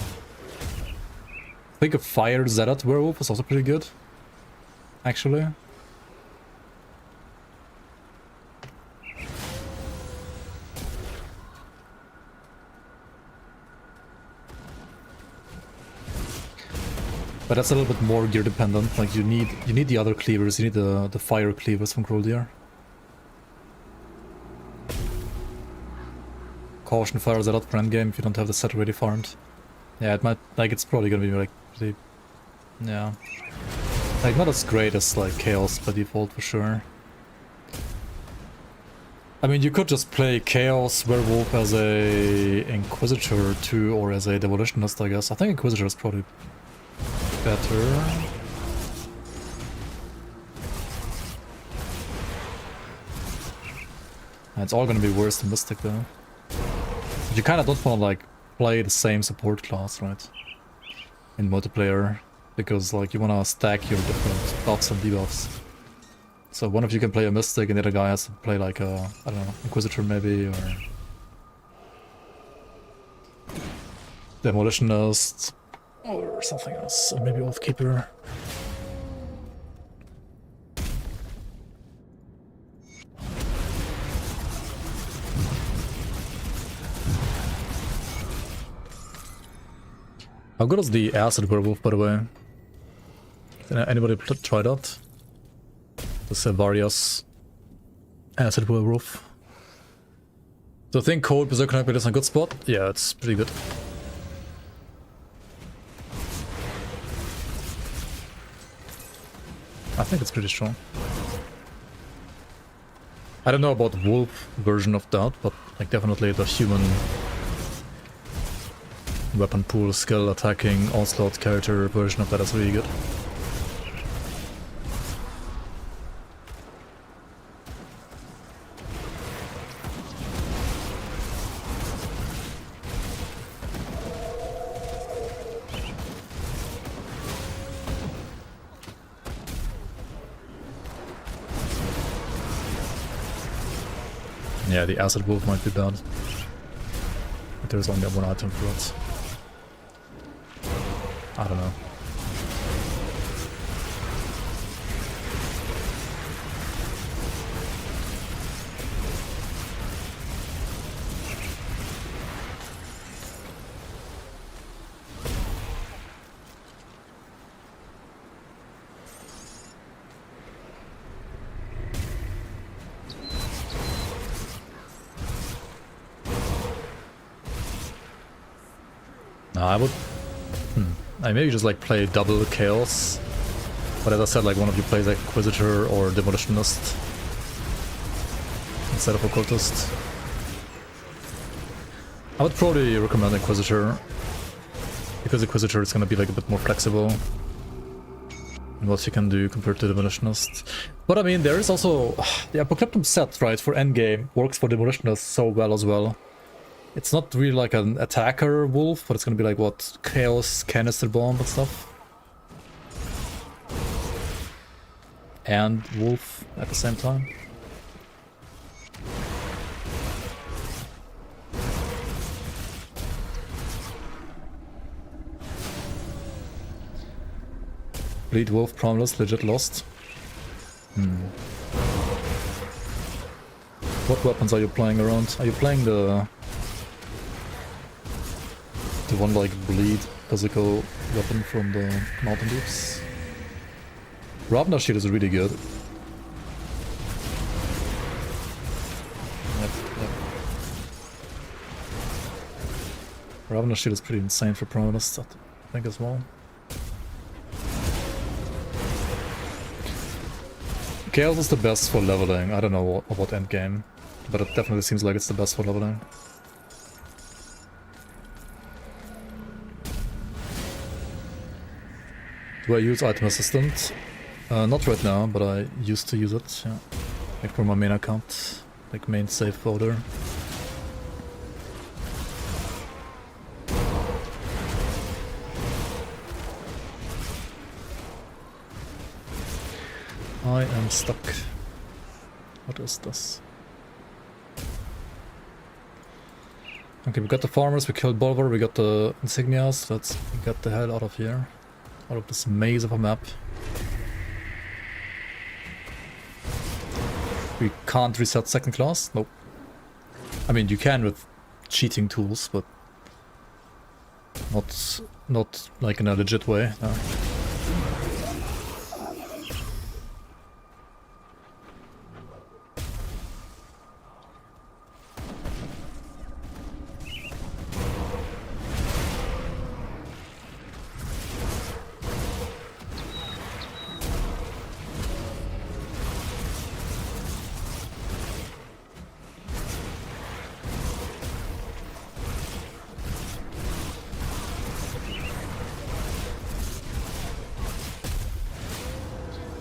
think a fire Zerat werewolf is also pretty good, actually. But that's a little bit more gear dependent. Like you need the other cleavers. You need the fire cleavers from Groldier. Caution fire Zerat for endgame if you don't have the set already farmed. Yeah, it might, like, it's probably gonna be like pretty, yeah, like not as great as like Chaos by default for sure. I mean, you could just play Chaos Werewolf as a Inquisitor too, or as a Demolitionist, I guess. I think Inquisitor is probably better. It's all gonna be worse than Mystic though. But you kinda don't wanna like play the same support class, right? In multiplayer, because like you wanna stack your different buffs and debuffs. So one of you can play a Mystic and the other guy has to play like a, I don't know, Inquisitor maybe, or Demolitionist, or something else, or maybe Oathkeeper. How good is the Acid Werewolf, by the way? Did anybody try that? The Sevarius Acid Werewolf. So I think Cold Berserker Knight is a good spot. Yeah, it's pretty good. I think it's pretty strong. I don't know about the Wolf version of that, but like definitely the human weapon pool, skill, attacking, onslaught character version of that is really good. Yeah, the Acid Wolf might be bad. But there's only one item for it. I don't know. I would... I maybe just like play double Chaos. But as I said, like one of you plays like Inquisitor or Demolitionist instead of Occultist. I would probably recommend Inquisitor, because Inquisitor is gonna be like a bit more flexible in what you can do compared to Demolitionist. But I mean, there is also... the Apocalyptum set, right, for endgame works for Demolitionist so well as well. It's not really like an attacker wolf, but it's gonna be like what, Chaos Canister Bomb and stuff. And wolf at the same time. Bleed Wolf Prominence legit lost. What weapons are you playing around? Are you playing the one like bleed physical weapon from the Mountain Deeps? Ravna Shield is really good. Yep. Ravna Shield is pretty insane for Prominus, I think, as well. Chaos is the best for leveling. I don't know about endgame, but it definitely seems like it's the best for leveling. Do I use Item Assistant? Not right now, but I used to use it, yeah. Like for my main account, like main save folder. I am stuck. What is this? Okay, we got the farmers, we killed Bolvar, we got the insignias. Let's get the hell out of here. Out of this maze of a map. We can't reset second class? Nope. I mean, you can with cheating tools, but not like in a legit way. No.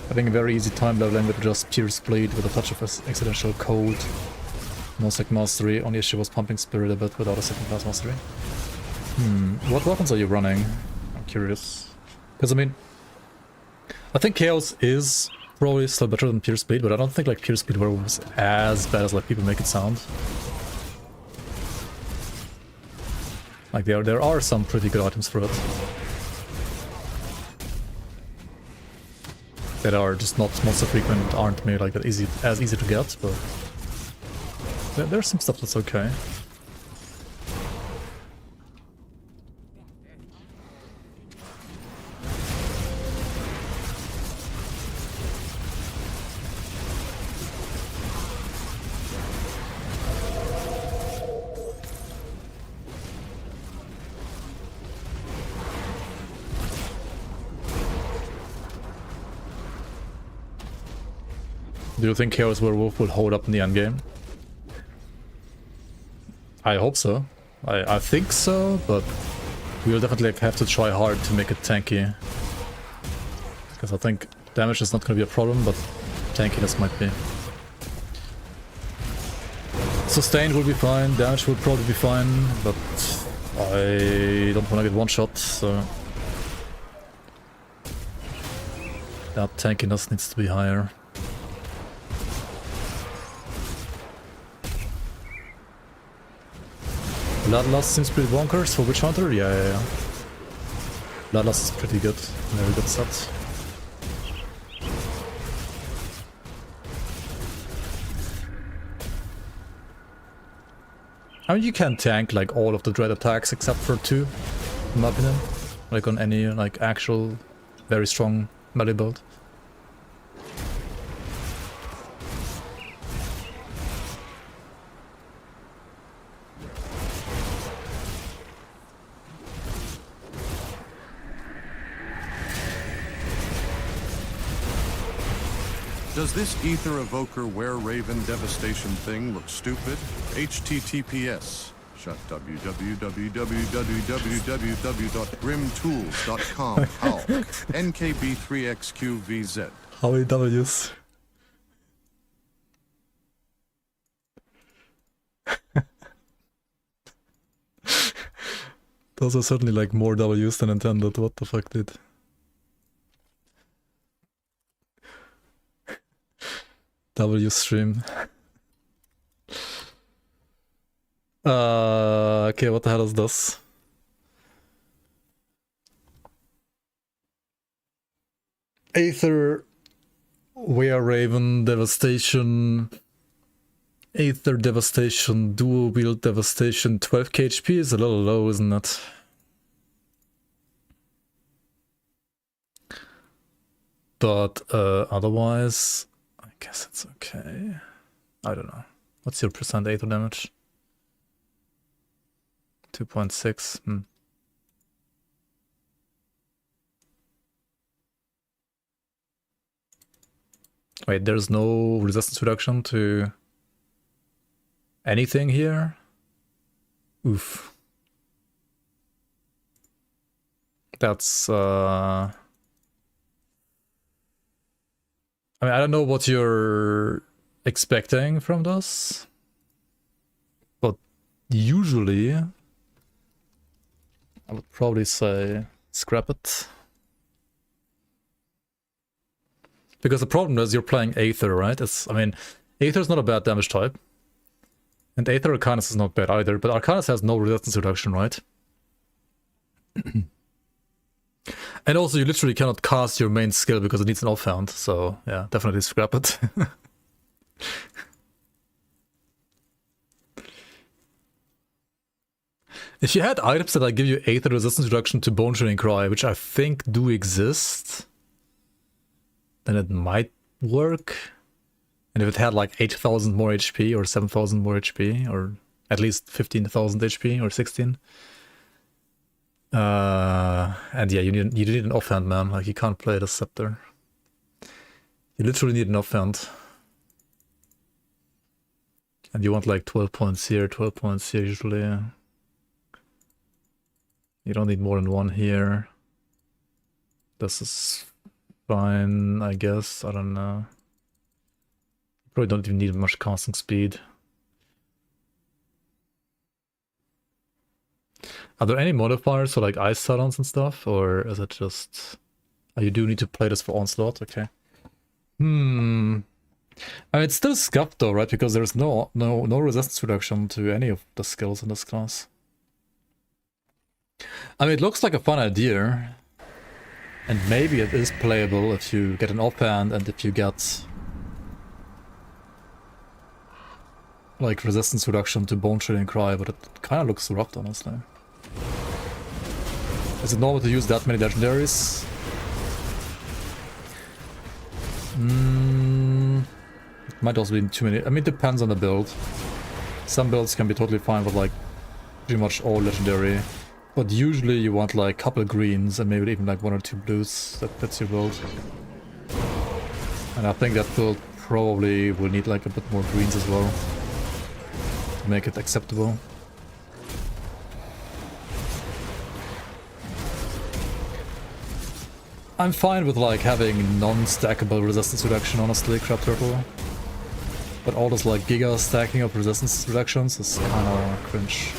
Having a very easy time leveling with just Pierce Blade with a touch of accidental cold. No second mastery, only issue was pumping spirit a bit without a second class mastery. What weapons are you running? I'm curious. Because I mean, I think Chaos is probably still better than Pierce Blade, but I don't think like Pierce Blade Werewolf is as bad as like people make it sound. Like there are some pretty good items for it. That are just not so frequent, aren't maybe like that easy to get, but there's some stuff that's okay. Do you think Chaos Werewolf will hold up in the endgame? I hope so. I think so, but we'll definitely have to try hard to make it tanky. Because I think damage is not going to be a problem, but tankiness might be. Sustained will be fine, damage will probably be fine, but I don't want to get one shot, so... that tankiness needs to be higher. Bloodlust seems pretty bonkers for Witch Hunter? Yeah. Bloodlust is pretty good. Very good set. I mean, you can tank like all of the dread attacks except for 2, in my opinion. Like on any like actual very strong melee build. Does this Ether Evoker Were-Raven Devastation thing look stupid? HTTPS. Shut www.grimtools.com. How? NKB3XQVZ. How many W's? Those are certainly like more W's than intended. What the fuck, dude? W stream. Okay, what the hell is this? Aether Were-Raven Devastation. Aether Devastation, Dual Wield Devastation, 12k HP is a little low, isn't it? But otherwise, I guess it's okay. I don't know. What's your percent Aether damage? 2.6. Wait, there's no resistance reduction to anything here? Oof. That's I mean, I don't know what you're expecting from this, but usually I would probably say scrap it. Because the problem is you're playing Aether, right? I mean, Aether is not a bad damage type. And Aether Arcanus is not bad either, but Arcanus has no resistance reduction, right? And also you literally cannot cast your main skill because it needs an offhand, so yeah, definitely scrap it. If you had items that give you Aether resistance reduction to Bone Chilling Cry, which I think do exist, then it might work. And if it had like 8,000 more HP or 7,000 more HP or at least 15,000 HP or 16. And yeah, you need an offhand, man. Like, you can't play the scepter. You literally need an offhand. And you want like 12 points here, 12 points here usually. You don't need more than one here. This is fine, I guess. I don't know. You probably don't even need much casting speed. Are there any modifiers for like ice talons and stuff? Or is it just... Oh, you do need to play this for onslaught? Okay. I mean, it's still scuffed though, right? Because there's no resistance reduction to any of the skills in this class. I mean, it looks like a fun idea. And maybe it is playable if you get an offhand and if you get... like resistance reduction to Bone Chilling Cry, but it kind of looks rough, honestly. Is it normal to use that many legendaries? It might also be too many. I mean, it depends on the build. Some builds can be totally fine with like pretty much all legendary. But usually you want like a couple greens and maybe even like 1 or 2 blues. That's your build. And I think that build probably will need like a bit more greens as well to make it acceptable. I'm fine with like having non-stackable resistance reduction, honestly, Crab Turtle. But all this like giga stacking of resistance reductions is kinda cringe.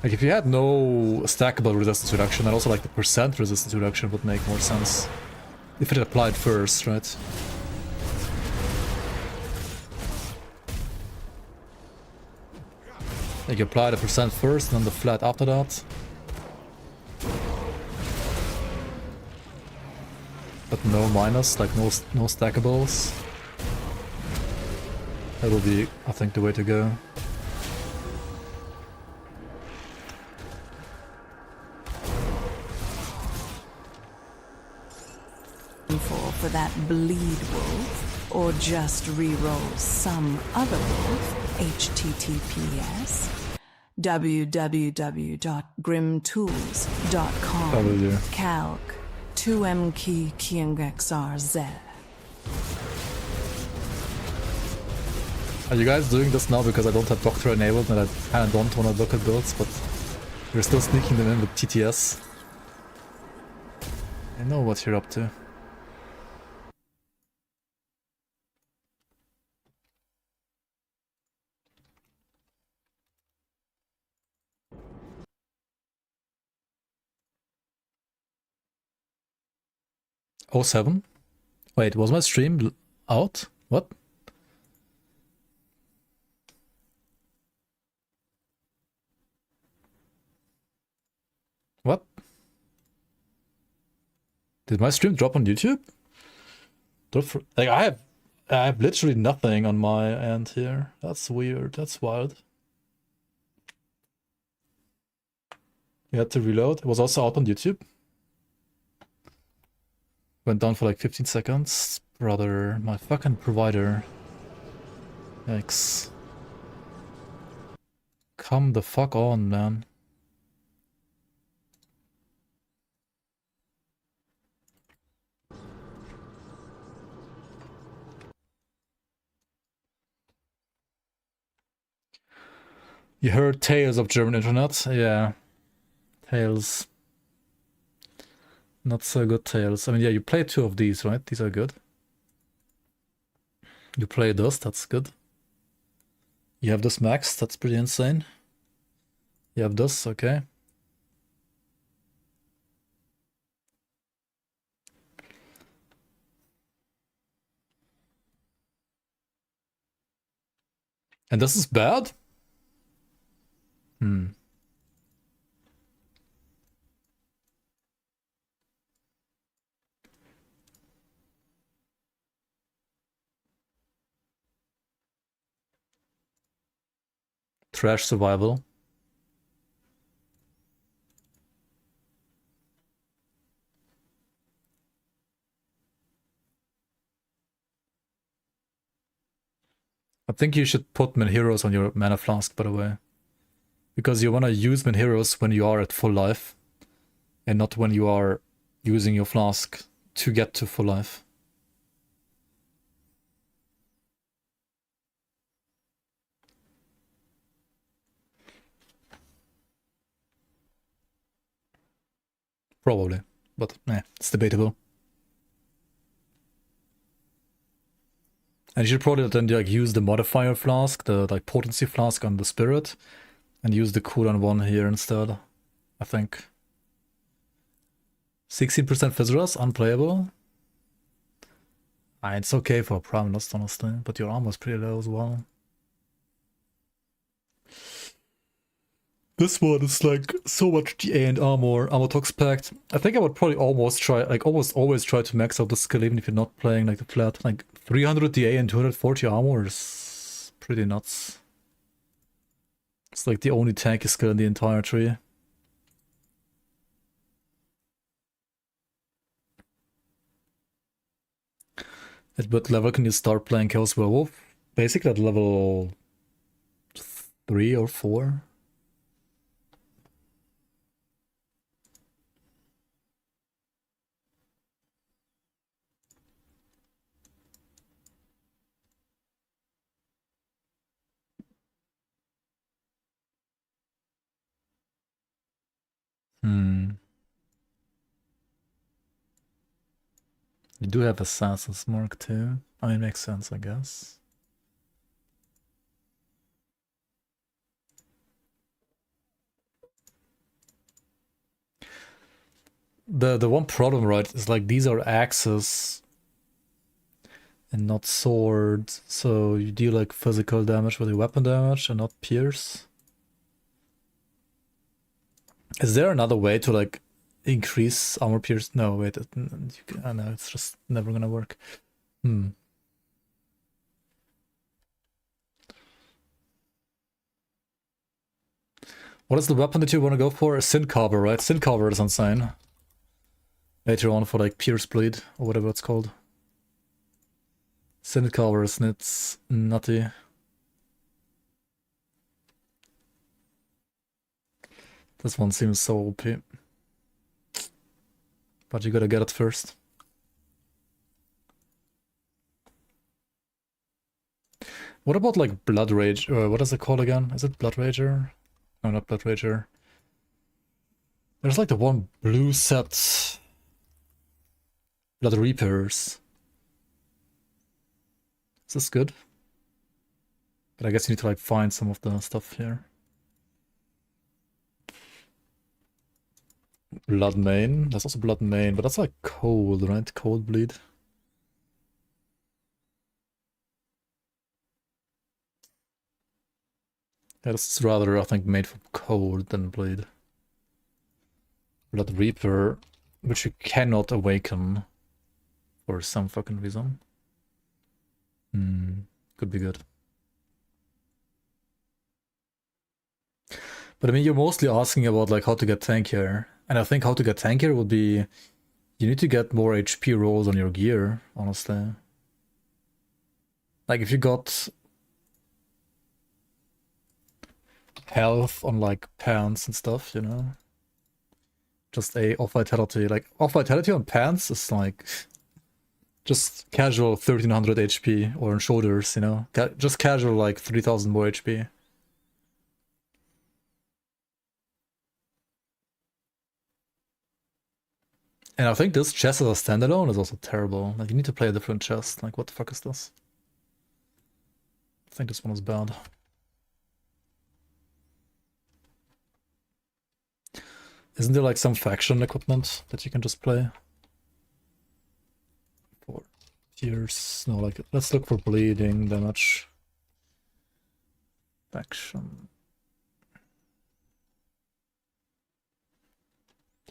Like if you had no stackable resistance reduction, and also like the percent resistance reduction would make more sense. If it applied first, right? Like you apply the percent first and then the flat after that. But no minus, like no stackables. That will be, I think, the way to go. For that bleed wolf, or just re-roll some other wolf, https www.grimtools.com calc 2mkey kiengxrz. Are you guys doing this now because I don't have Doctor enabled and I kinda don't wanna look at builds, but you're still sneaking them in with TTS? I know what you're up to. Oh, 07? Wait, was my stream out? What? What? Did my stream drop on YouTube? Like I have literally nothing on my end here. That's weird. That's wild. You had to reload. It was also out on YouTube. Went down for like 15 seconds. Brother, my fucking provider. Yikes. Come the fuck on, man. You heard tales of German internet? Yeah. Tales. Not so good tales. I mean, yeah, you play 2 of these, right? These are good. You play this, that's good. You have this max, that's pretty insane. You have this, okay. And this is bad? Hmm. Trash survival. I think you should put Min Heroes on your mana flask, by the way. Because you want to use Min Heroes when you are at full life. And not when you are using your flask to get to full life. Probably. But, it's debatable. And you should probably then like use the modifier flask, the like potency flask on the spirit, and use the cooldown one here instead, I think. 16% Fizz unplayable. It's okay for a Prime Lost, honestly, but your armor's pretty low as well. This one is like so much DA and armor tox packed. I think I would probably almost always try to max out the skill even if you're not playing like the flat. Like 300 DA and 240 armor is pretty nuts. It's like the only tanky skill in the entire tree. At what level can you start playing Chaos Werewolf? Basically at level 3 or 4. You do have Assassin's Mark too. I mean, makes sense, I guess. The one problem, right, is like these are axes and not swords, so you deal like physical damage with your weapon damage and not pierce. Is there another way to like increase armor pierce? No, wait, I know it's just never gonna work. What is the weapon that you want to go for? A Sin Carver, right? Sin Carver is insane. Later on for like Pierce Bleed or whatever it's called. Sin Carver is it's nutty. This one seems so OP. But you gotta get it first. What about like Blood Rage? What is it called again? Is it Blood Rager? No, not Blood Rager. There's like the one blue set. Blood Reapers. Is this good? But I guess you need to like find some of the stuff here. Blood Main. There's also Blood Main, but that's like cold, right? Cold bleed. Yeah, this is rather, I think, made for cold than bleed. Blood Reaper, which you cannot awaken for some fucking reason. Could be good. But I mean, you're mostly asking about like how to get tankier. And I think how to get tankier would be, you need to get more HP rolls on your gear, honestly. Like if you got health on like pants and stuff, you know? Just a off vitality. Like off vitality on pants is like just casual 1300 HP, or on shoulders, you know? Just casual like 3000 more HP. And I think this chest as a standalone is also terrible. Like you need to play a different chest. Like what the fuck is this? I think this one is bad. Isn't there like some faction equipment that you can just play? For tears? No, like let's look for bleeding damage. Faction.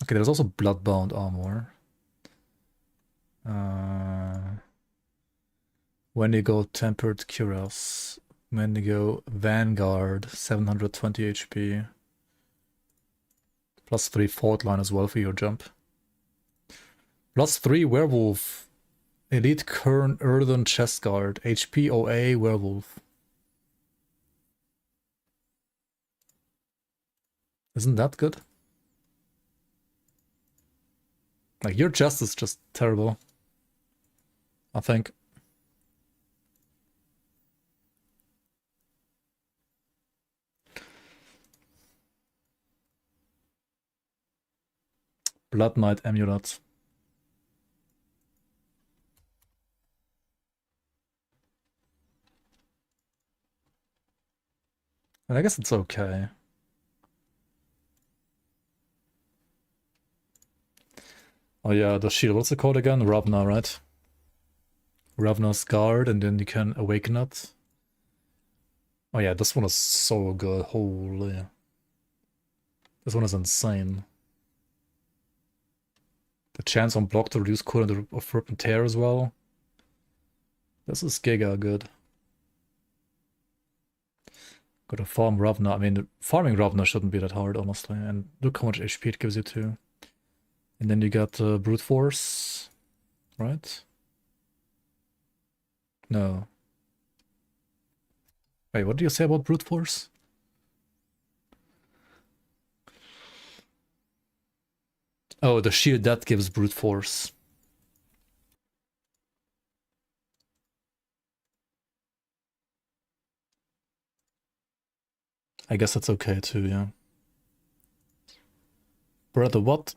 Okay, there's also Bloodbound armor. Wendigo Tempered Cuirass. Wendigo Vanguard, 720 HP. +3 Fault Line as well for your jump. +3 Werewolf. Elite Kern Earthen Chest Guard. HP OA Werewolf. Isn't that good? Like, your chest is just terrible, I think. Blood Knight Amulet. And I guess it's okay. Oh yeah, the shield. What's it called again? Ravna, right? Ravna's Guard, and then you can awaken it. Oh yeah, this one is so good. Holy. This one is insane. The chance on block to reduce cooldown of Rip and Tear as well. This is giga good. Gotta farm Ravna. I mean, farming Ravna shouldn't be that hard, honestly. And look how much HP it gives you too. And then you got Brute Force, right? No. Wait, what do you say about Brute Force? Oh, the shield that gives Brute Force. I guess that's okay too, yeah. Brother, what?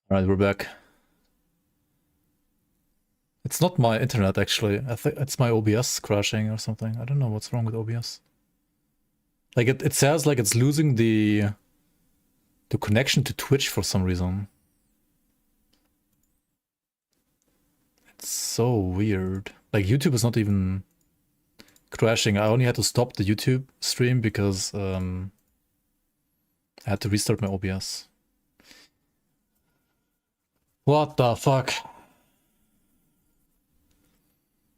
Alright, we're back. It's not my internet, actually. I think it's my OBS crashing or something. I don't know what's wrong with OBS. Like, it says like it's losing the connection to Twitch for some reason. It's so weird. Like, YouTube is not even crashing. I only had to stop the YouTube stream because I had to restart my OBS. What the fuck?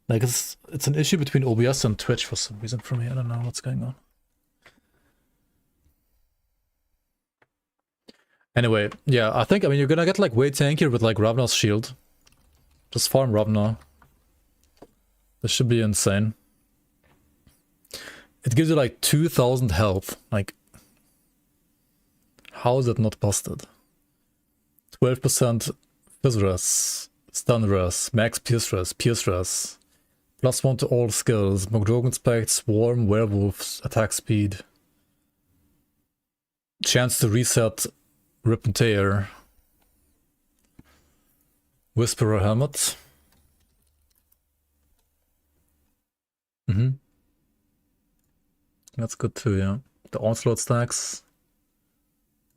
Like, it's an issue between OBS and Twitch for some reason for me. I don't know what's going on. Anyway, yeah, I mean, you're gonna get like way tankier with like Ravna's shield. Just farm Ravna. This should be insane. It gives you like 2000 health. Like, how is it not busted? 12% Fizz Res, Stun Res, Max Pierce Res, +1 to all skills, McDogan Spect, Swarm, Werewolves, attack speed. Chance to reset Rip and Tear. Whisperer Helmet. That's good too, yeah. The Onslaught stacks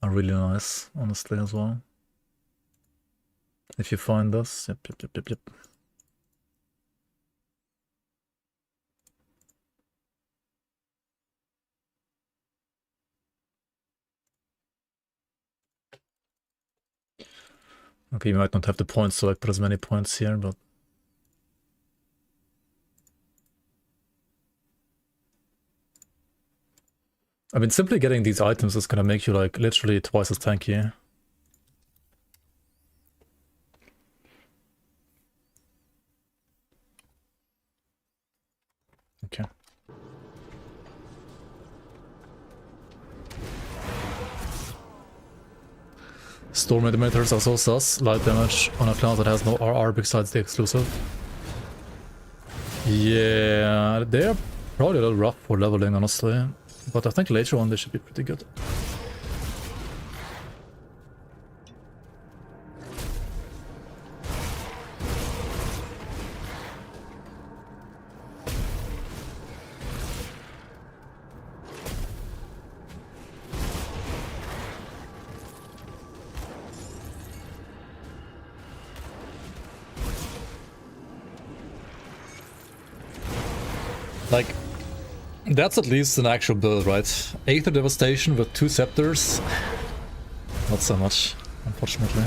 are really nice, honestly, as well. If you find this. Yep. Okay, you might not have the points to like put as many points here, but I mean, simply getting these items is gonna make you like literally twice as tanky. Okay. Storm Emitters are so sus. Light damage on a class that has no RR besides the exclusive. Yeah, they're probably a little rough for leveling, honestly. But I think later on they should be pretty good. Like, that's at least an actual build, right? Aether Devastation with 2 Scepters. Not so much, unfortunately.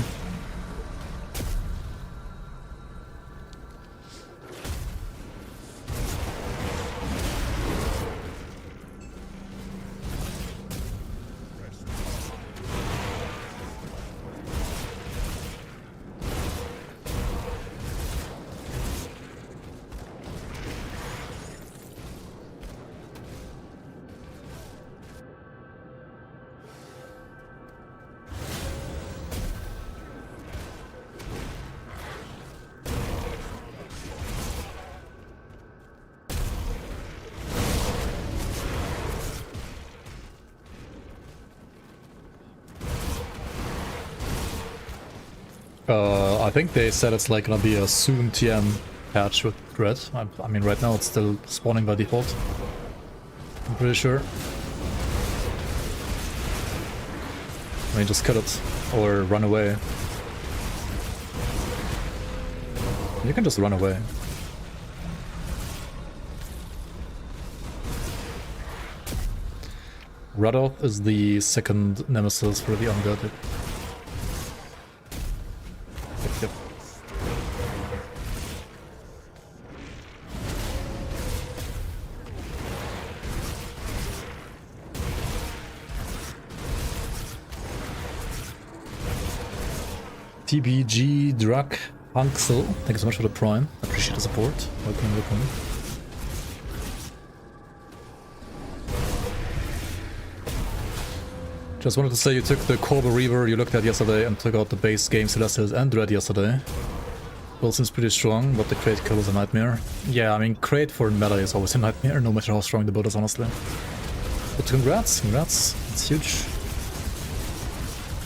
I think they said it's like gonna be a soon TM patch with Dread. I mean, right now it's still spawning by default. I'm pretty sure. I mean, just kill it or run away. You can just run away. Rudolph is the second nemesis for the undead. Yep. TBG Drak Punksel, thank you so much for the prime. I appreciate the support. Welcome, welcome. Just wanted to say you took the Corvo Reaver you looked at yesterday and took out the base game Celestials and Dread yesterday. Well, seems pretty strong, but the crate kill is a nightmare. Yeah, I mean, crate for meta is always a nightmare, no matter how strong the build is, honestly. But congrats, congrats. It's huge.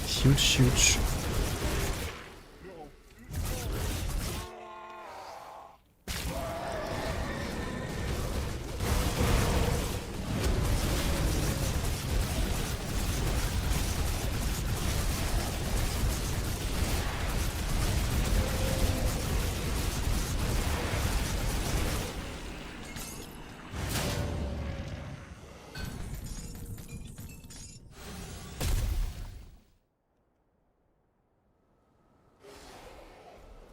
Huge, huge.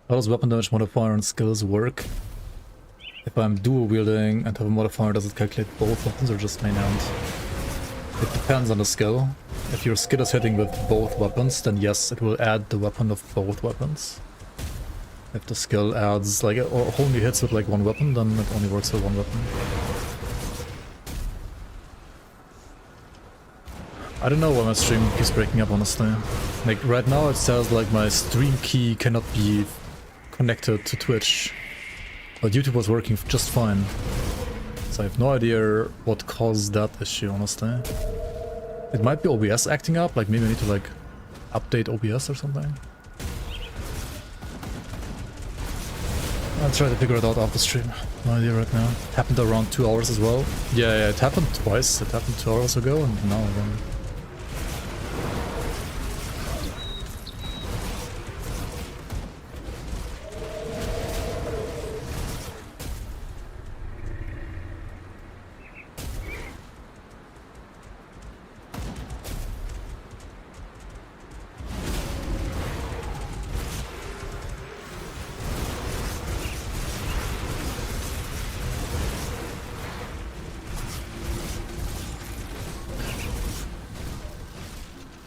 How does weapon damage modifier and skills work? If I'm dual wielding and have a modifier, does it calculate both weapons or just main hand? It depends on the skill. If your skill is hitting with both weapons, then yes, it will add the weapon of both weapons. If the skill adds, like, or only hits with like one weapon, then it only works with one weapon. I don't know why my stream keeps breaking up, honestly. Like, right now it says like my stream key cannot be connected to Twitch, but YouTube was working just fine. So I have no idea what caused that issue, honestly. It might be OBS acting up, like maybe I need to like update OBS or something. I'll try to figure it out after stream. No idea right now. It happened around 2 hours as well. Yeah, it happened twice. It happened 2 hours ago and now again.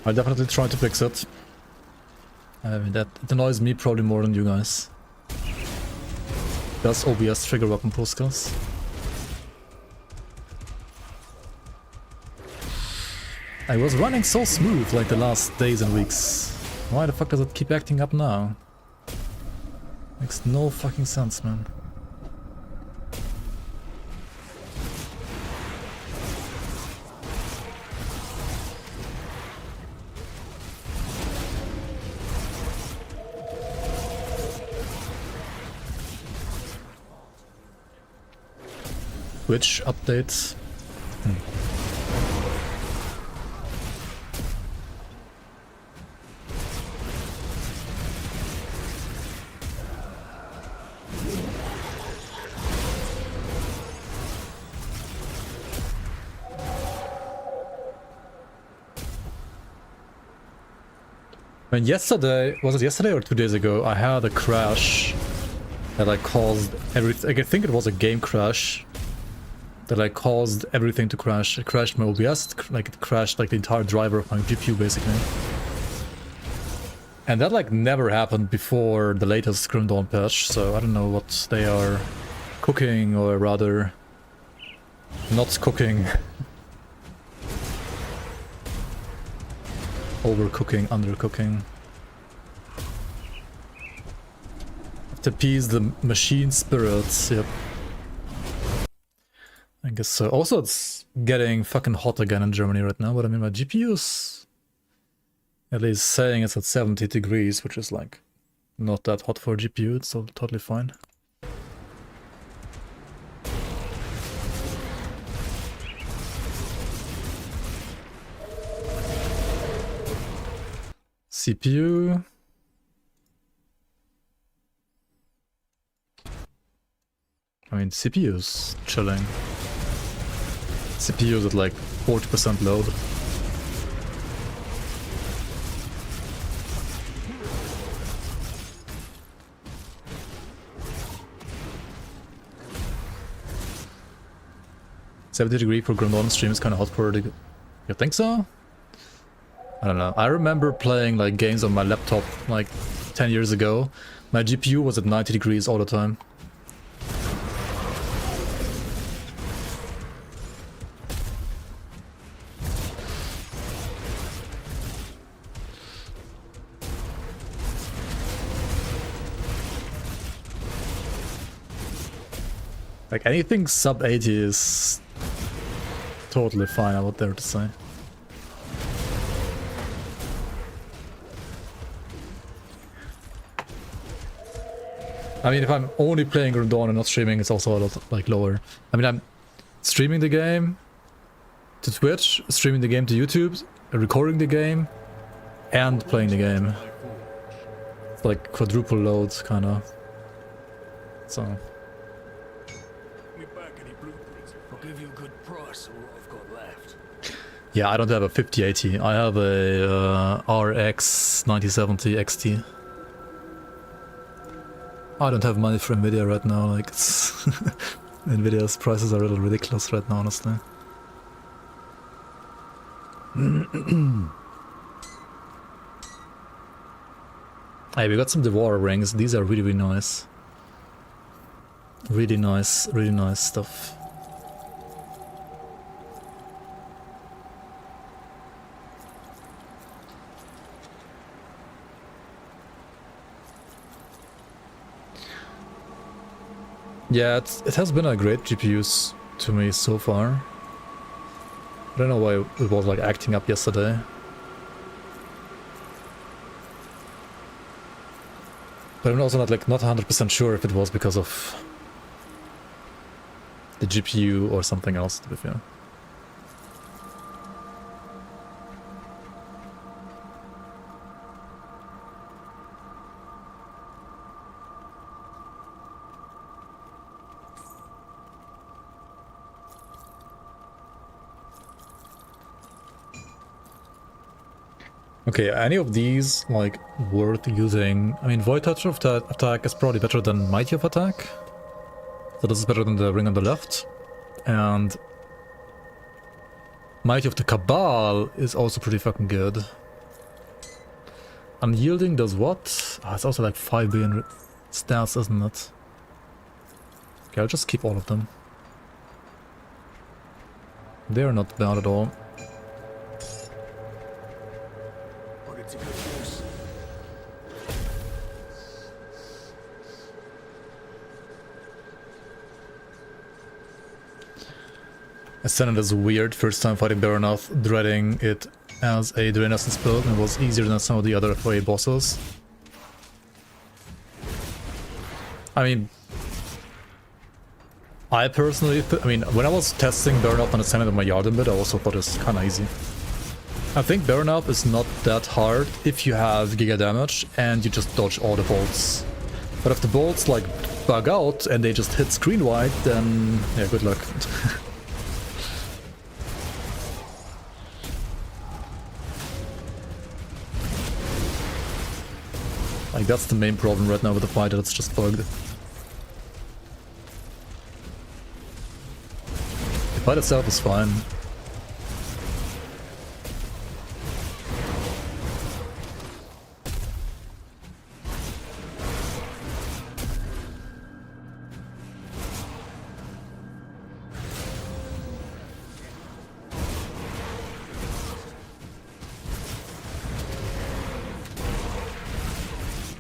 I'll definitely try to fix it. I mean, that it annoys me probably more than you guys. Does OBS trigger weapon pull skills? I was running so smooth like the last days and weeks. Why the fuck does it keep acting up now? Makes no fucking sense, man. Twitch updates. I mean, yesterday, was it yesterday or 2 days ago, I had a crash that like caused everything. Like, I think it was a game crash that like caused everything to crash. It crashed my OBS, it crashed like the entire driver of my GPU basically. And that like never happened before the latest Grim Dawn patch, so I don't know what they are cooking, or rather not cooking. Overcooking, undercooking. Have to appease the machine spirits, yep. I guess so. Also, it's getting fucking hot again in Germany right now, but I mean, my GPU's at least saying it's at 70 degrees, which is like not that hot for a GPU, it's so totally fine. CPU. I mean, CPU's chilling. CPU's at like 40% load. $70 for Grim Dawn stream is kind of hot for the... You think so? I don't know. I remember playing like games on my laptop like 10 years ago. My GPU was at 90 degrees all the time. Like anything sub 80 is totally fine, I would dare to say. I mean, if I'm only playing Grim Dawn and not streaming, it's also a lot like lower. I mean, I'm streaming the game to Twitch, streaming the game to YouTube, recording the game, and playing the game. It's like quadruple load, kind of. So. I'll give you a good price on what I've got left. Yeah, I don't have a 5080. I have a RX 9070 XT. I don't have money for Nvidia right now, like it's Nvidia's prices are a little ridiculous right now, honestly. Hey, we got some Devourer rings, these are really, really nice. Really nice stuff. Yeah, it has been a great GPU to me so far. I don't know why it was like acting up yesterday. But I'm also not 100% sure if it was because of the GPU or something else, to be fair. Okay, any of these, like, worth using? I mean, Void Touch of attack is probably better than Mighty of attack. So this is better than the ring on the left. And Mighty of the Cabal is also pretty fucking good. Unyielding does what? Oh, it's also like 5 billion stats, isn't it? Okay, I'll just keep all of them. They're not bad at all. Ascendant is weird, first time fighting Baronoth, dreading it as a Drain Essence build, and it was easier than some of the other FOA bosses. I mean, I personally, when I was testing Baronoth on Ascendant on my Yarden bit, I also thought it was kinda easy. I think Baronoth is not that hard if you have Giga damage and you just dodge all the bolts. But if the bolts like bug out and they just hit screen wide, then yeah, good luck. Like, that's the main problem right now with the fight, that it's just bugged. The fight itself is fine.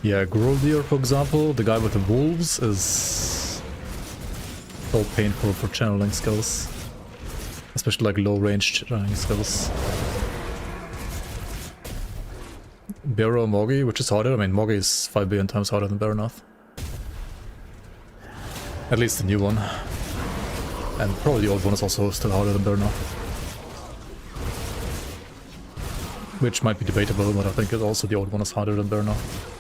Yeah, Groldir, for example, the guy with the wolves, is so painful for channeling skills. Especially like low-range channeling skills. Barrow Mogi, which is harder. I mean, Mogi is 5 billion times harder than Baronoth. At least the new one. And probably the old one is also still harder than Baronoth. Which might be debatable, but I think also the old one is harder than Baronoth.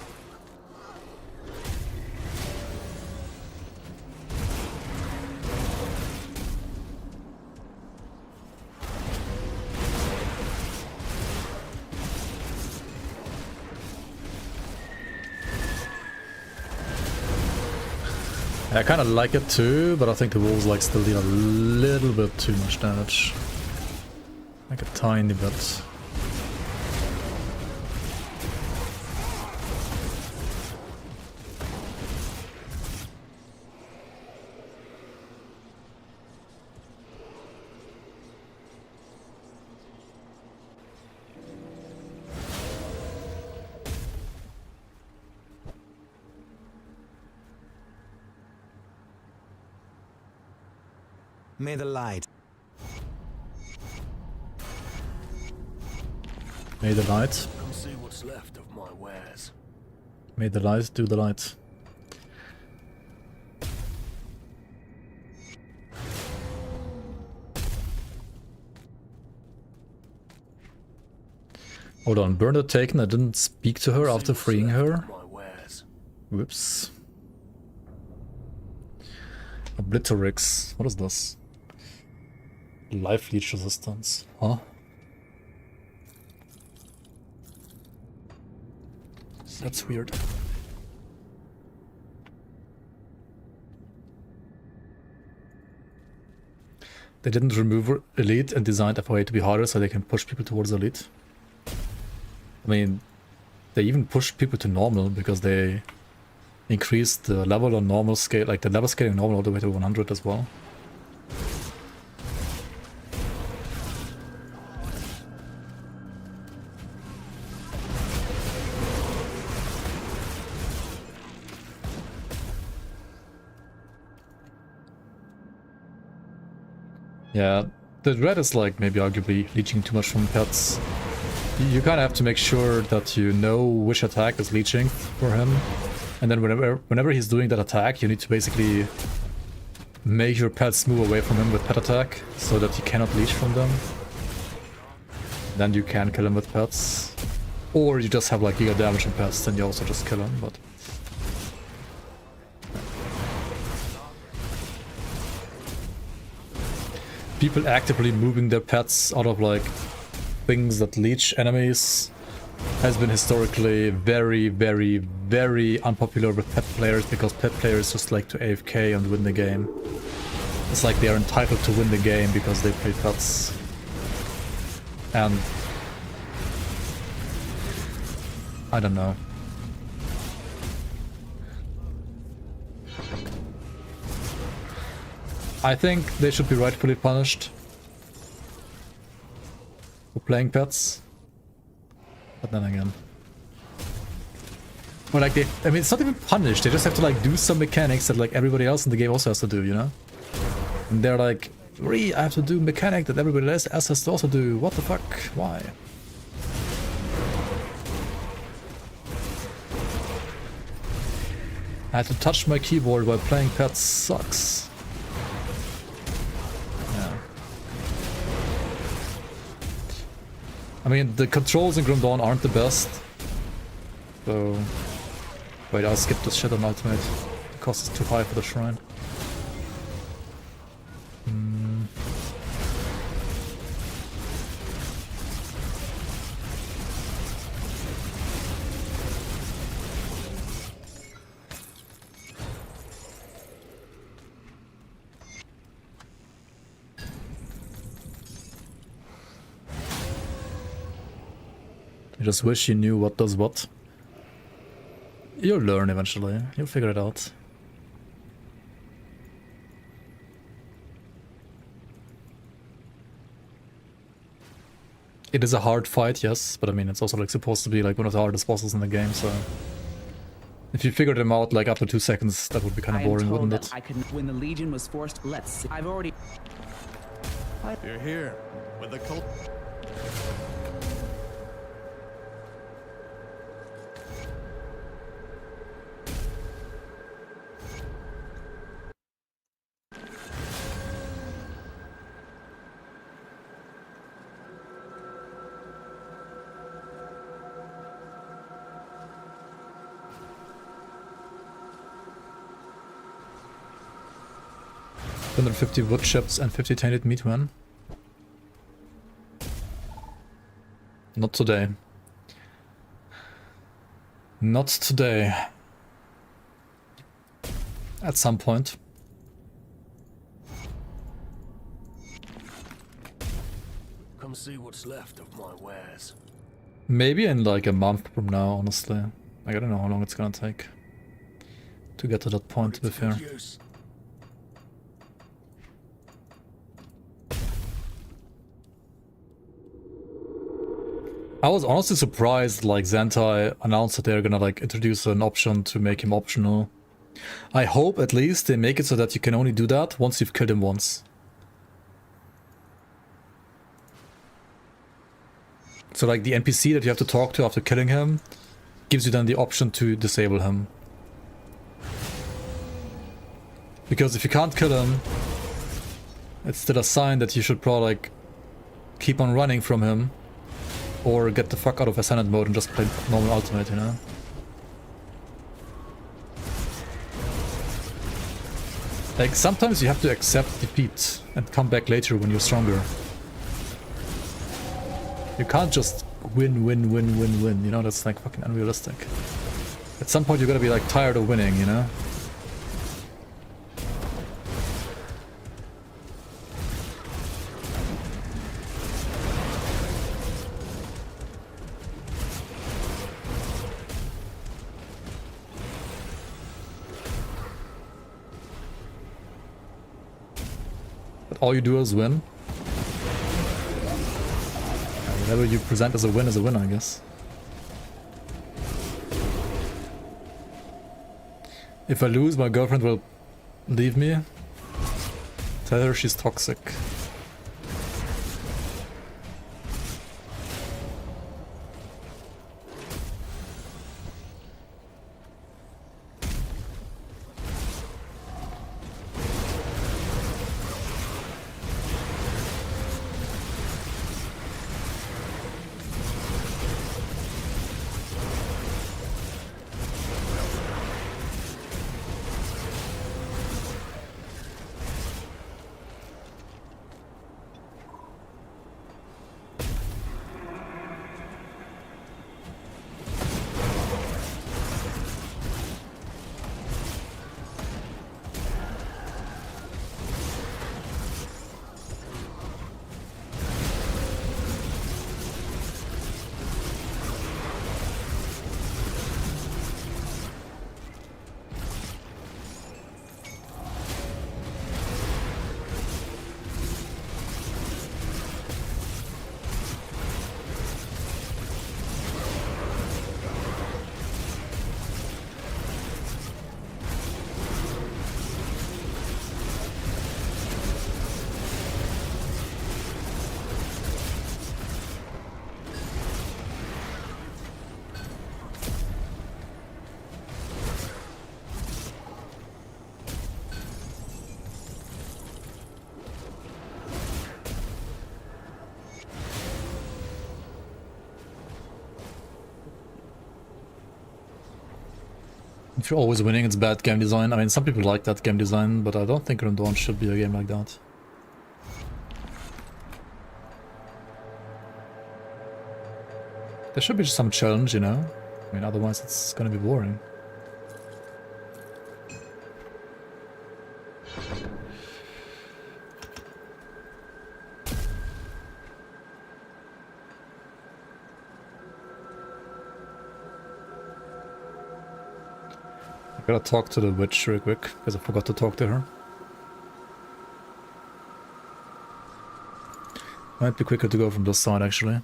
I kind of like it too, but I think the wolves like still deal a little bit too much damage. Like a tiny bit. May the light. May the light. Come see what's left of my wares. May the light do the light. Hold on, Bernard taken. I didn't speak to her after freeing her. Whoops. Obliterix. What is this? Life leech resistance. Huh? That's weird. They didn't remove elite and designed FOA to be harder so they can push people towards elite. I mean, they even pushed people to normal because they increased the level on normal scale, like the level scaling normal all the way to 100 as well. Yeah, the red is like maybe arguably leeching too much from pets. You kind of have to make sure that you know which attack is leeching for him. And then whenever he's doing that attack, you need to basically make your pets move away from him with pet attack so that you cannot leech from them. Then you can kill him with pets. Or you just have like giga damage on pets, then you also just kill him, but... People actively moving their pets out of like things that leech enemies has been historically very, very, very unpopular with pet players because pet players just like to AFK and win the game. It's like they are entitled to win the game because they play pets. And I don't know. I think they should be rightfully punished for playing pets. But then again. Or like they, I mean, it's not even punished, they just have to like do some mechanics that like everybody else in the game also has to do, you know? And they're like, I have to do mechanic that everybody else has to also do. What the fuck? Why? I had to touch my keyboard while playing pets sucks. Yeah. I mean, the controls in Grim Dawn aren't the best. So... Wait, I'll skip this shit on Ultimate. The cost is too high for the shrine. You just wish you knew what does what. You'll learn eventually. You'll figure it out. It is a hard fight, yes, but I mean, it's also like supposed to be like one of the hardest bosses in the game, so... If you figured them out like after 2 seconds, that would be kind of boring, wouldn't it? I couldn't. When the Legion was forced, let's see. I've already. You're here with the cult. $150 wood chips and 50 tainted meat man. Not today. Not today. At some point. Come see what's left of my wares. Maybe in like a month from now, honestly. Like, I don't know how long it's gonna take to get to that point, to be fair. I was honestly surprised, like, Zentai announced that they're gonna, like, introduce an option to make him optional. I hope, at least, they make it so that you can only do that once you've killed him once. So, like, the NPC that you have to talk to after killing him gives you then the option to disable him. Because if you can't kill him, it's still a sign that you should probably, like, keep on running from him. Or get the fuck out of Ascendant mode and just play normal ultimate, you know? Like, sometimes you have to accept defeat and come back later when you're stronger. You can't just win, you know? That's like fucking unrealistic. At some point you gotta be like tired of winning, you know? All you do is win. Whatever you present as a win, I guess. If I lose, my girlfriend will leave me. Tell her she's toxic. If you're always winning, it's bad game design. I mean, some people like that game design, but I don't think Grim Dawn should be a game like that. There should be just some challenge, you know? I mean, otherwise it's gonna be boring. Gotta talk to the witch real quick, because I forgot to talk to her. Might be quicker to go from this side, actually.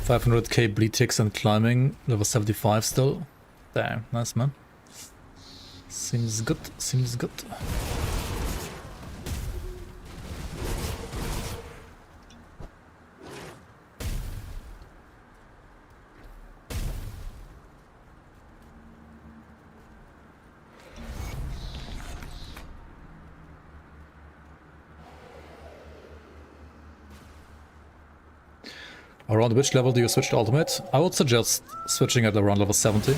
$500k bleed ticks and climbing, level 75 still. Damn, nice man. Seems good, seems good. Around which level do you switch to ultimate? I would suggest switching at around level 70.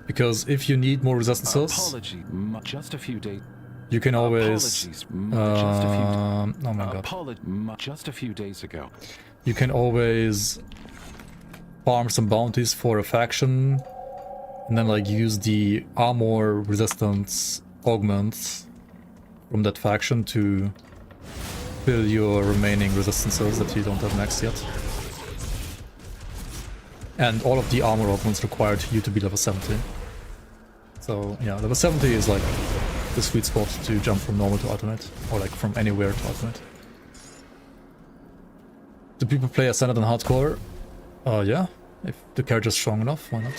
Because if you need more resistances, just a few days. You can always... oh my god. Just a few days ago. You can always farm some bounties for a faction and then like use the armor resistance augment from that faction to fill your remaining resistances that you don't have maxed yet. And all of the armor augments required you to be level 70. So yeah, level 70 is like the sweet spot to jump from normal to ultimate, or like from anywhere to ultimate. Do people play Ascended and Hardcore? Yeah, if the character's strong enough, why not?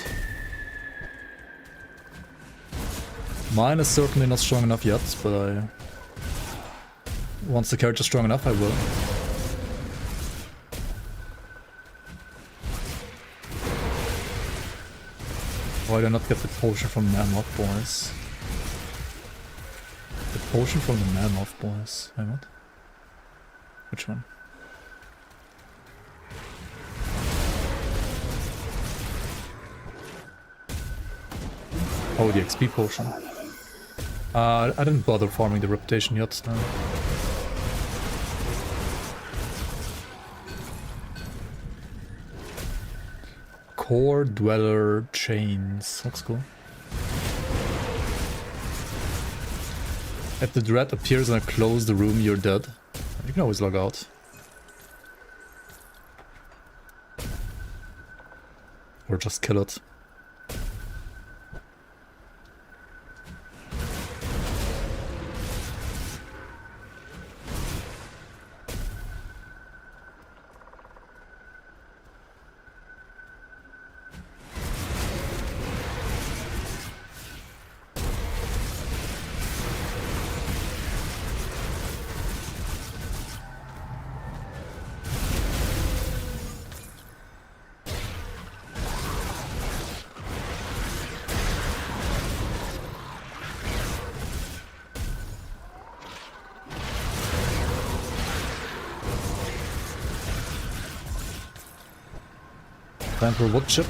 Mine is certainly not strong enough yet, but once the character's strong enough, I will. Why did I not get the potion from the Mammoth Boys? The potion from the Mammoth Boys. Wait, what? Which one? Oh, the XP potion. I didn't bother farming the reputation yet. No. Core Dweller Chains. Looks cool. If the dread appears and I close the room, you're dead. You can always log out. Or just kill it. Time for wood chip.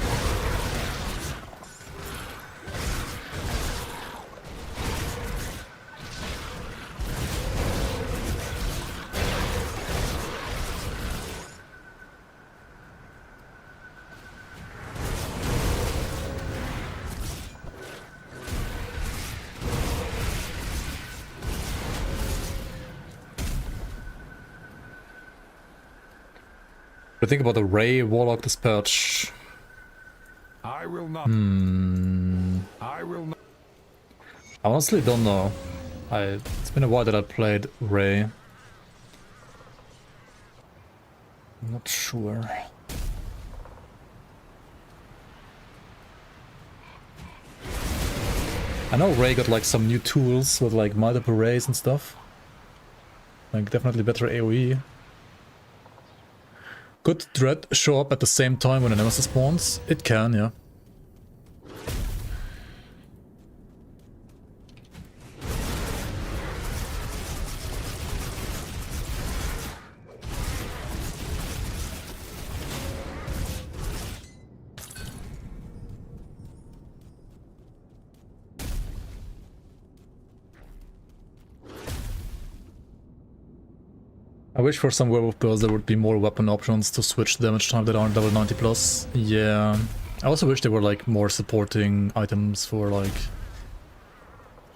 What do you think about the Ray Warlock Dispatch? I will not. I will not. I honestly don't know. It's been a while that I played Ray. I'm not sure. I know Ray got like some new tools with like multiple rays and stuff. Like definitely better AoE. Could Dread show up at the same time when a Nemesis spawns? It can, yeah. I wish for some Werewolf builds there would be more weapon options to switch damage time that aren't level 90 plus. Yeah. I also wish there were like more supporting items for like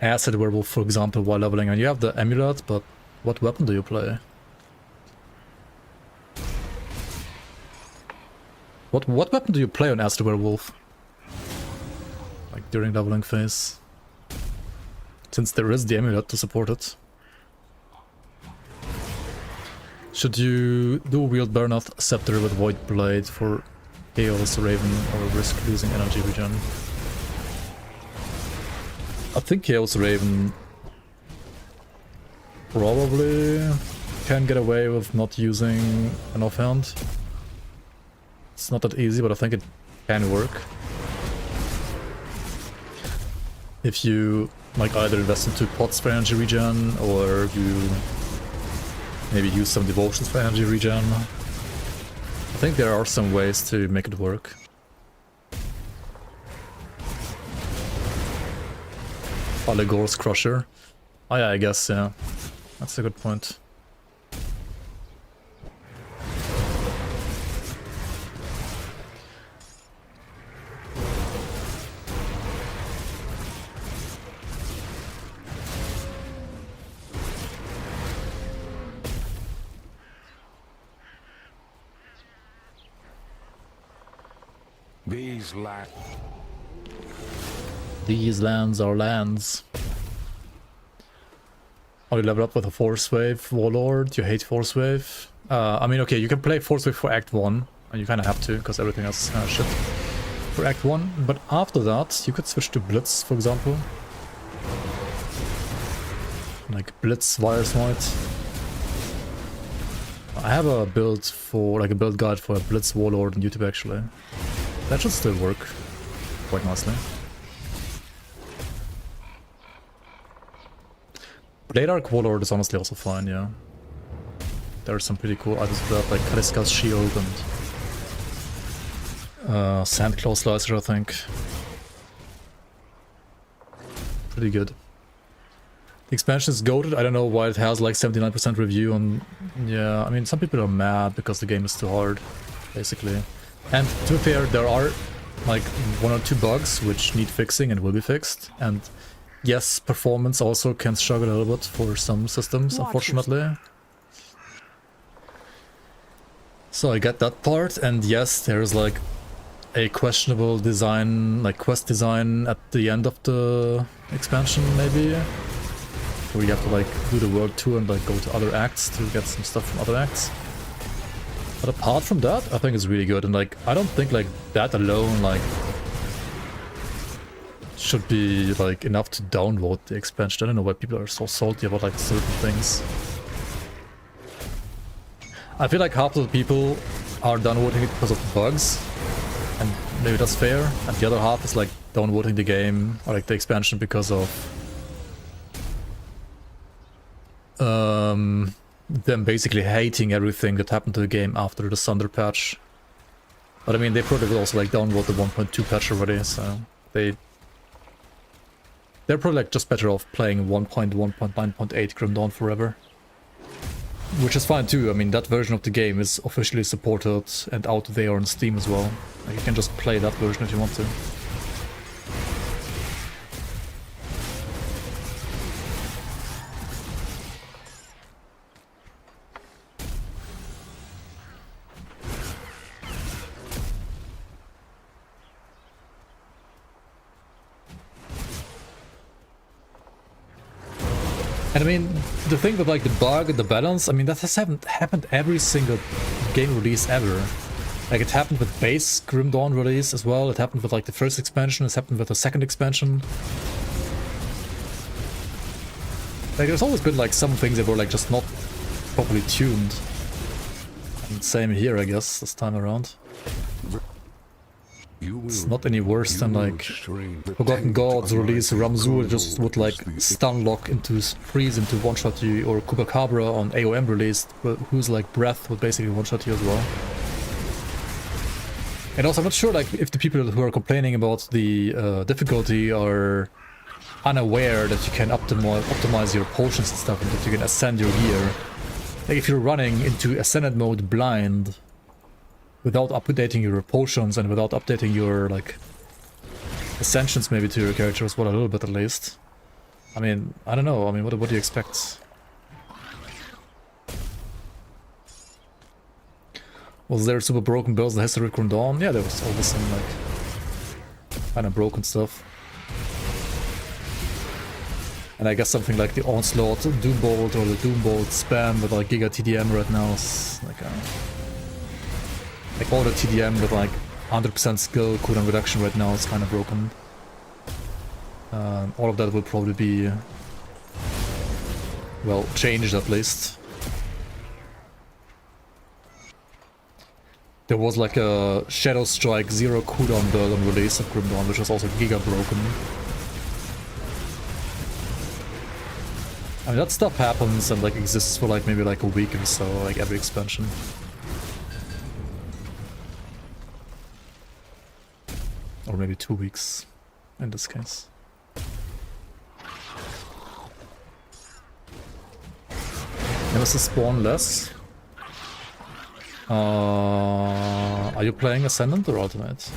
Acid Werewolf, for example, while leveling. And you have the amulet, but what weapon do you play? What weapon do you play on as the Werewolf? Like during leveling phase? Since there is the amulet to support it. Should you do wield Baranoth Scepter with Void Blade for Chaos Raven or risk losing energy regen? I think Chaos Raven probably can get away with not using an offhand. It's not that easy, but I think it can work. If you like either invest into pots for energy regen or you maybe use some devotions for energy regen. I think there are some ways to make it work. Allegor's Crusher. Oh yeah, I guess, yeah. That's a good point. These lands are lands. Oh, you level up with a Force Wave Warlord. You hate Force Wave. I mean, okay, you can play Force Wave for Act 1. And you kind of have to, because everything else is shit for Act 1. But after that, you could switch to Blitz, for example. Like Blitz Wire Smite. I have a build for, like a build guide for a Blitz Warlord on YouTube actually. That should still work quite nicely. Blade Arc Warlord is honestly also fine, yeah. There are some pretty cool items for that, like Kaliska's Shield and Sandclaw Slicer, I think. Pretty good. The expansion is goated. I don't know why it has like 79% review on... Yeah, I mean, some people are mad because the game is too hard, basically. And to be fair, there are like 1 or 2 bugs which need fixing and will be fixed. And yes, performance also can struggle a little bit for some systems, unfortunately. So I get that part, and yes, there's like a questionable design, like quest design at the end of the expansion, maybe. Where you have to like do the world tour and like go to other acts to get some stuff from other acts. But apart from that, I think it's really good, and like I don't think like that alone like should be like enough to downvote the expansion. I don't know why people are so salty about like certain things. I feel like half of the people are downvoting it because of the bugs, and maybe that's fair, and the other half is like downvoting the game or like the expansion because of them basically hating everything that happened to the game after the Sunder patch. But I mean, they probably will also like downvote the 1.2 patch already, so they're probably like just better off playing 1.1.9.8 Grim Dawn forever. Which is fine too. I mean, that version of the game is officially supported and out there on Steam as well. Like, you can just play that version if you want to. And I mean, the thing with like the bug and the balance, I mean, that has happened every single game release ever. Like, it happened with base Grim Dawn release as well, it happened with like the first expansion, it's happened with the second expansion. Like, there's always been like some things that were like just not properly tuned. And same here, I guess, this time around. It's not any worse than like Forgotten Gods release Ramzul just would like stun lock into freeze into one shot you, or Kubakabra on AOM released, whose like breath would basically one shot you as well. And also I'm not sure like if the people who are complaining about the difficulty are unaware that you can optimize your potions and stuff and that you can ascend your gear. Like, if you're running into Ascended mode blind without updating your potions and without updating your, like, ascensions maybe to your character as well, a little bit at least. I mean, I don't know, I mean, what do you expect? Was there super broken builds that has to Recon Dawn? Yeah, there was always some like kind of broken stuff. And I guess something like the Onslaught Doombolt or the Doombolt spam with like Giga TDM right now is like all the TDM with like 100% skill cooldown reduction right now is kind of broken. All of that will probably be, well, changed at least. There was like a Shadow Strike 0 cooldown build on release of Grim Dawn, which was also giga broken. I mean, that stuff happens and like exists for like maybe like a week or so, like every expansion. Or maybe 2 weeks in this case. Nemesis spawn less. Are you playing Ascendant or Ultimate?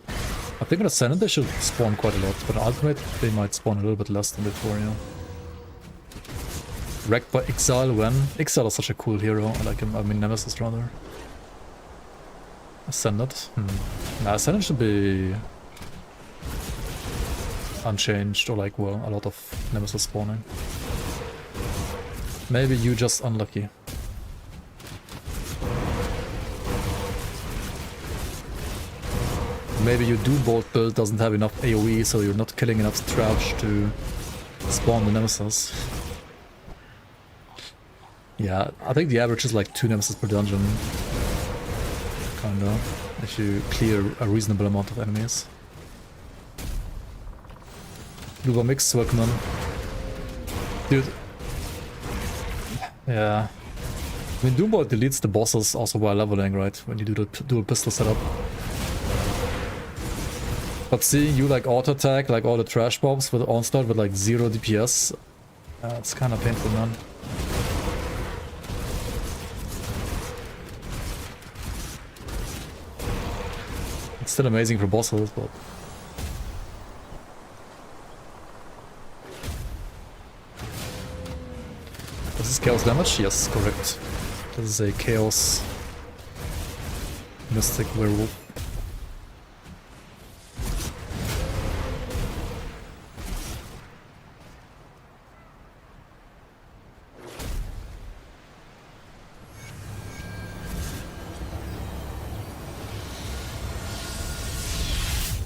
I think in Ascendant they should spawn quite a lot, but in Ultimate they might spawn a little bit less than before, yeah. Wrecked by Exile when? Exile is such a cool hero, I like him, I mean Nemesis rather. Ascendant? Nah, Ascendant should be unchanged, or like, well, a lot of Nemesis spawning. Maybe you just unlucky. Maybe your Doombolt build doesn't have enough AoE, so you're not killing enough trash to spawn the Nemesis. Yeah, I think the average is like 2 Nemesis per dungeon. Kinda. If you clear a reasonable amount of enemies. Luba Mix, welcome on. Dude. Yeah. I mean, Doombolt deletes the bosses also while leveling, right? When you do the dual pistol setup. But seeing you like auto-attack, like all the trash bombs with Onslaught with like 0 DPS, it's kind of painful, man. It's still amazing for bosses, but... This is Chaos damage? Yes, correct. This is a Chaos Mystic Werewolf.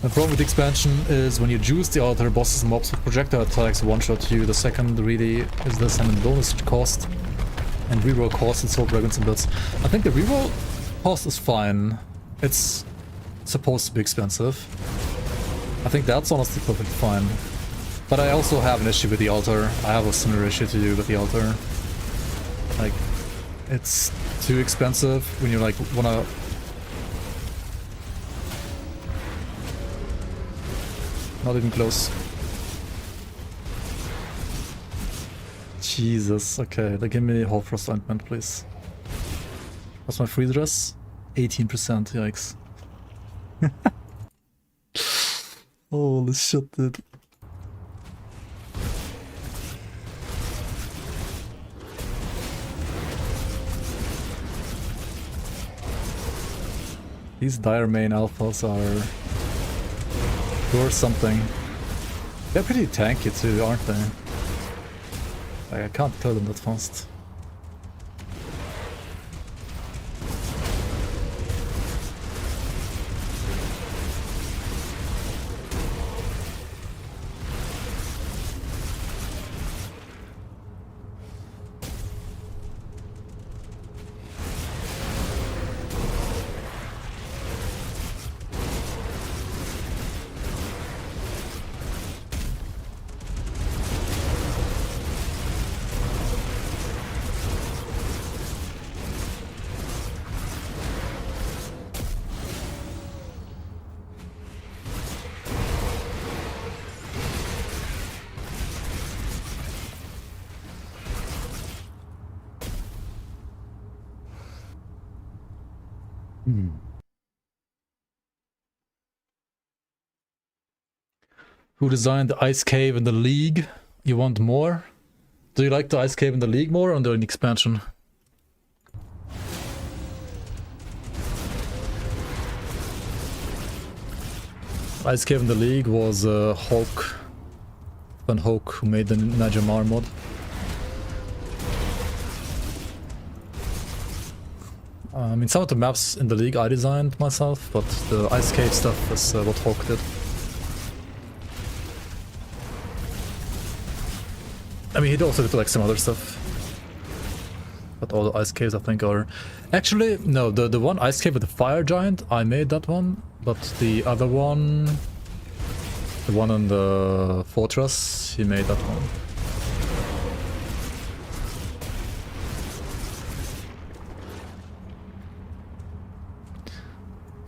The problem with the expansion is when you juice the altar, bosses and mobs with projectile attacks one-shot you. The second really is this, and the bonus cost and reroll cost and soul dragons and builds. I think the reroll cost is fine. It's supposed to be expensive. I think that's honestly perfectly fine. But I also have an issue with the altar. I have a similar issue to you with the altar. Like, it's too expensive when you like wanna... Not even close. Jesus, okay, then give me Hollfrost Ointment, please. What's my free dress? 18%, yikes. Holy shit, dude. These dire main alphas are... or something. They're pretty tanky too, aren't they? Like, I can't kill them that fast. Who designed the ice cave in the League? You want more? Do you like the ice cave in the League more or the expansion? Ice Cave in the League was Hulk. Van Hulk, who made the Najamar mod. I mean, some of the maps in the League I designed myself, but the Ice Cave stuff is what Hulk did. I mean, he also did like some other stuff. But all the Ice Caves I think are... Actually, no, the one Ice Cave with the Fire Giant, I made that one. But the other one... The one on the Fortress, he made that one.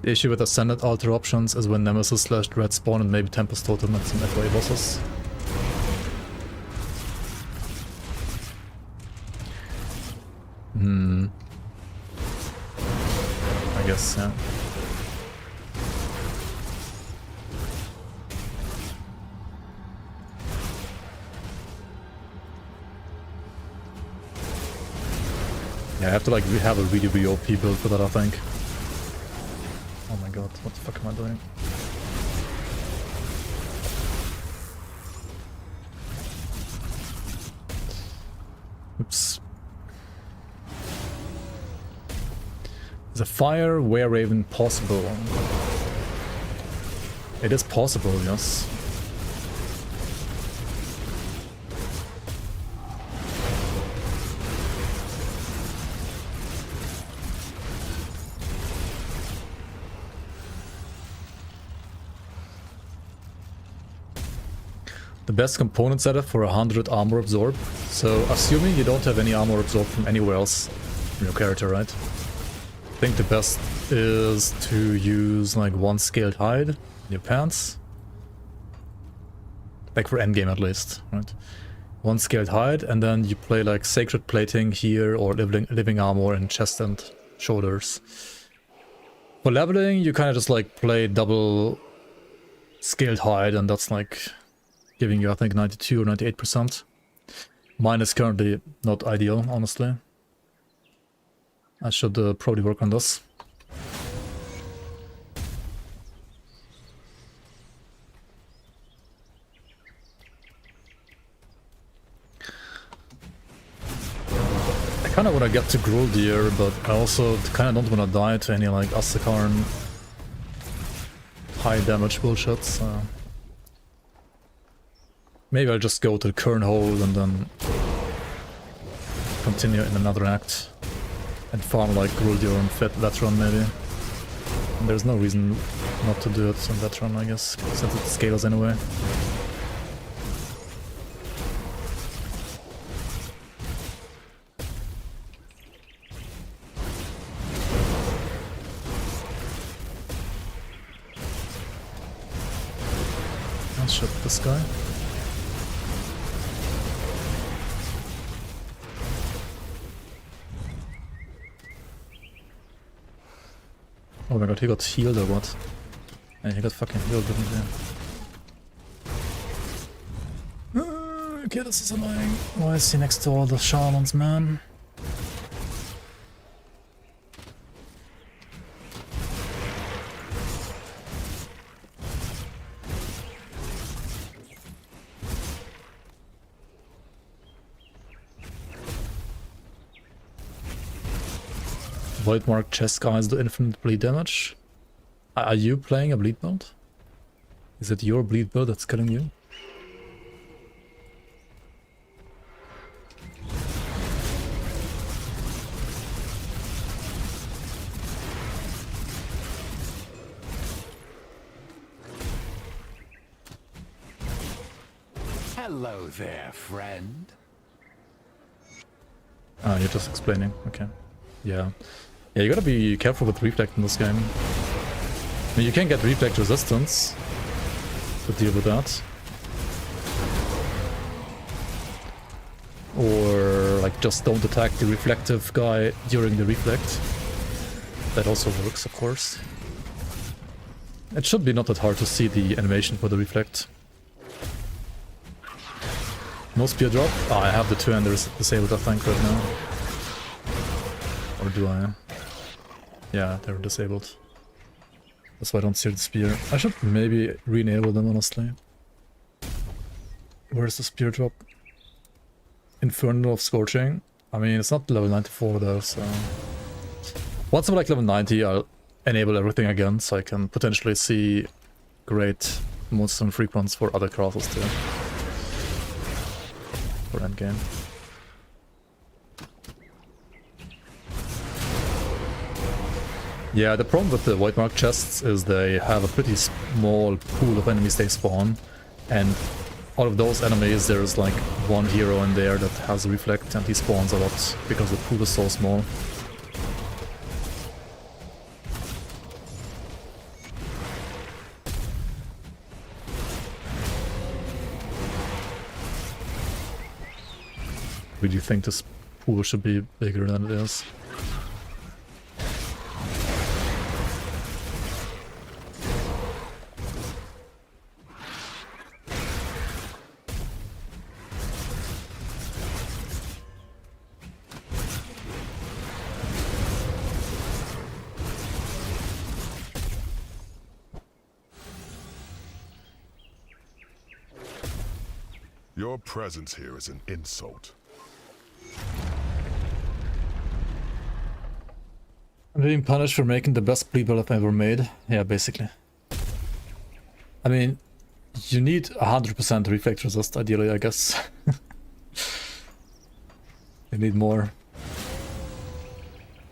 The issue with Ascended alter options is when Nemesis / Dread spawn and maybe Tempest Totem and some FOA bosses. I guess, yeah. Yeah, I have to like have a really OP build for that, I think. Oh my god, what the fuck am I doing? Oops. Is a fire Wereraven possible? It is possible, yes. The best component setup for 100 armor absorb. So assuming you don't have any armor absorb from anywhere else in your character, right? I think the best is to use like 1 scaled hide in your pants. Like for endgame at least, right? 1 scaled hide, and then you play like sacred plating here or living armor in chest and shoulders. For leveling, you kind of just like play double scaled hide, and that's like giving you, I think, 92 or 98%. Mine is currently not ideal, honestly. I should probably work on this. I kind of want to get to Gruldir, but I also kind of don't want to die to any like Asterkarn high damage bullshit, so... Maybe I'll just go to the Kern Hole and then continue in another act and farm like Gruldir and Veteran maybe. And there's no reason not to do it on Veteran, I guess, since it scales anyway. Let's shoot this guy. Oh my god, he got healed or what? Yeah, he got fucking healed, didn't he? Okay, this is annoying. Why is he next to all the shamans, man? Void Mark chest guys do infinite bleed damage. Are you playing a bleed build? Is it your bleed build that's killing you? Hello there, friend. Ah, you're just explaining. Okay. Yeah. Yeah, you gotta be careful with reflect in this game. I mean, you can get reflect resistance to deal with that. Or, like, just don't attack the reflective guy during the reflect. That also works, of course. It should be not that hard to see the animation for the reflect. No spear drop? Oh, I have the two enders disabled, I think, right now. Or do I? Yeah, they're disabled. That's why I don't see the spear. I should maybe re-enable them, honestly. Where's the spear drop? Infernal of Scorching. I mean, it's not level 94 though, so... Once I'm like level 90, I'll enable everything again, so I can potentially see great monster frequencies for other classes too. For endgame. Yeah, the problem with the Void Mark chests is they have a pretty small pool of enemies they spawn, and out of those enemies there's like one hero in there that has Reflect, and he spawns a lot because the pool is so small. Really think this pool should be bigger than it is. Your presence here is an insult. I'm being punished for making the best bleed I've ever made. Yeah, basically. I mean, you need 100% reflect resist, ideally, I guess. You need more.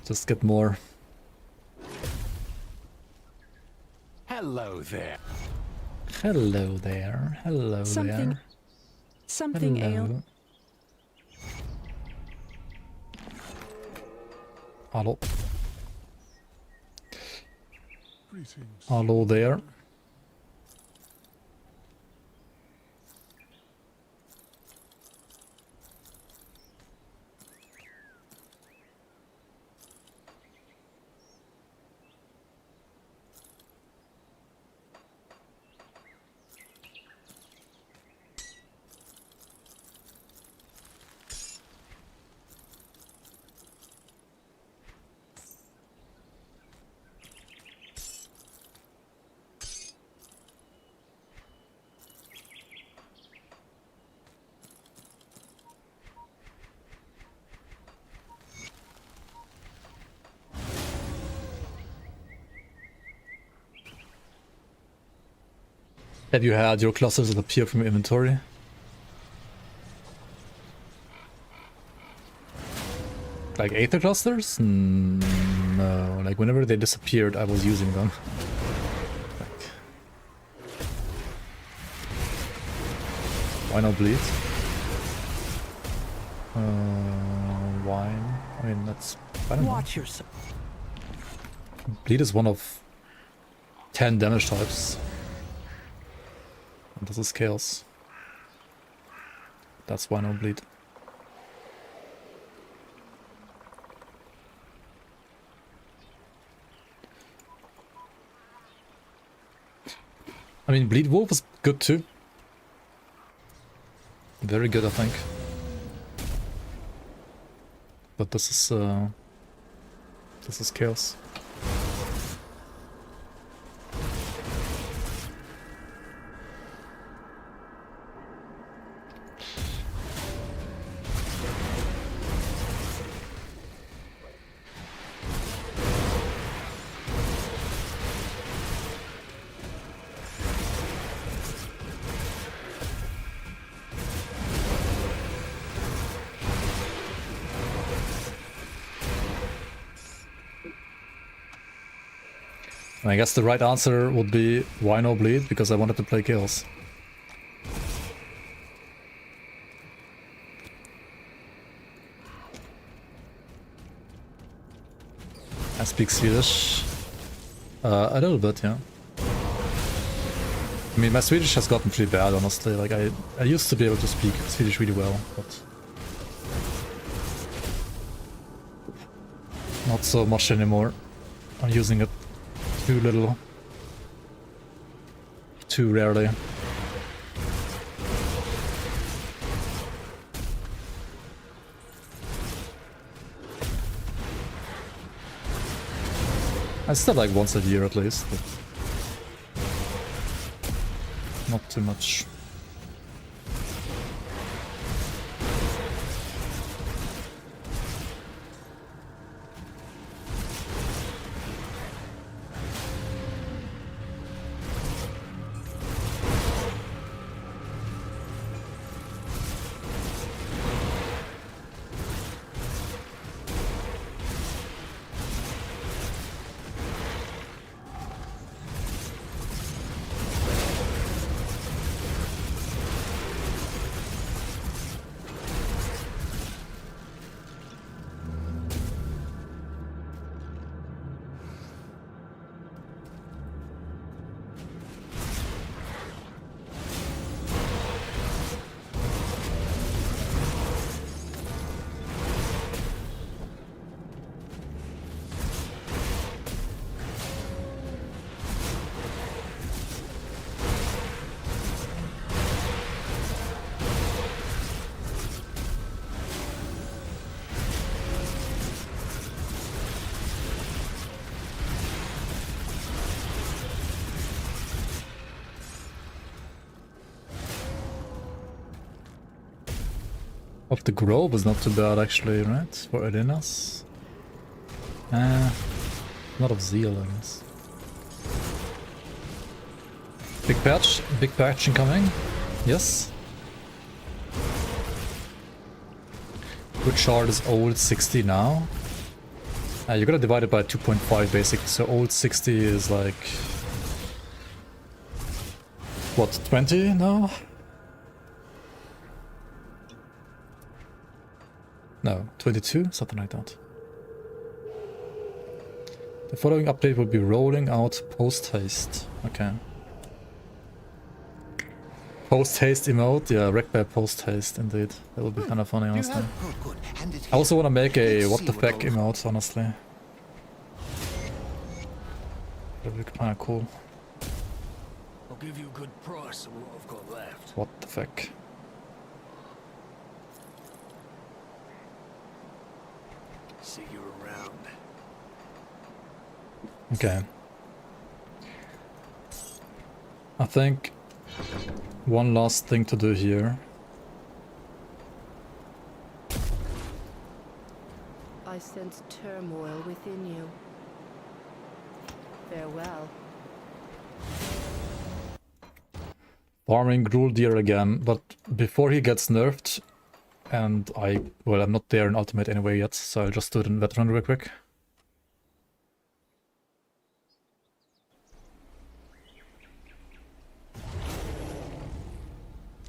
Just get more. Hello there. Hello there. Hello there. Something Hello. Hello. Hello there. Have you had your clusters that appear from your inventory? Like Aether clusters? No, like whenever they disappeared, I was using them. Like... Why not bleed? Wine? I mean, that's... I don't know. Watch yourself. Bleed is one of 10 damage types. And this is chaos. That's why no bleed. I mean, Bleed Wolf is good too. Very good, I think. But this is chaos. I guess the right answer would be why no bleed, because I wanted to play Chaos. I speak Swedish. A little bit, yeah. I mean, my Swedish has gotten pretty bad, honestly. Like, I used to be able to speak Swedish really well, but... not so much anymore. I'm using it too little. Too rarely. I still like once a year at least. But... not too much. Of the Grove is not too bad actually, right? For arenas. Not of Zeal, I guess. Big patch incoming. Yes. Good shard is old 60 now. You gotta divide it by 2.5 basically, so old 60 is like... what, 20 now? No, 22? Something like that. The following update will be rolling out post-haste. Okay. Post-haste emote? Yeah, wrecked by post-haste, indeed. That would be kind of funny, honestly. I also want to make a what the fuck emote, honestly. That would be kind of cool. I'll give you a good price on what I've got left. What the fuck? See you around. Okay. I think one last thing to do here. I sense turmoil within you. Farewell. Farming Gruul Deer again, but before he gets nerfed, and well, I'm not there in Ultimate anyway yet, so I'll just do it in Veteran real quick.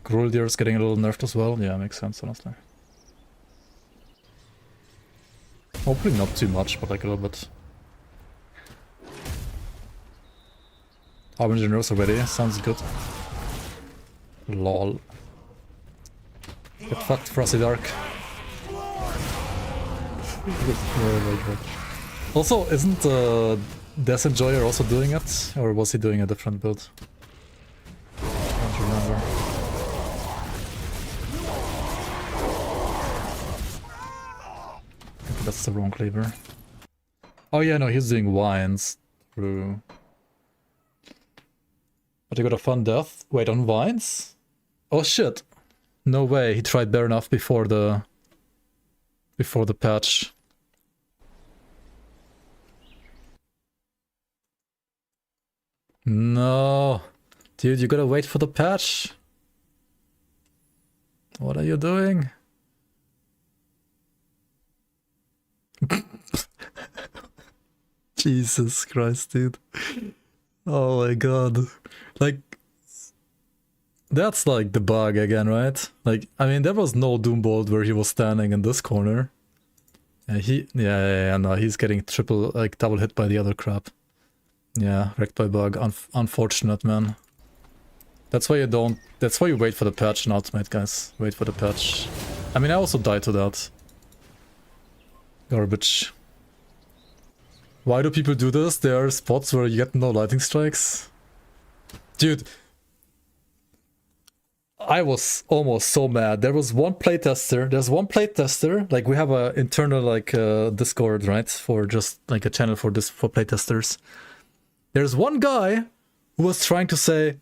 Gruul Deer is getting a little nerfed as well. Yeah, makes sense, honestly. Hopefully not too much, but like a little bit. Harbinger nerfs already, sounds good. Lol. Get fucked, Frosty Dark. Also, isn't Death Enjoyer also doing it? Or was he doing a different build? I don't remember. Maybe that's the wrong cleaver. Oh yeah, no, he's doing Vines. True. But he got a fun death. Wait, on Vines? Oh shit. No way, he tried bare enough before the patch. No. Dude, you gotta wait for the patch. What are you doing? Jesus Christ, dude. Oh my god. Like, that's like the bug again, right? Like, I mean, there was no Doombolt where he was standing in this corner. And no, he's getting double hit by the other crap. Yeah, wrecked by bug. Unfortunate, man. That's why you wait for the patch in Ultimate, guys. Wait for the patch. I mean, I also died to that. Garbage. Why do people do this? There are spots where you get no lightning strikes. Dude. I was almost so mad. There was one playtester. There's one playtester. Like, we have a internal Discord, right? For just like a channel for playtesters. There's one guy who was trying to say,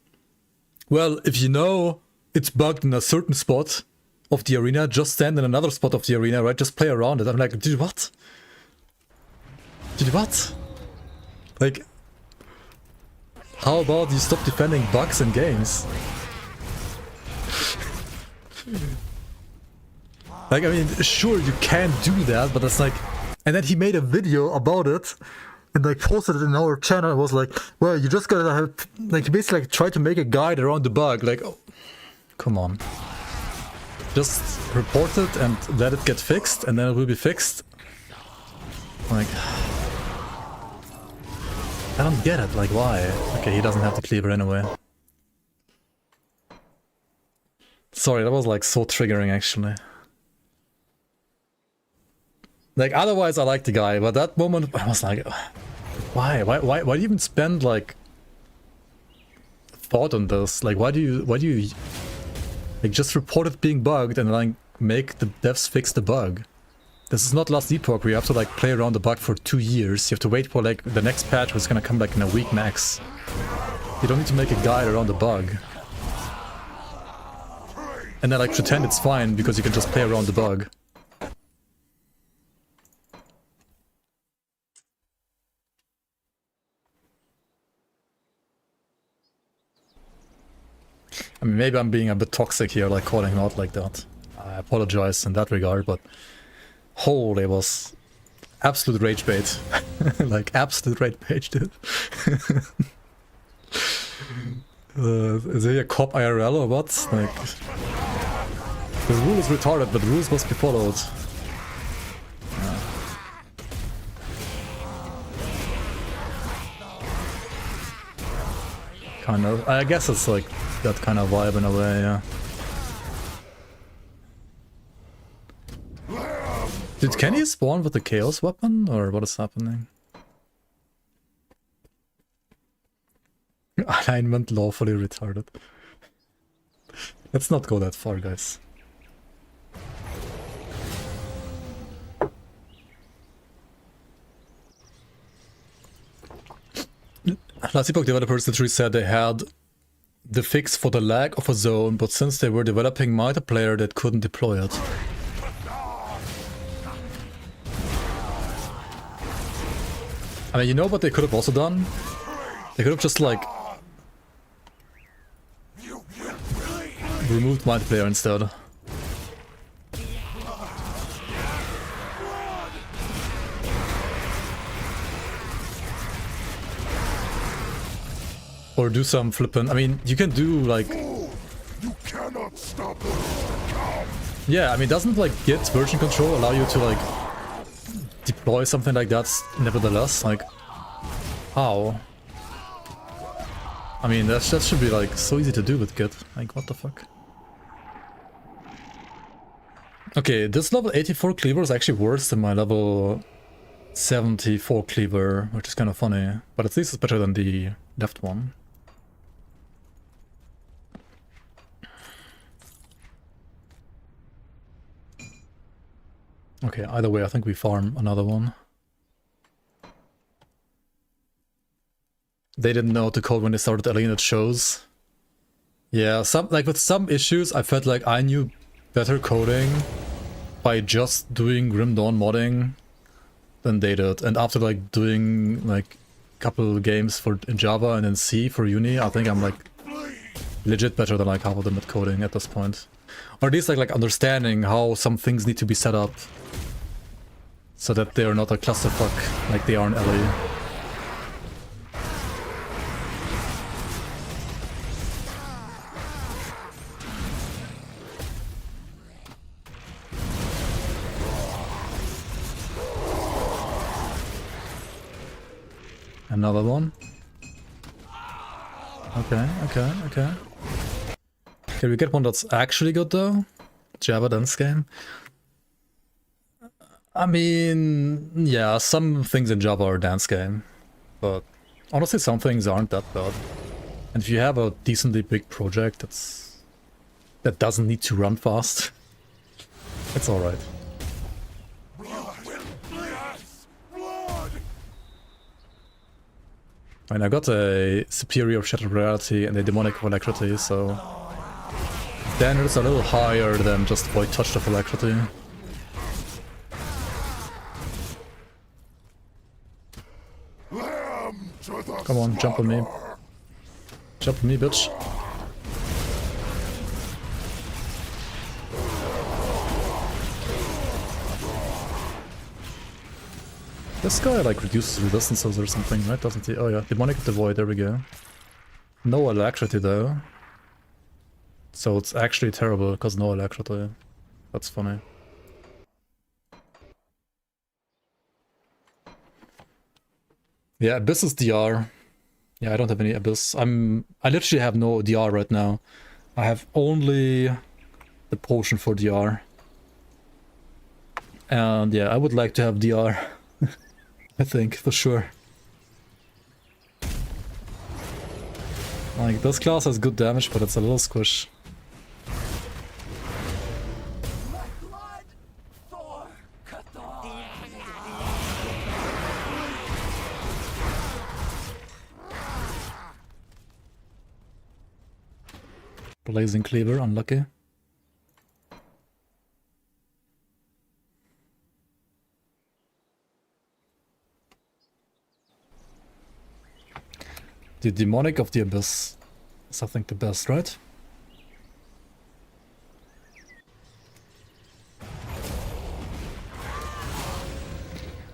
well, if you know it's bugged in a certain spot of the arena, just stand in another spot of the arena, right? Just play around it. I'm like, dude, what? Dude, what? Like, how about you stop defending bugs in games? Like, I mean, sure, you can do that, but it's like... And then he made a video about it and like posted it in our channel. It was like, well, you just gotta have... Like, he basically like tried to make a guide around the bug. Like, oh, come on. Just report it and let it get fixed, and then it will be fixed. Like... I don't get it, like, why? Okay, he doesn't have the cleaver anyway. Sorry, that was like so triggering actually. Like, otherwise I like the guy, but that moment I was like, why do you even spend like thought on this? Like, why do you like just report it being bugged and like make the devs fix the bug? This is not Last Epoch where you have to like play around the bug for 2 years. You have to wait for like the next patch, which is gonna come like in a week max. You don't need to make a guide around the bug. And then like pretend it's fine because you can just play around the bug. I mean, maybe I'm being a bit toxic here, like calling him out like that. I apologize in that regard, but holy, it was absolute rage bait. Like absolute rage bait, dude. Is he a cop IRL or what? Like, the rule is retarded, but rules must be followed. Yeah. Kind of. I guess it's like that kind of vibe in a way, yeah. Dude, can he spawn with the chaos weapon, or what is happening? Alignment lawfully retarded. Let's not go that far, guys. Last Epoch developers literally said they had the fix for the lag of a zone, but since they were developing multiplayer, they couldn't deploy it. I mean, you know what they could have also done? They could have just like removed multiplayer instead. Or do some flippin'. I mean, you can do like... You cannot stop it. Yeah, I mean, doesn't like Git version control allow you to like deploy something like that nevertheless? Like, how? I mean, that should be like so easy to do with Git. Like, what the fuck? Okay, this level 84 cleaver is actually worse than my level 74 cleaver, which is kind of funny. But at least it's better than the left one. Okay, either way, I think we farm another one. They didn't know how to code when they started adding it shows. Yeah, with some issues, I felt like I knew better coding by just doing Grim Dawn modding than they did. And after like doing like a couple games in Java and then C for uni, I think I'm like legit better than like half of them at coding at this point. Or at least like understanding how some things need to be set up so that they are not a clusterfuck like they are in LA. Another one. Okay. Can we get one that's actually good though? Java dance game? I mean, yeah, some things in Java are dance game, but honestly some things aren't that bad. And if you have a decently big project that doesn't need to run fast, it's alright. I mean, I got a superior shattered reality and a demonic alacrity, so standards are a little higher than just void touch of alacrity. Come on, jump on me. Jump on me, bitch. This guy like reduces resistances or something, right? Doesn't he? Oh yeah, demonic of the void, there we go. No alacrity though. So it's actually terrible because no alacrity. That's funny. Yeah, Abyss is DR. Yeah, I don't have any Abyss. I literally have no DR right now. I have only the potion for DR. And yeah, I would like to have DR. I think, for sure. Like, this class has good damage, but it's a little squish. Blazing Cleaver, unlucky. The demonic of the abyss is, I think, the best, right?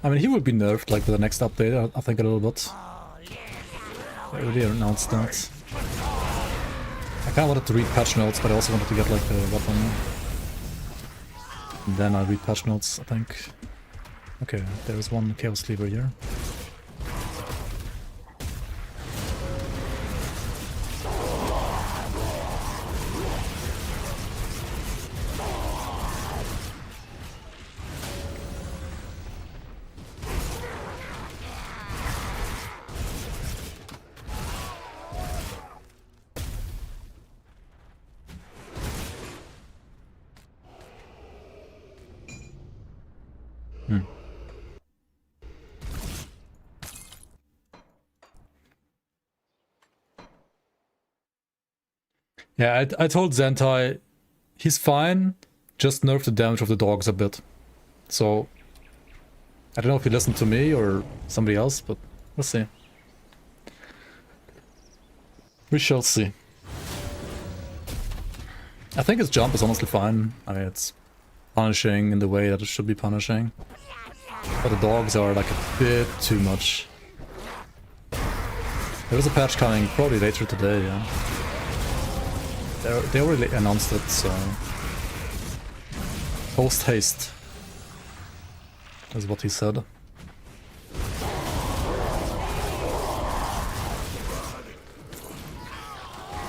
I mean, he will be nerfed like with the next update, I think, a little bit. I already announced that. I kinda wanted to read patch notes, but I also wanted to get like a weapon. And then I'll read patch notes, I think. Okay, there's one Chaos Cleaver here. Yeah, I told Zentai, he's fine, just nerf the damage of the dogs a bit. So, I don't know if he listened to me or somebody else, but we'll see. We shall see. I think his jump is honestly fine. I mean, it's punishing in the way that it should be punishing. But the dogs are like a bit too much. There is a patch coming probably later today, yeah. They already announced it, so... Post haste is what he said.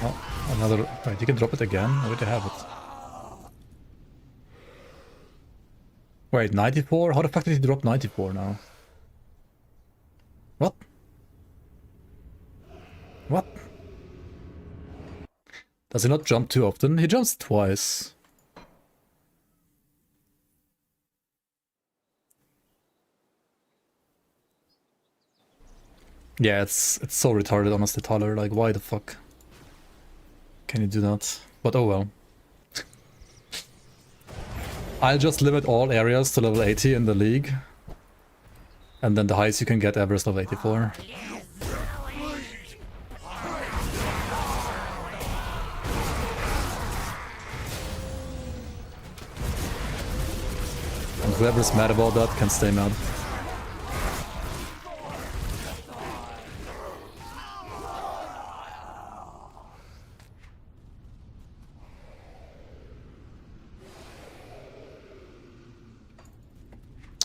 Oh, another... Wait, you can drop it again? I already have it. Wait, 94? How the fuck did he drop 94 now? What? What? Does he not jump too often? He jumps twice. Yeah, it's so retarded, honestly, Tyler. Like, why the fuck can you do that? But oh well. I'll just limit all areas to level 80 in the league. And then the highest you can get ever is level 84. And whoever's mad about that can stay mad.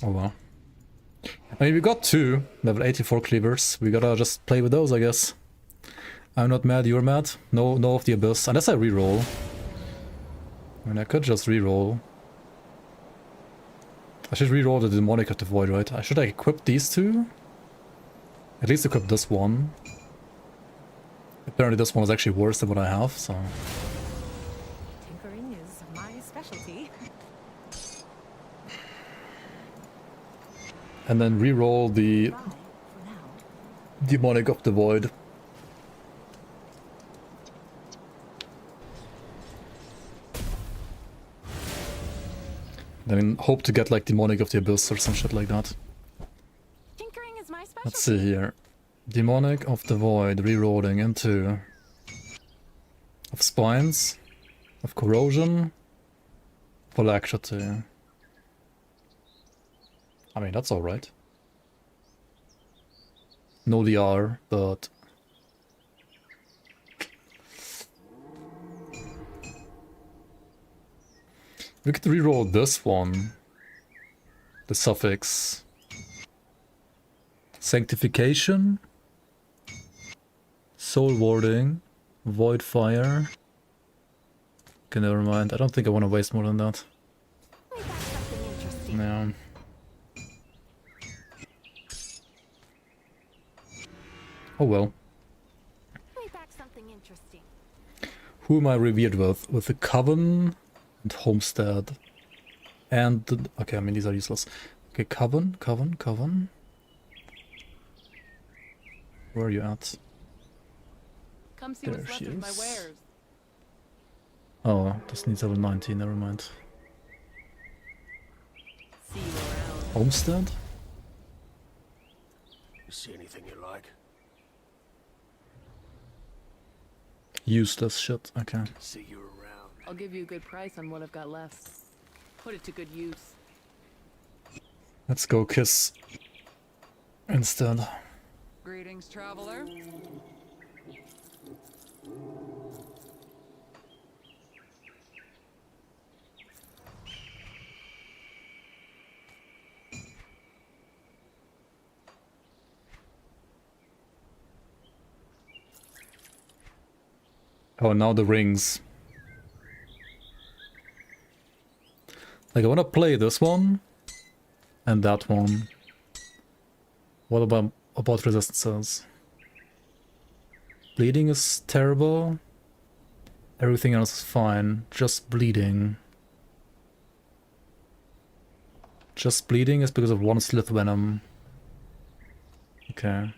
Oh well. I mean, we got 2 level 84 cleavers. We gotta just play with those, I guess. I'm not mad, you're mad. No of the abyss. Unless I reroll. I mean, I could just reroll. I should reroll the demonic of the void, right? Should I equip these 2? At least equip this one. Apparently this one is actually worse than what I have, so... Tinkering is my specialty. And then reroll the Demonic of the Void. Then hope to get like Demonic of the Abyss or some shit like that. Tinkering is my specialty. Let's see here. Demonic of the Void, rerolling into... of Spines, of Corrosion, for Laxity. I mean, that's alright. No DR, but... we could reroll this one. The suffix. Sanctification. Soul Warding. Void Fire. Okay, never mind. I don't think I want to waste more than that. Yeah. Oh well. Who am I revered with? With the Coven and Homestead. And the... okay, I mean these are useless. Okay, Coven. Where are you at? Come see what's left of my wares. Oh, this needs level 19, never mind. See you around. Homestead? You see anything you like? Useless shit, okay. See you around. I'll give you a good price on what I've got left. Put it to good use. Let's go kiss instead. Greetings, traveler. Oh, now the rings. Like, I want to play this one and that one. What about resistances? Bleeding is terrible. Everything else is fine. Just bleeding. Just bleeding is because of one slith venom. Okay.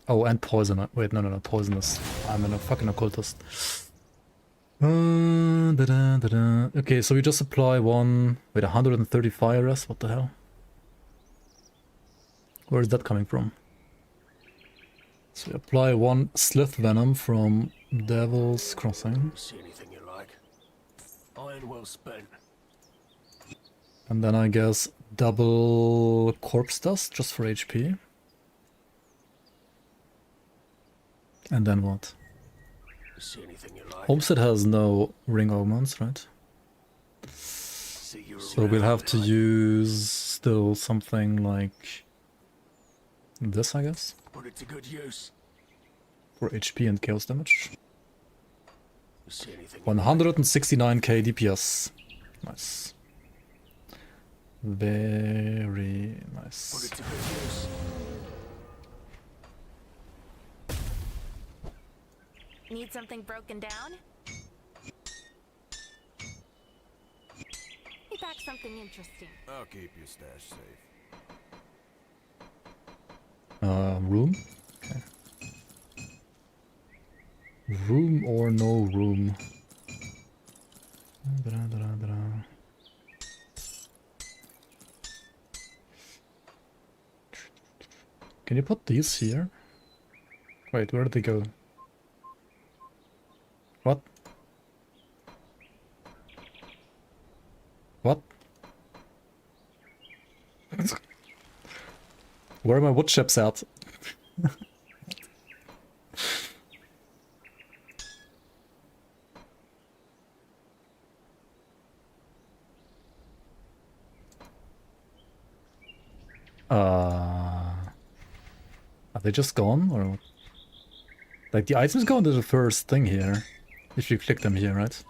Oh, and poison. Wait, no, poisonous. I'm a fucking occultist. Okay, so we just apply one... wait, 130 fire rest? What the hell? Where is that coming from? So we apply one slith venom from Devil's Crossing. See anything you like? Iron well spent. And then I guess double corpse dust just for HP. And then what? See anything you like? Homestead has no ring augments, right? So we'll have to use still something like this, I guess. Put it to good use. For HP and chaos damage. See anything 169k DPS. Nice. Very nice. Put it to good use. Need something broken down? Be back something interesting. I'll keep your stash safe. Room? Okay. Room or no room? Can you put these here? Wait, where did they go? What? What? Where are my wood chips at? Are they just gone, or like the items go into the first thing here? If you click them here, right?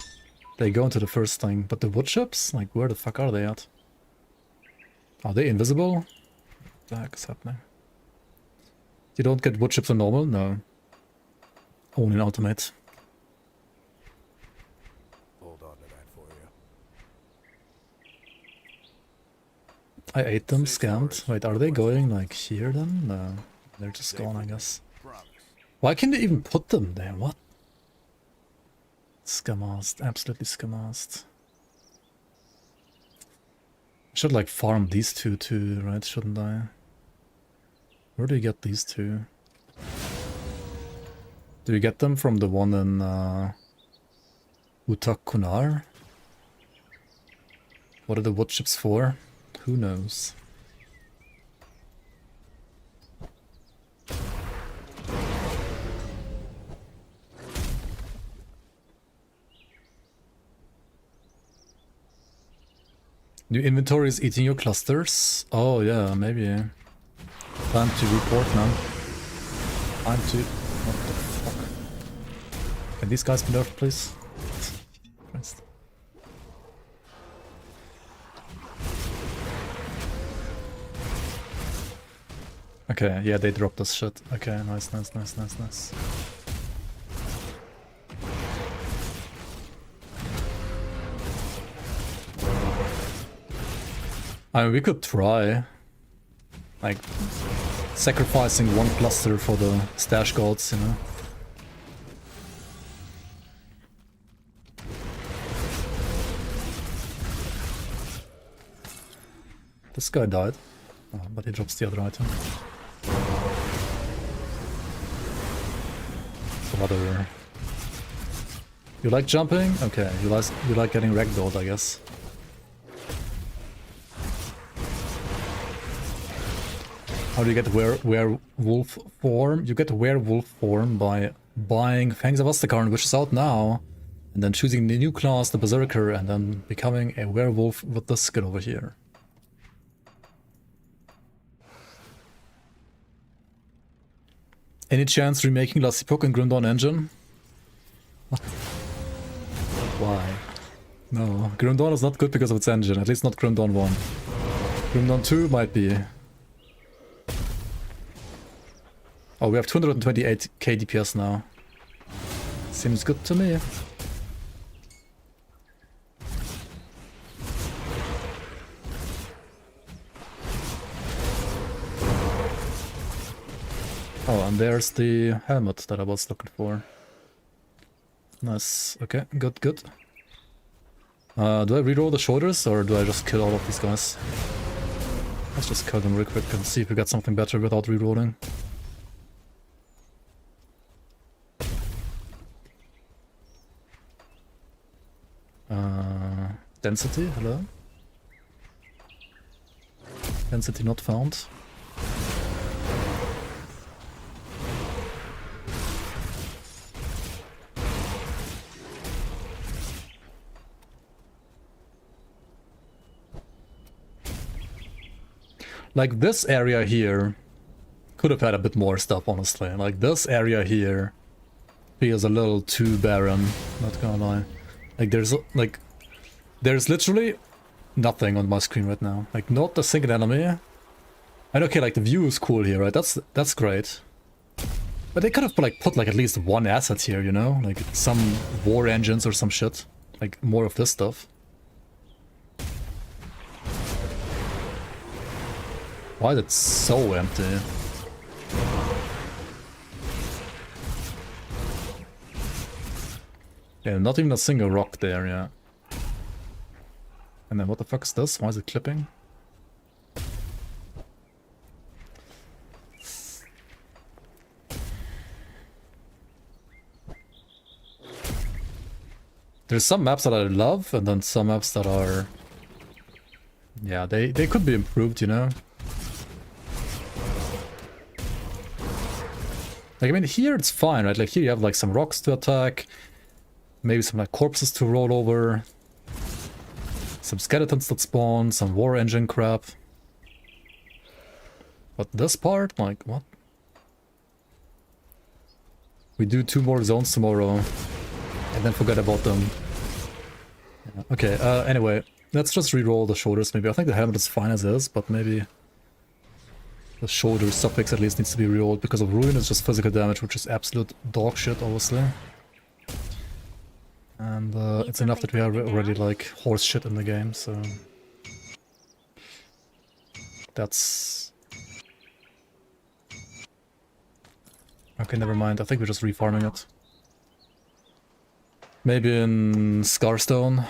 They go into the first thing, but the wood chips, like where the fuck are they at? Are they invisible? What the heck is happening? You don't get wood chips on normal? No. Only in ultimate. Hold on to that for you. I ate them, scammed. Wait, are they going like here then? No. They're just gone, I guess. Why can't they even put them there? What? Scamassed. Absolutely scamassed. I should like farm these two too, right? Shouldn't I? Where do you get these two? Do you get them from the one in Utak Kunar? What are the wood chips for? Who knows? New inventory is eating your clusters? Oh yeah, maybe. Time to report now. Time to... What the fuck? Can these guys be nerfed, please? Christ. Okay, yeah, they dropped this shit. Okay, nice, nice, nice, nice, nice. I mean, we could try, like, sacrificing one cluster for the stash gods, you know? This guy died, oh, but he drops the other item. Other... You like jumping? Okay, you like getting ragdolled, I guess. How do you get werewolf form? You get werewolf form by buying Fangs of Asterkarn, which is out now, and then choosing the new class, the Berserker, and then becoming a werewolf with this skin over here. Any chance remaking Last Epoch in Grim Dawn engine? What? Why? No, Grim Dawn is not good because of its engine, at least not Grim Dawn 1. Grim Dawn 2 might be. Oh, we have 228k DPS now. Seems good to me. Oh, and there's the helmet that I was looking for. Nice. Okay, good, good. Do I reroll the shoulders, or do I just kill all of these guys? Let's just kill them real quick and see if we get something better without rerolling. Density, hello? Density not found. Like this area here could have had a bit more stuff, honestly. Like this area here feels a little too barren, not gonna lie. Like there's literally nothing on my screen right now. Like not a single enemy. And okay, like the view is cool here, right? That's great. But they could have put like at least one asset here, you know? Like some war engines or some shit. Like more of this stuff. Why is it so empty? Yeah, not even a single rock there, yeah. And then what the fuck is this? Why is it clipping? There's some maps that I love, and then some maps that are... Yeah, they could be improved, you know? Like, I mean, here it's fine, right? Like, here you have, like, some rocks to attack. Maybe some, like, corpses to roll over. Some skeletons that spawn, some war engine crap. But this part, like, what? We do 2 more zones tomorrow. And then forget about them. Yeah. Okay, anyway. Let's just re-roll the shoulders, maybe. I think the helmet is fine as is, but maybe... The shoulder suffix at least needs to be rerolled because of Ruin is just physical damage, which is absolute dog shit, obviously. And it's enough that we are already like horse shit in the game, so... That's... Okay, never mind. I think we're just refarming it. Maybe in Scarstone.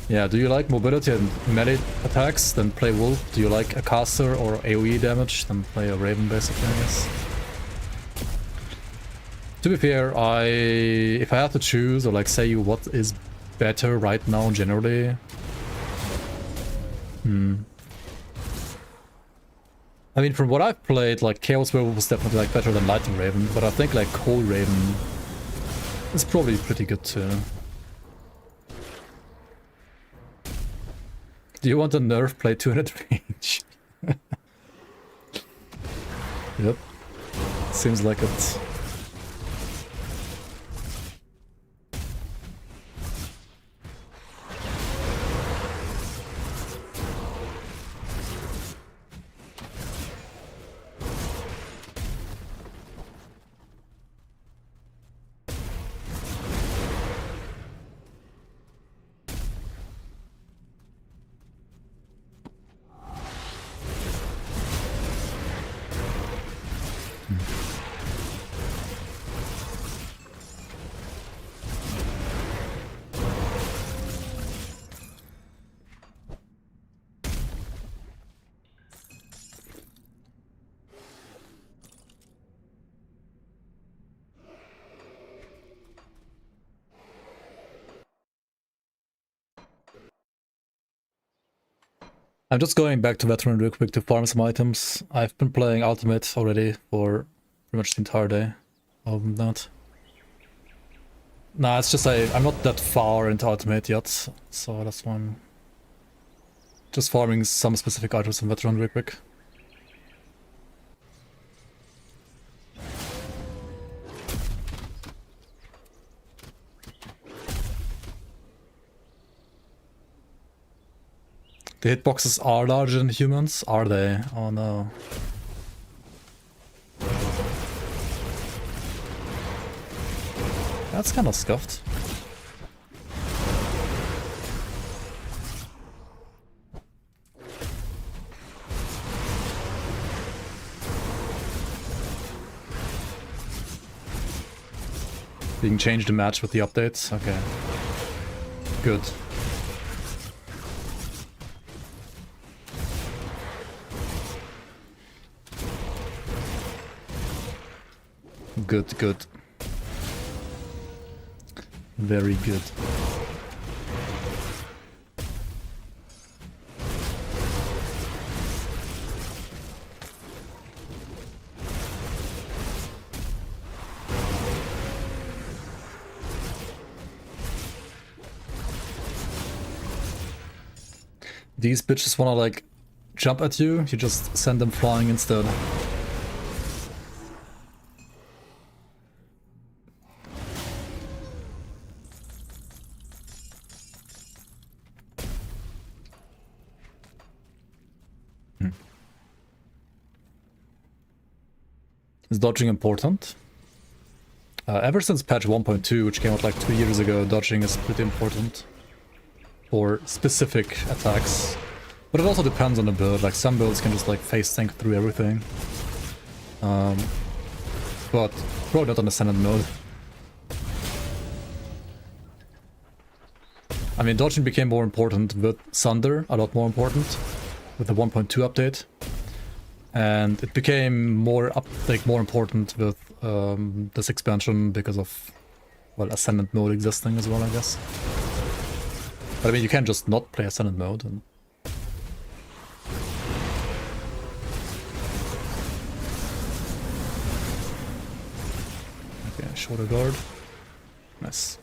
Yeah, do you like mobility and melee attacks? Then play Wolf. Do you like a caster or AoE damage? Then play a Raven, basically, I guess. To be fair, if I had to choose or like say what is better right now generally, I mean, from what I've played, like Chaos Werewolf was definitely like better than Lightning Raven, but I think like Cold Raven is probably pretty good too. Do you want a nerf play 200 range? Yep. Seems like it. I'm just going back to Veteran real quick to farm some items. I've been playing Ultimate already for pretty much the entire day. Other than that. Nah, it's just I'm not that far into Ultimate yet, so that's why I'm just farming some specific items in Veteran real quick. The hitboxes are larger than humans, are they? Oh no. That's kind of scuffed. Being changed to match with the updates? Okay. Good. Good, good. Very good. These bitches wanna like jump at you, you just send them flying instead. Is dodging important? Ever since patch 1.2, which came out like 2 years ago, dodging is pretty important for specific attacks. But it also depends on the build, like some builds can just like face tank through everything. But probably not on Ascendant mode. I mean, dodging became more important with Sunder, a lot more important, with the 1.2 update. And it became more important with this expansion because of, well, Ascendant mode existing as well, I guess. But I mean, you can't just not play Ascendant mode. And okay, shoulder guard. Nice.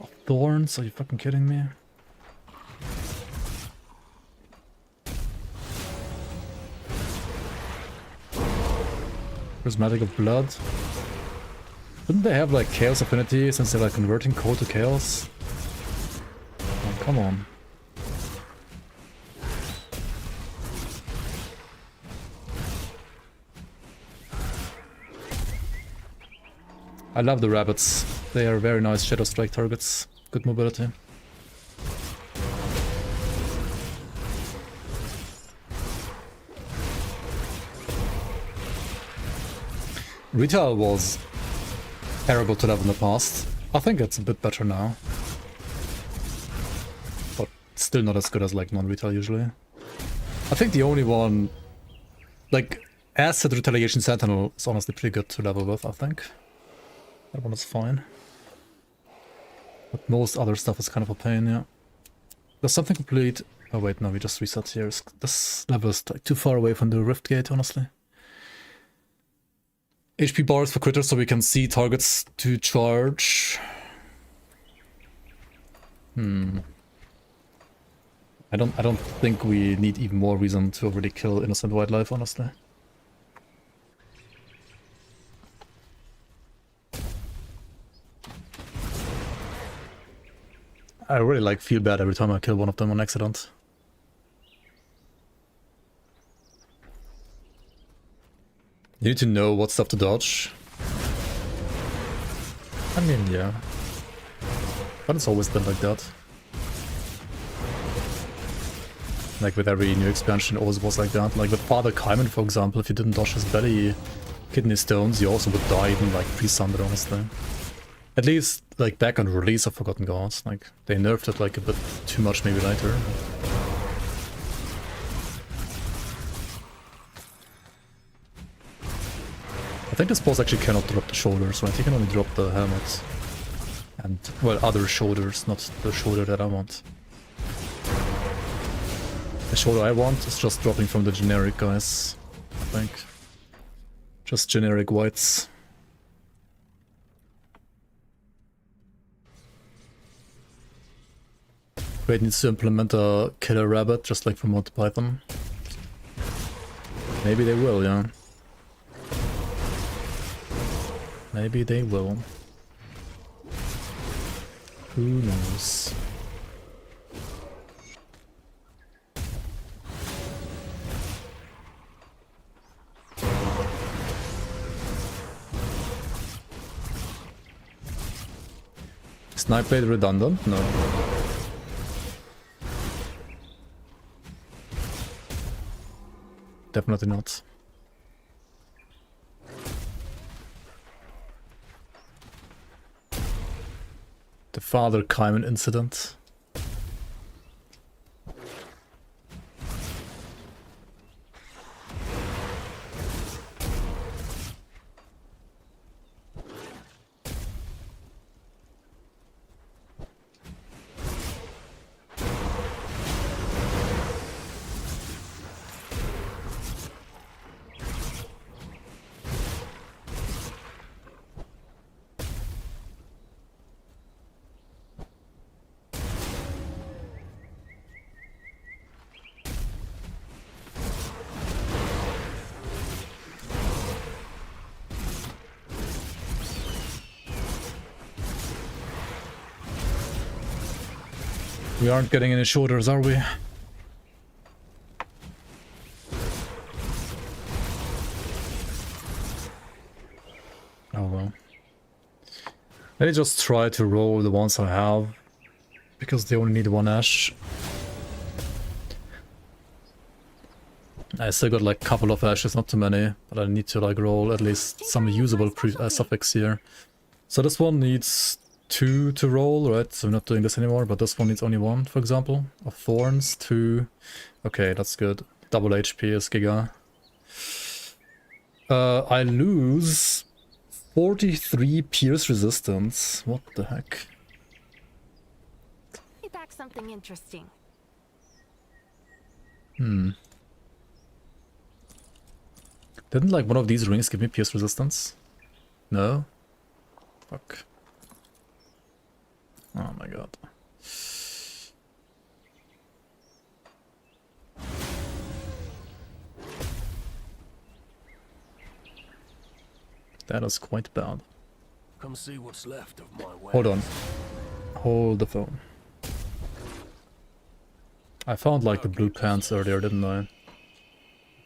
Oh, thorns? Are you fucking kidding me? Prismatic of Blood. Wouldn't they have like Chaos Affinity since they're like converting Cold to Chaos? Oh, come on. I love the rabbits. They are very nice Shadow Strike targets. Good mobility. Retail was terrible to level in the past. I think it's a bit better now. But still not as good as like non-retail usually. I think the only one... Like, Acid Retaliation Sentinel is honestly pretty good to level with, I think. That one is fine. But most other stuff is kind of a pain, yeah. There's something complete... Oh wait, no, we just reset here. This level is like too far away from the Rift Gate, honestly. HP bars for critters so we can see targets to charge. I don't think we need even more reason to really kill innocent wildlife, honestly. I really like feel bad every time I kill one of them on accident. You need to know what stuff to dodge. I mean, yeah. But it's always been like that. Like with every new expansion, it always was like that. Like with Father Kaiman, for example, if you didn't dodge his belly kidney stones, you also would die even like pre-sundered, honestly. At least, like back on release of Forgotten Gods, like they nerfed it like a bit too much maybe later. I think this boss actually cannot drop the shoulders, right? He can only drop the helmet. And, well, other shoulders, not the shoulder that I want. The shoulder I want is just dropping from the generic guys, I think. Just generic whites. Raid needs to implement a killer rabbit, just like from Monty Python. Maybe they will, yeah. Maybe they will. Who knows? Snipe blade redundant? No. Definitely not. The Father Kaiman incident. We aren't getting any shoulders, are we? Oh well. Let me just try to roll the ones I have, because they only need one ash. I still got like a couple of ashes, not too many, but I need to like roll at least some usable suffix here. So this one needs 2 to roll, right? So we're not doing this anymore, but this one needs only 1, for example. Of thorns, 2. Okay, that's good. Double HP is Giga. I lose 43 pierce resistance. What the heck? Be back something interesting. Didn't like one of these rings give me pierce resistance? No? Fuck. Oh my god. That is quite bad. Come see what's left of my way. Hold on. Hold the phone. I found like the blue pants earlier, didn't I?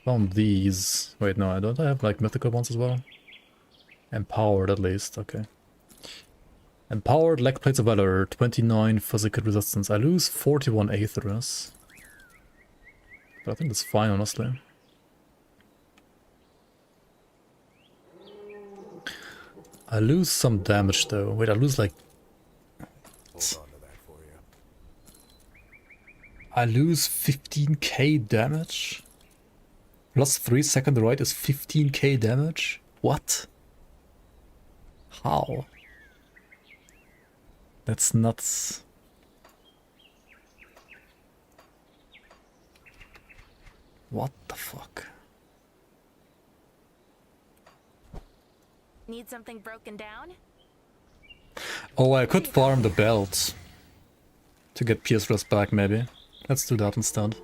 Found these. Wait, no, I don't. I have like mythical ones as well. Empowered at least, okay. Empowered leg plates of valor, 29 physical resistance. I lose 41 aetherus. But I think that's fine, honestly. I lose some damage though. Wait, I lose like... I lose 15k damage? Plus 3 second right is 15k damage? What? How? That's nuts. What the fuck? Need something broken down? Oh, I could farm the belt to get Pierce Rust back, maybe. Let's do that instead.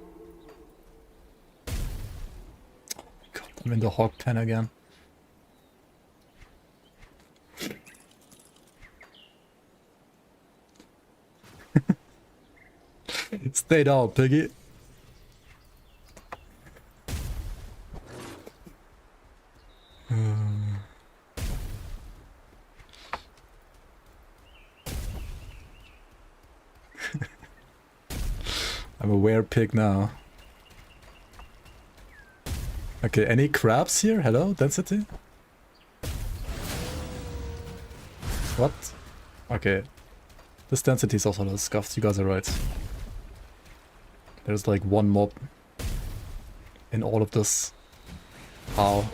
Oh my god, I'm in the hog pen again. Stay down, piggy. I'm a were-pig now. Okay, any crabs here? Hello, density? What? Okay. This density is also a little scuffed, you guys are right. There's like one mob in all of this. How?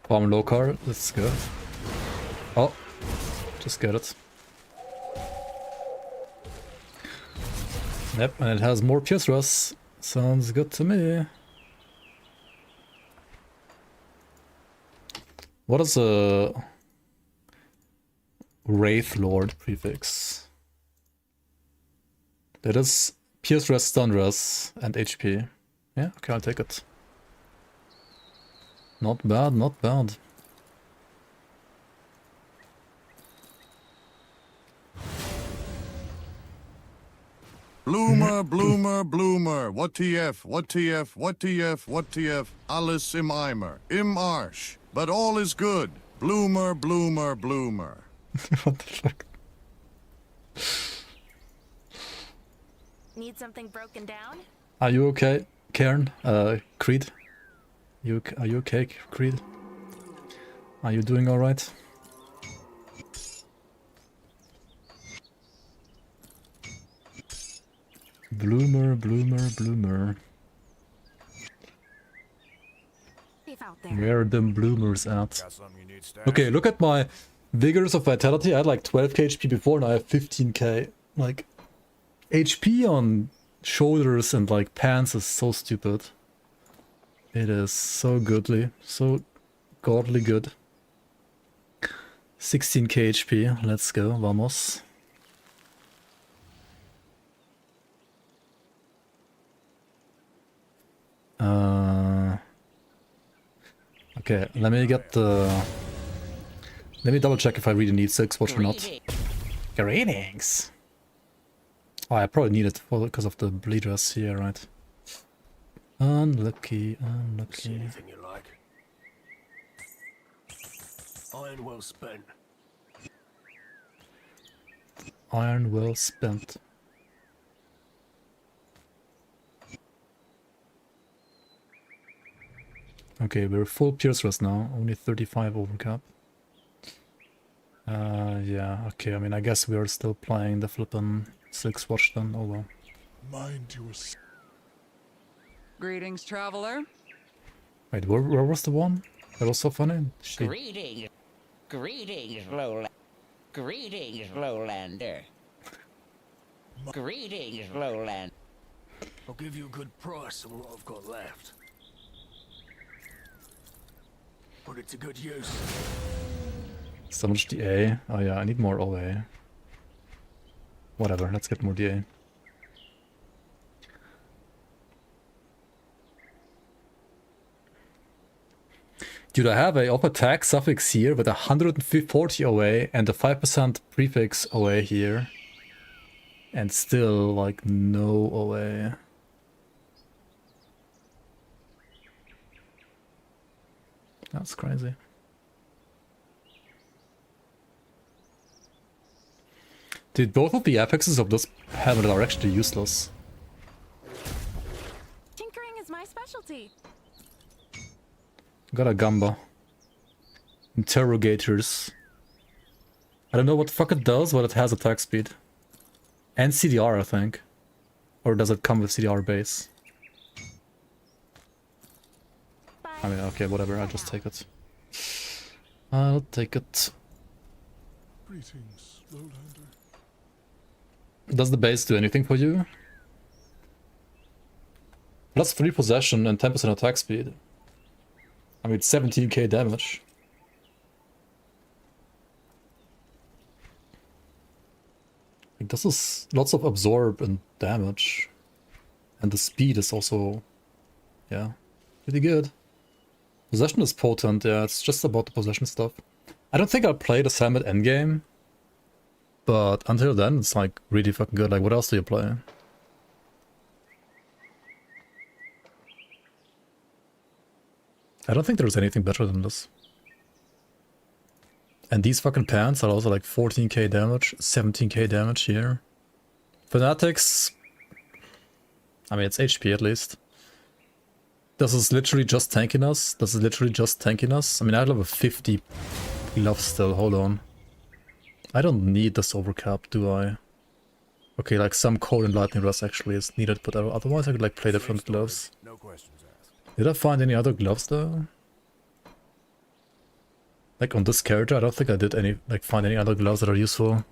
Farm local, that's good. Oh, just get it. Yep, and it has more Pierce Rust. Sounds good to me. What is a Wraith Lord prefix? That is Pierce Rust, Stun Rust, and HP. Yeah, okay, I'll take it. Not bad, not bad. Bloomer, bloomer, bloomer. What TF, what TF, what TF, what TF. Alles im Eimer, im Arsch. But all is good. Bloomer, bloomer, bloomer. What the fuck? Need something broken down? Are you okay, Karen? Creed? Are you okay, Creed? Are you doing alright? Bloomer, bloomer, bloomer. Where are them bloomers at? Okay, look at my Vigors of Vitality. I had like 12k HP before, and I have 15k. Like, HP on shoulders and like pants is so stupid. It is so goodly, so godly good. 16k HP, let's go, vamos. Okay, let me get the... Let me double check if I really need 6 watch or not. Greetings! Oh, I probably need it because of the bleeders here, right? Unlucky, unlucky. See anything you like? Iron well spent. Iron well spent. Okay, we're full Pierce Rust now, only 35 overcap. Yeah, okay, I mean, I guess we are still playing the flippin' 6 watch then, oh well. Mind to us. Greetings, traveler. Wait, where was the one? That was so funny. Greetings, Lowlander. Greetings, Lowland. I'll give you a good price on what I've got left. Put it to good use. So much DA. Oh yeah, I need more OA. Whatever, let's get more DA. Dude, I have a off attack suffix here with 140 OA and a 5% prefix OA here. And still, like, no OA. That's crazy. Dude, both of the affixes of this helmet are actually useless. Tinkering is my specialty. Got a Gamba. Interrogators. I don't know what the fuck it does, but it has attack speed. And CDR, I think. Or does it come with CDR base? I mean, okay, whatever, I'll just take it. I'll take it. Greetings, Lowlander. Does the base do anything for you? Plus 3 possession and 10% attack speed. I mean, 17k damage. Like, this is lots of absorb and damage. And the speed is also, yeah, pretty good. Possession is potent, yeah, it's just about the possession stuff. I don't think I'll play the helmet endgame. But until then, it's like really fucking good. Like, what else do you play? I don't think there's anything better than this. And these fucking pants are also like 14k damage, 17k damage here. Fanatics, I mean, it's HP at least. This is literally just tanking us. This is literally just tanking us. I mean, I have a 50 glove still, hold on. I don't need this overcap, do I? Okay, like some cold and lightning rust actually is needed, but otherwise I could like play different gloves. No questions asked. Did I find any other gloves though? Like on this character, I don't think I did any like find any other gloves that are useful.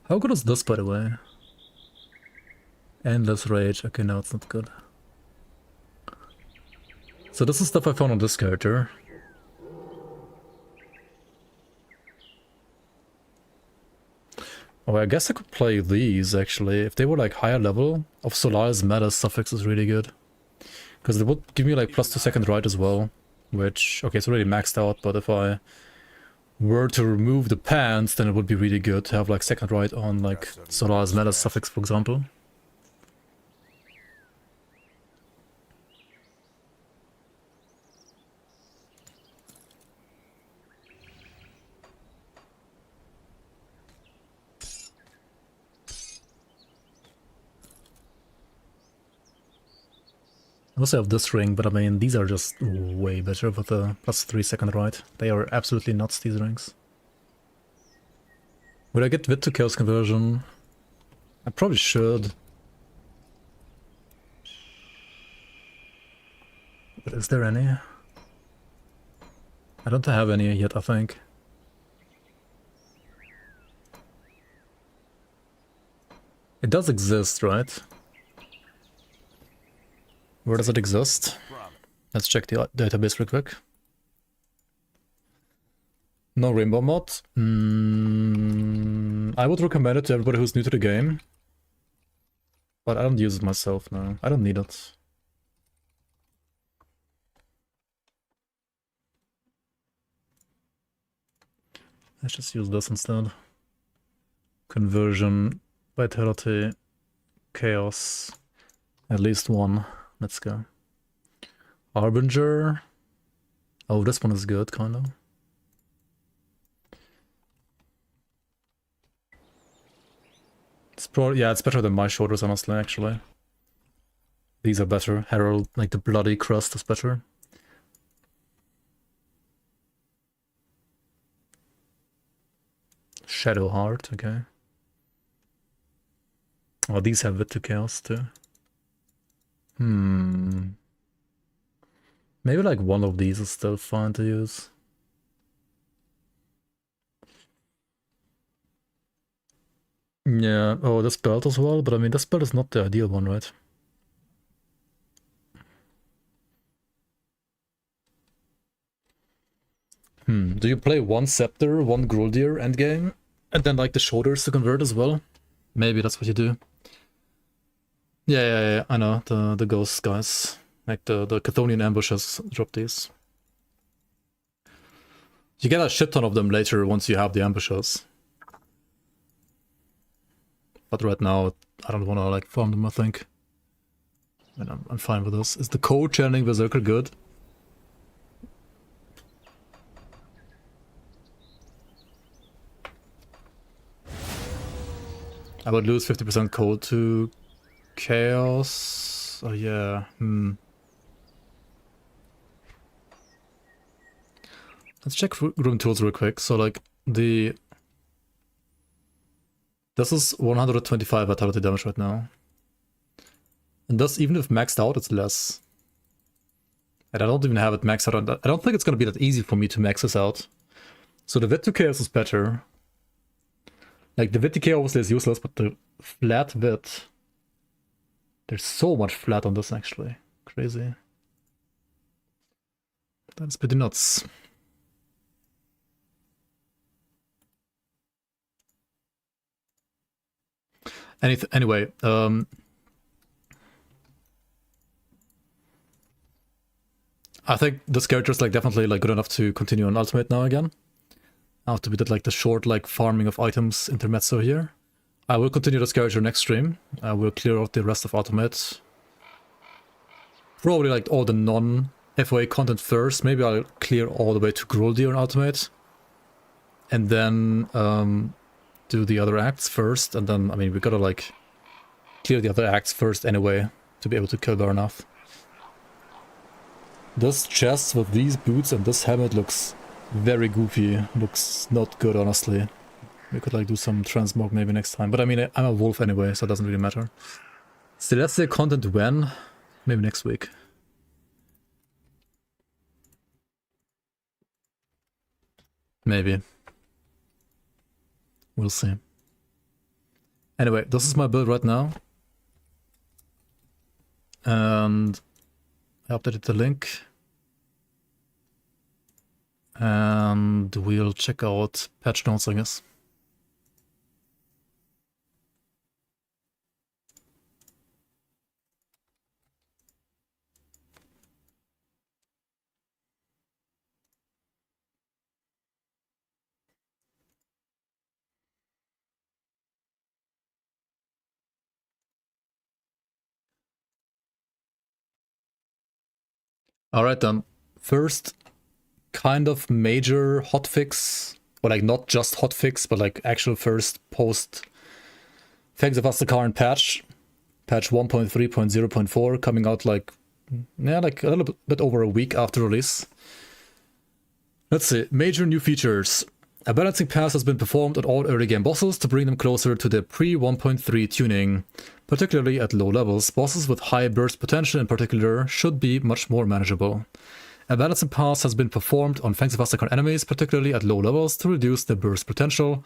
How good is this, by the way? Endless Rage. Okay, no, it's not good. So this is stuff I found on this character. Oh, I guess I could play these, actually. If they were, like, higher level, of Solaris Meta suffix is really good. Because it would give me, like, +2 second right as well. Which, okay, it's already maxed out, but if I were to remove the pants, then it would be really good to have, like, second right on, like, Solaris Meta suffix, for example. I also have this ring, but I mean, these are just way better with the +3 second right. They are absolutely nuts, these rings. Would I get Wit to Chaos conversion? I probably should. But is there any? I don't have any yet, I think. It does exist, right? Where does it exist? Let's check the database real quick. No rainbow mod. I would recommend it to everybody who's new to the game. But I don't use it myself now. I don't need it. Let's just use this instead. Conversion, vitality, chaos. At least one. Let's go. Harbinger. Oh, this one is good, kind of. It's probably, yeah, it's better than my shoulders, honestly, actually. These are better. Herald, like the bloody crust is better. Shadow Heart, okay. Oh, these have Wit to Chaos too. Maybe like one of these is still fine to use. Yeah, oh, this belt as well, but I mean, this belt is not the ideal one, right? Do you play one Scepter, one Gruldir endgame, and then like the shoulders to convert as well? Maybe that's what you do. Yeah, I know, the ghost guys. Like the Chthonian ambushes drop these. You get a shit ton of them later once you have the ambushes. But right now, I don't want to like farm them, I think. And I'm fine with this. Is the code channeling Berserker good? I would lose 50% code to Chaos. Oh yeah, Let's check room tools real quick. So like this is 125 vitality damage right now. And thus, even if maxed out, it's less. And I don't even have it maxed out. I don't think it's going to be that easy for me to max this out. So the Vit to Chaos is better. Like, the Vit decay obviously is useless, but the flat Vit... There's so much flat on this, actually. Crazy. That's pretty nuts. Anyway, I think this character is like definitely like good enough to continue on Ultimate now again. After we did like the short like farming of items intermezzo here. I will continue this character next stream. I will clear out the rest of Ultimate. Probably like all the non-FOA content first. Maybe I'll clear all the way to Groldir on Ultimate. And then do the other acts first. And then, I mean, we gotta like clear the other acts first anyway to be able to kill Barnath. This chest with these boots and this helmet looks very goofy. Looks not good, honestly. We could like do some transmog maybe next time. But I mean, I'm a wolf anyway, so it doesn't really matter. Celestia content when? Maybe next week. Maybe. We'll see. Anyway, this is my build right now. And I updated the link. And we'll check out patch notes, I guess. Alright then, first kind of major hotfix, or like not just hotfix, but like actual first post Fangs of Asterkarn patch 1.3.0.4 coming out like, yeah, like a little bit over a week after release. Let's see, major new features. A balancing pass has been performed on all early game bosses to bring them closer to their pre-1.3 tuning. Particularly at low levels, bosses with high burst potential in particular should be much more manageable. A balancing pass has been performed on Fangs of Asterkarn enemies, particularly at low levels, to reduce their burst potential.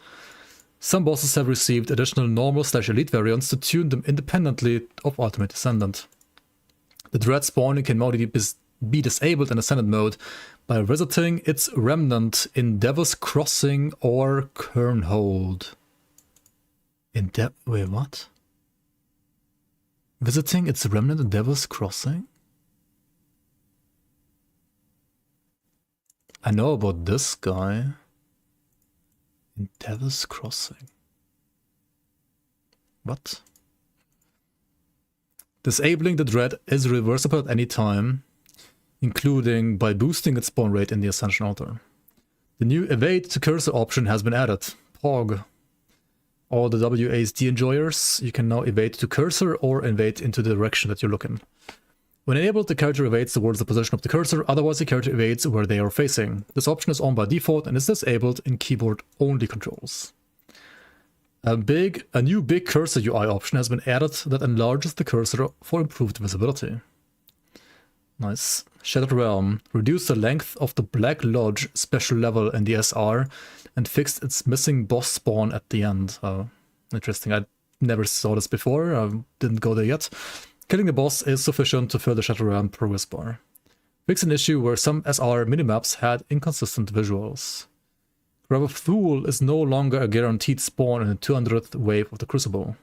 Some bosses have received additional normal/elite variants to tune them independently of Ultimate Descendant. The Dread spawning can now be disabled in Ascendant mode by visiting its remnant in Devil's Crossing or Kernhold. Wait, what? Visiting its remnant in Devil's Crossing? I know about this guy. In Devil's Crossing. What? Disabling the Dread is reversible at any time, including by boosting its spawn rate in the Ascension Altar. The new Evade to Cursor option has been added. POG. All the WASD enjoyers, you can now evade to cursor or evade into the direction that you're looking. When enabled, the character evades towards the position of the cursor, otherwise the character evades where they are facing. This option is on by default and is disabled in keyboard-only controls. A new big cursor UI option has been added that enlarges the cursor for improved visibility. Nice. Shattered Realm. Reduced the length of the Black Lodge special level in the SR and fixed its missing boss spawn at the end. Interesting. I never saw this before. I didn't go there yet. Killing the boss is sufficient to fill the Shattered Realm progress bar. Fix an issue where some SR minimaps had inconsistent visuals. Grab a Fool is no longer a guaranteed spawn in the 200th wave of the Crucible.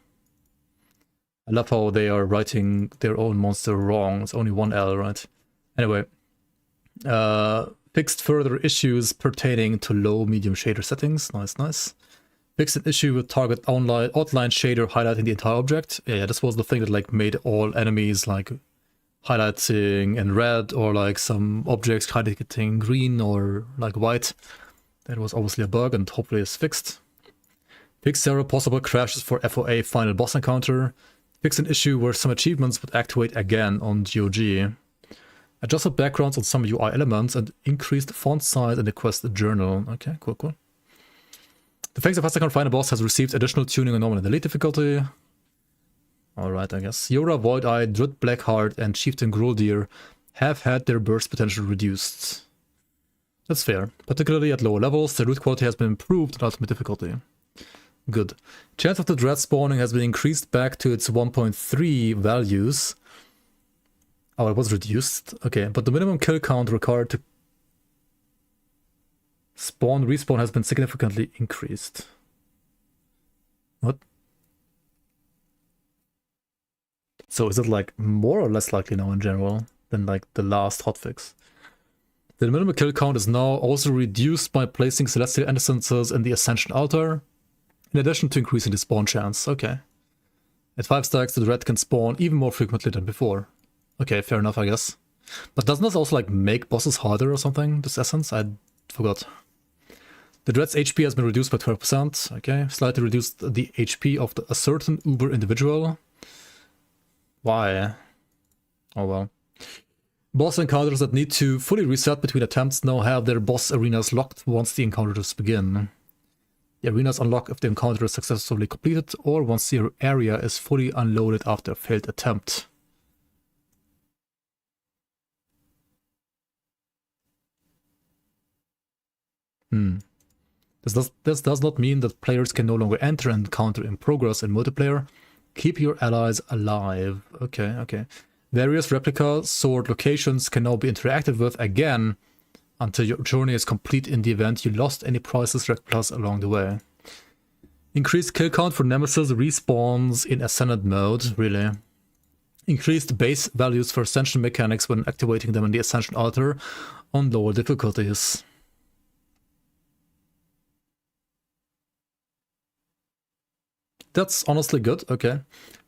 I love how they are writing their own monster wrong. It's only one L, right? Anyway. Fixed further issues pertaining to low medium shader settings. Nice, nice. Fixed an issue with target outline shader highlighting the entire object. Yeah, this was the thing that like made all enemies like highlighting in red, or like some objects highlighting green or like white. That was obviously a bug and hopefully is fixed. Fix several possible crashes for FOA final boss encounter. Fix an issue where some achievements would activate again on GOG. Adjusted backgrounds on some UI elements and increased font size in the quest journal. Okay, cool, cool. The Fangs of Asterkarn final boss has received additional tuning on normal and elite difficulty. Alright, I guess. Yora, Void-Eye, Druid Blackheart, and Chieftain Groldir have had their burst potential reduced. That's fair. Particularly at lower levels, the root quality has been improved in ultimate difficulty. Good. Chance of the dread spawning has been increased back to its 1.3 values. Oh, it was reduced. Okay, but the minimum kill count required to respawn has been significantly increased. What? So is it like more or less likely now in general than like the last hotfix? The minimum kill count is now also reduced by placing celestial essences in the Ascension altar, in addition to increasing the spawn chance. Okay. At 5 stacks, the dread can spawn even more frequently than before. Okay, fair enough, I guess. But doesn't this also like make bosses harder or something, this essence? I forgot. The dread's HP has been reduced by 12%. Okay, slightly reduced the HP of a certain uber individual. Why? Oh well. Boss encounters that need to fully reset between attempts now have their boss arenas locked once the encounters begin. The arenas unlock if the encounter is successfully completed or once the area is fully unloaded after a failed attempt. This does not mean that players can no longer enter an encounter in progress in multiplayer. Keep your allies alive. Okay, okay. Various replica sword locations can now be interacted with again until your journey is complete in the event you lost any prizes replicas along the way. Increased kill count for Nemesis respawns in Ascended mode, really. Increased base values for Ascension mechanics when activating them in the Ascension altar on lower difficulties. That's honestly good, okay.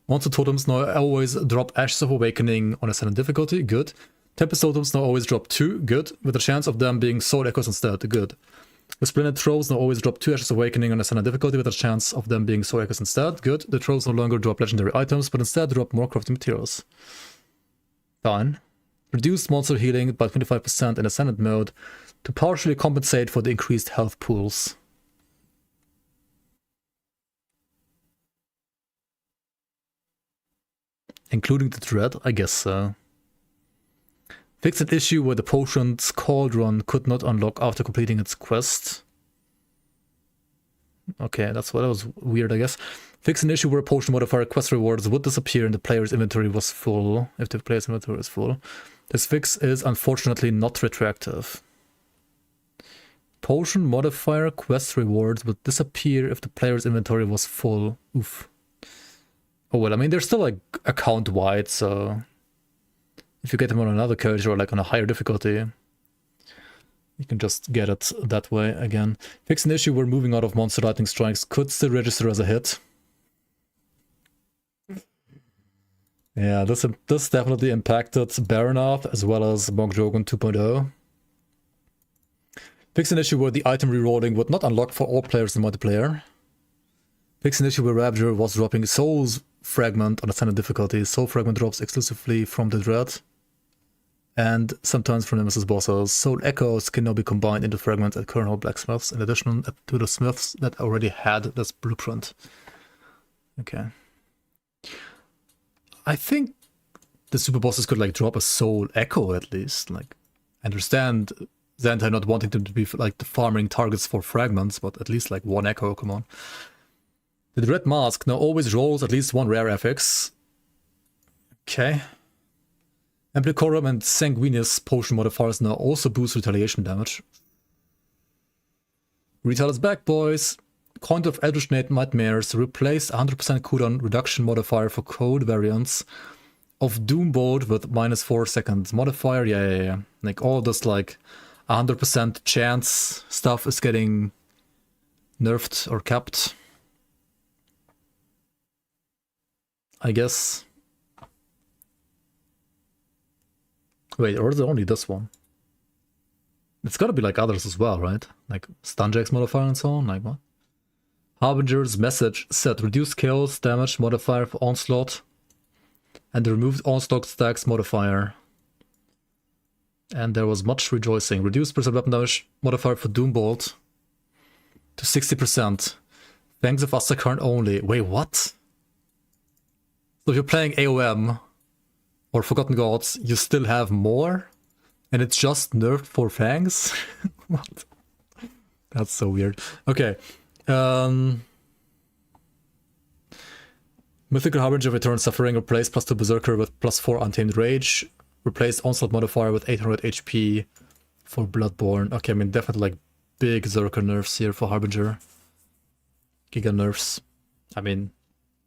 Monster totems now always drop Ashes of Awakening on Ascendant difficulty, good. Tempest totems now always drop 2, good. With a chance of them being Soul Echoes instead, good. The Splendid Trolls now always drop 2 Ashes of Awakening on Ascendant difficulty with a chance of them being Soul Echoes instead, good. The Trolls no longer drop legendary items, but instead drop more crafting materials. Fine. Reduced monster healing by 25% in Ascendant mode to partially compensate for the increased health pools. Including the dread? I guess so. Fix an issue where the potion's cauldron could not unlock after completing its quest. Okay, that was weird, I guess. Fix an issue where potion modifier quest rewards would disappear and the player's inventory was full, if the player's inventory is full. This fix is unfortunately not retroactive. Potion modifier quest rewards would disappear if the player's inventory was full. Oof. Oh well, I mean, they're still like account-wide, so if you get them on another character or like on a higher difficulty, you can just get it that way again. Fix an issue where moving out of monster lightning strikes could still register as a hit. Yeah, this definitely impacted Baronoth as well as Monk Drogon 2.0. Fix an issue where the item rerolling would not unlock for all players in multiplayer. Fix an issue where Ravager was dropping Soul's Fragment on Ascendant difficulty. Soul Fragment drops exclusively from the Dread and sometimes from Nemesis bosses. Soul Echoes can now be combined into fragments at Kernel Blacksmiths in addition to the smiths that already had this blueprint. Okay. I think the super bosses could like drop a Soul Echo at least. Like, I understand Zentai not wanting them to be like the farming targets for fragments, but at least like one Echo, come on. The Dread Mask now always rolls at least one rare FX. Okay. Amplicorum and Sanguineous potion modifiers now also boost retaliation damage. Retail is back, boys. Coin of Eldritch Nightmares replaced 100% cooldown reduction modifier for code variants of Doombolt with -4 seconds modifier. Yeah. Like all this like 100% chance stuff is getting nerfed or capped, I guess. Wait, or is it only this one? It's gotta be like others as well, right? Like Stunjack's modifier and so on, like what? Harbinger's message said reduced chaos damage modifier for Onslaught and the removed Onslaught stacks modifier. And there was much rejoicing. Reduced percent weapon damage modifier for Doombolt to 60%. Fangs of Asterkarn only. Wait, what? So if you're playing AOM or Forgotten Gods, you still have more? And it's just nerfed for Fangs? What? That's so weird. Okay. Mythical Harbinger returns Suffering, replace +2 Berserker with +4 Untamed Rage. Replace Onslaught modifier with 800 HP for Bloodborne. Okay, I mean, definitely like big Berserker nerfs here for Harbinger. Giga nerfs. I mean,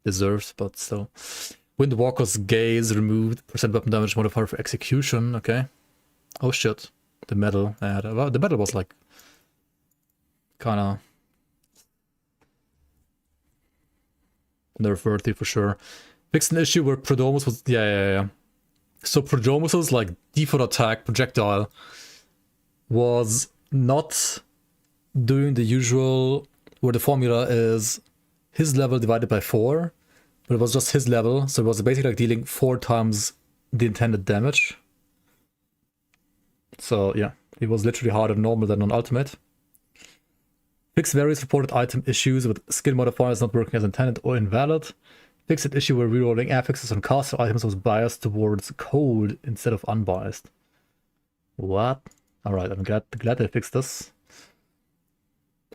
deserved, but still. Windwalker's Gaze removed. Percent weapon damage modifier for Execution. Okay. Oh shit. The medal. Yeah, the medal was like kinda nerf worthy for sure. Fixed an issue where Prodromus was yeah. So Prodromus's like default attack projectile was not doing the usual where the formula is his level divided by 4, but it was just his level, so it was basically like dealing 4 times the intended damage. So yeah, it was literally harder normal than on ultimate. Fix various reported item issues with skill modifiers not working as intended or invalid. Fix an issue where rerolling affixes on caster items was biased towards cold instead of unbiased. What? Alright, I'm glad they fixed this.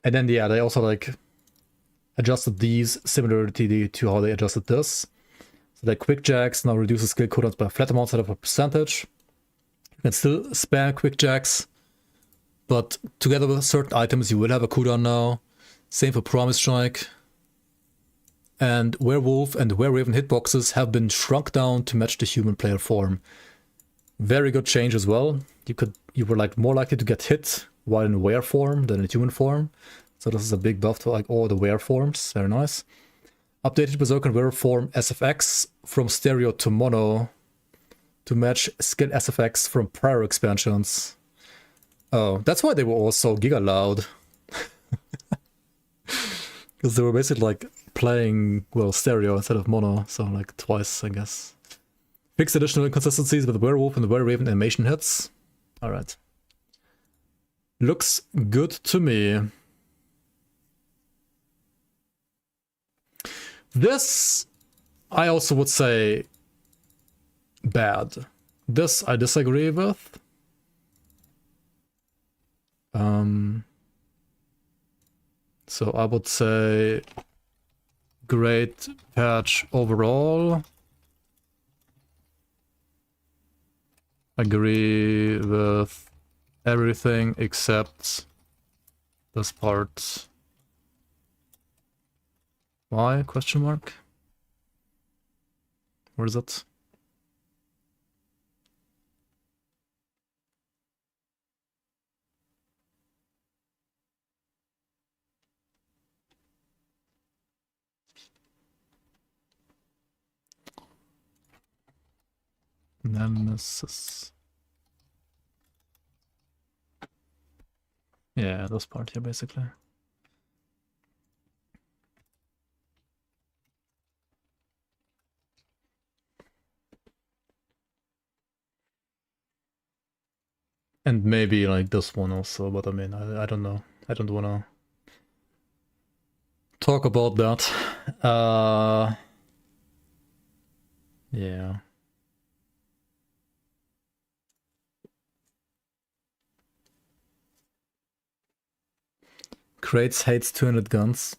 And then yeah, they also like adjusted these similarly to how they adjusted this. So like quick jacks now reduces skill cooldowns by a flat amount instead of a percentage. You can still spam quick jacks, but together with certain items you will have a cooldown now. Same for Promise Strike. And Werewolf and Wereraven hitboxes have been shrunk down to match the human player form. Very good change as well. You were like more likely to get hit while in were form than in human form. So this is a big buff to like all the were forms. Very nice. Updated Berserker and Were form SFX from stereo to mono to match skill SFX from prior expansions. Oh, that's why they were all so giga loud. Because they were basically like playing, well, stereo instead of mono, so like twice, I guess. Fix additional inconsistencies with the Werewolf and the Wereraven animation hits. Alright. Looks good to me. This, I also would say, bad. This I disagree with. So I would say great patch overall. Agree with everything except this part. Why? Question mark? Where is it? Nemesis. Yeah, this part here basically. And maybe like this one also, but I mean, I don't know. I don't wanna talk about that. Yeah. Kratos hates 200 guns.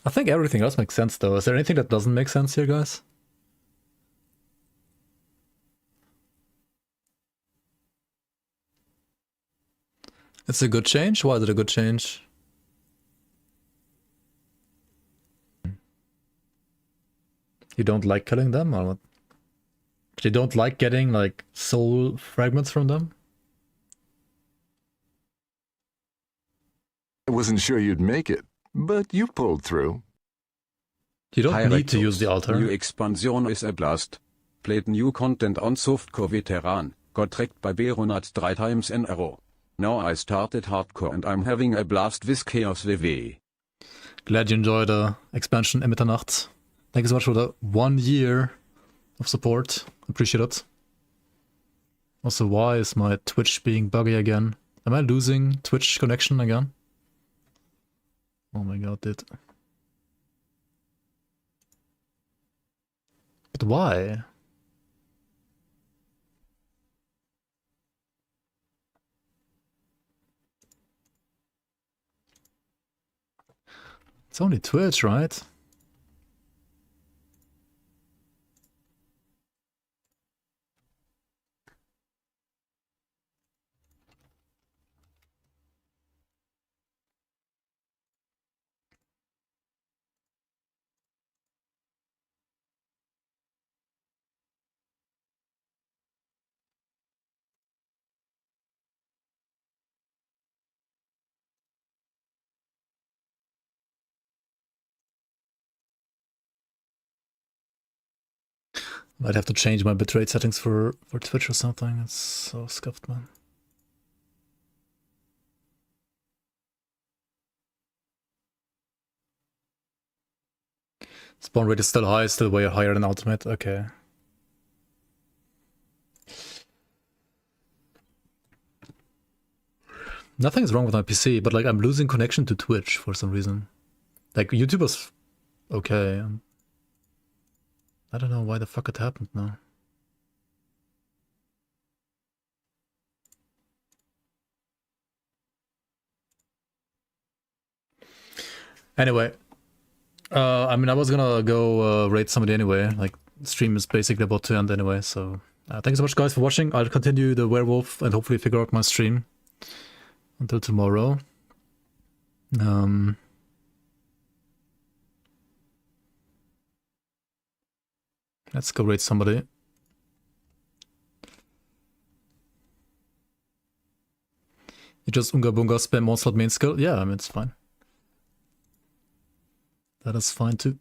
I think everything else makes sense though. Is there anything that doesn't make sense here, guys? It's a good change? Why is it a good change? You don't like killing them, or what? You don't like getting, like, soul fragments from them? I wasn't sure you'd make it, but you pulled through. You don't need to use the altar. New expansion is a blast. Played new content on Softcore Veteran. Got wrecked by Baronat 3 times in a row. Now I started hardcore and I'm having a blast with Chaos VV. Glad you enjoyed the expansion in Mitternacht. Thank you so much for the 1 year of support. Appreciate it. Also, why is my Twitch being buggy again? Am I losing Twitch connection again? Oh my god, dude. But why? It's only Twitch, right? Might have to change my bitrate settings for Twitch or something. It's so scuffed, man. Spawn rate is still high, still way higher than ultimate. Okay. Nothing is wrong with my PC, but like I'm losing connection to Twitch for some reason. Like YouTube was okay. I don't know why the fuck it happened now. Anyway, I mean, I was gonna go raid somebody anyway. Like, stream is basically about to end anyway, so thank you so much, guys, for watching. I'll continue the werewolf and hopefully figure out my stream until tomorrow. Let's go raid somebody. You just Unga Bunga spam onslaught main skill? Yeah, I mean, it's fine. That is fine too.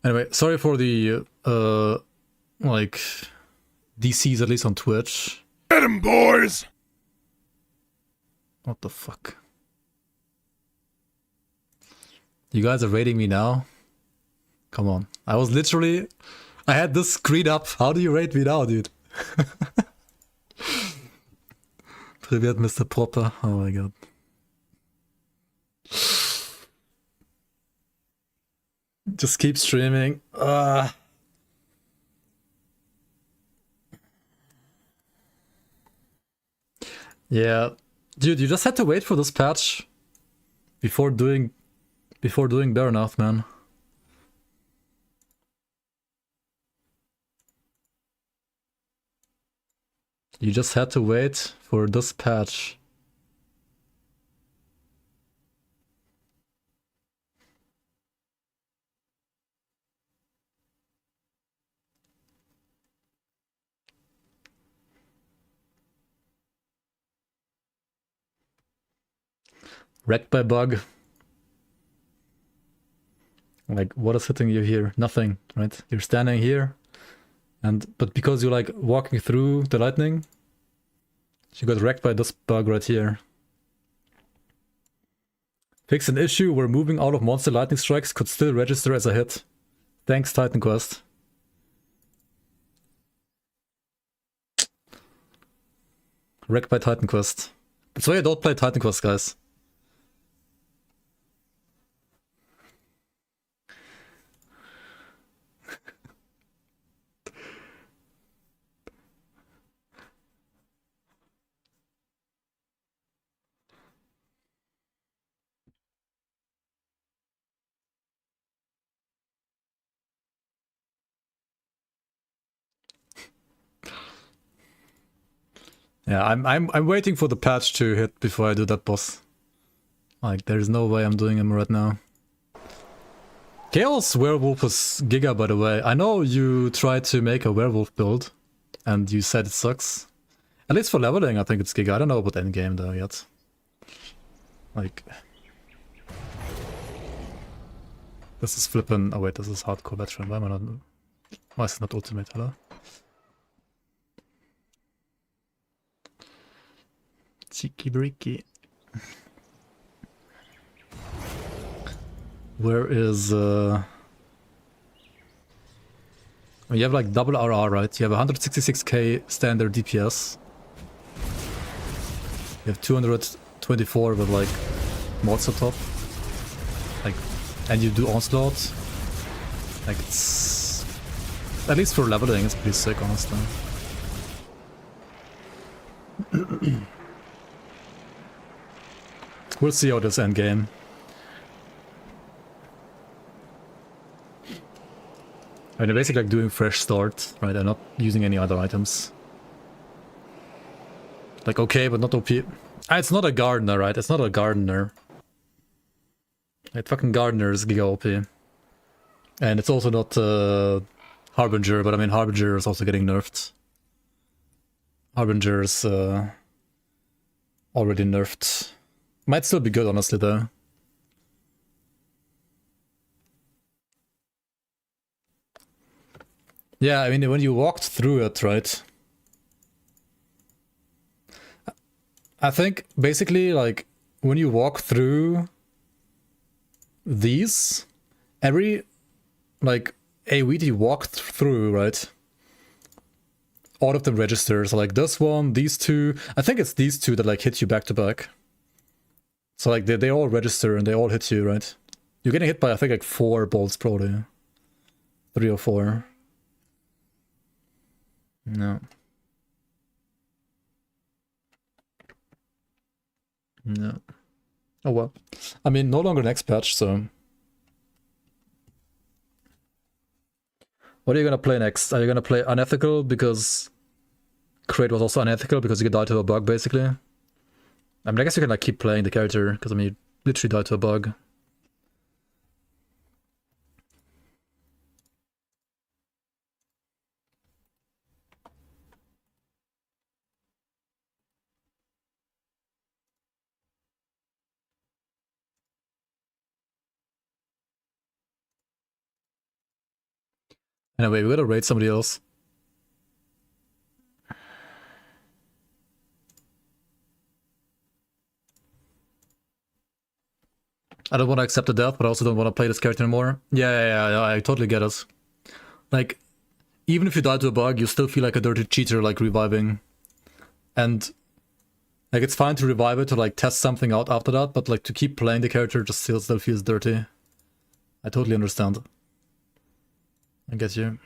Anyway, sorry for the, like, DCs at least on Twitch. Get 'em, boys! What the fuck? You guys are raiding me now? Come on. I was literally... I had this screen up. How do you rate me now, dude? Привет, Mr. Proper. Oh my god. Just keep streaming. Yeah. Dude, you just had to wait for this patch before doing Baronath, man. You just had to wait for this patch. Wrecked by bug. Like, what is hitting you here? Nothing, right? You're standing here, but because you're like walking through the lightning, you got wrecked by this bug right here. Fix an issue where moving out of monster lightning strikes could still register as a hit. Thanks, Titan Quest. Wrecked by Titan Quest. That's why I don't play Titan Quest, guys. Yeah, I'm waiting for the patch to hit before I do that boss. Like, there's no way I'm doing him right now. Chaos Werewolf is Giga, by the way. I know you tried to make a werewolf build, and you said it sucks. At least for leveling, I think it's Giga. I don't know about endgame though yet. Like... This is flippin'... Oh wait, this is hardcore veteran. Why am I not... Why is it not ultimate, hello? Cheeky breaky. Where is... You have like double RR, right? You have 166k standard DPS. You have 224 with like mods on top. Like, and you do onslaught. Like it's... At least for leveling, it's pretty sick, honestly. We'll see how this endgame. I mean, they're basically like doing fresh start, right? They're not using any other items. Like, okay, but not OP. Ah, it's not a gardener, right? It's not a gardener. Like, fucking gardener is giga OP. And it's also not Harbinger, but I mean, Harbinger is also getting nerfed. Harbinger is already nerfed. Might still be good, honestly, though. Yeah, I mean, when you walked through it, right? I think, basically, like, when you walk through these, every, like, AoE that you walk through, right? All of them register. So, like, this one, these two, I think it's these two that, like, hit you back to back. So, like, they all register and they all hit you, right? You're getting hit by, I think, like, 4 bolts probably. 3 or 4. No. No. Oh well. I mean, no longer next patch, so... What are you gonna play next? Are you gonna play unethical because... Crate was also unethical because you died to a bug, basically? I mean, I guess you can like keep playing the character, because I mean, you literally died to a bug. Anyway, we gotta raid somebody else. I don't want to accept the death, but I also don't want to play this character anymore. Yeah, I totally get it. Like, even if you die to a bug, you still feel like a dirty cheater, like, reviving. And, like, it's fine to revive it, to, like, test something out after that, but, like, to keep playing the character just still feels dirty. I totally understand. I get you.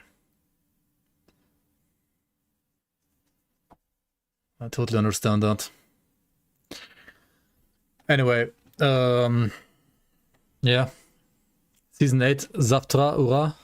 I totally understand that. Anyway, yeah. Season 8, Zaftra, Ura.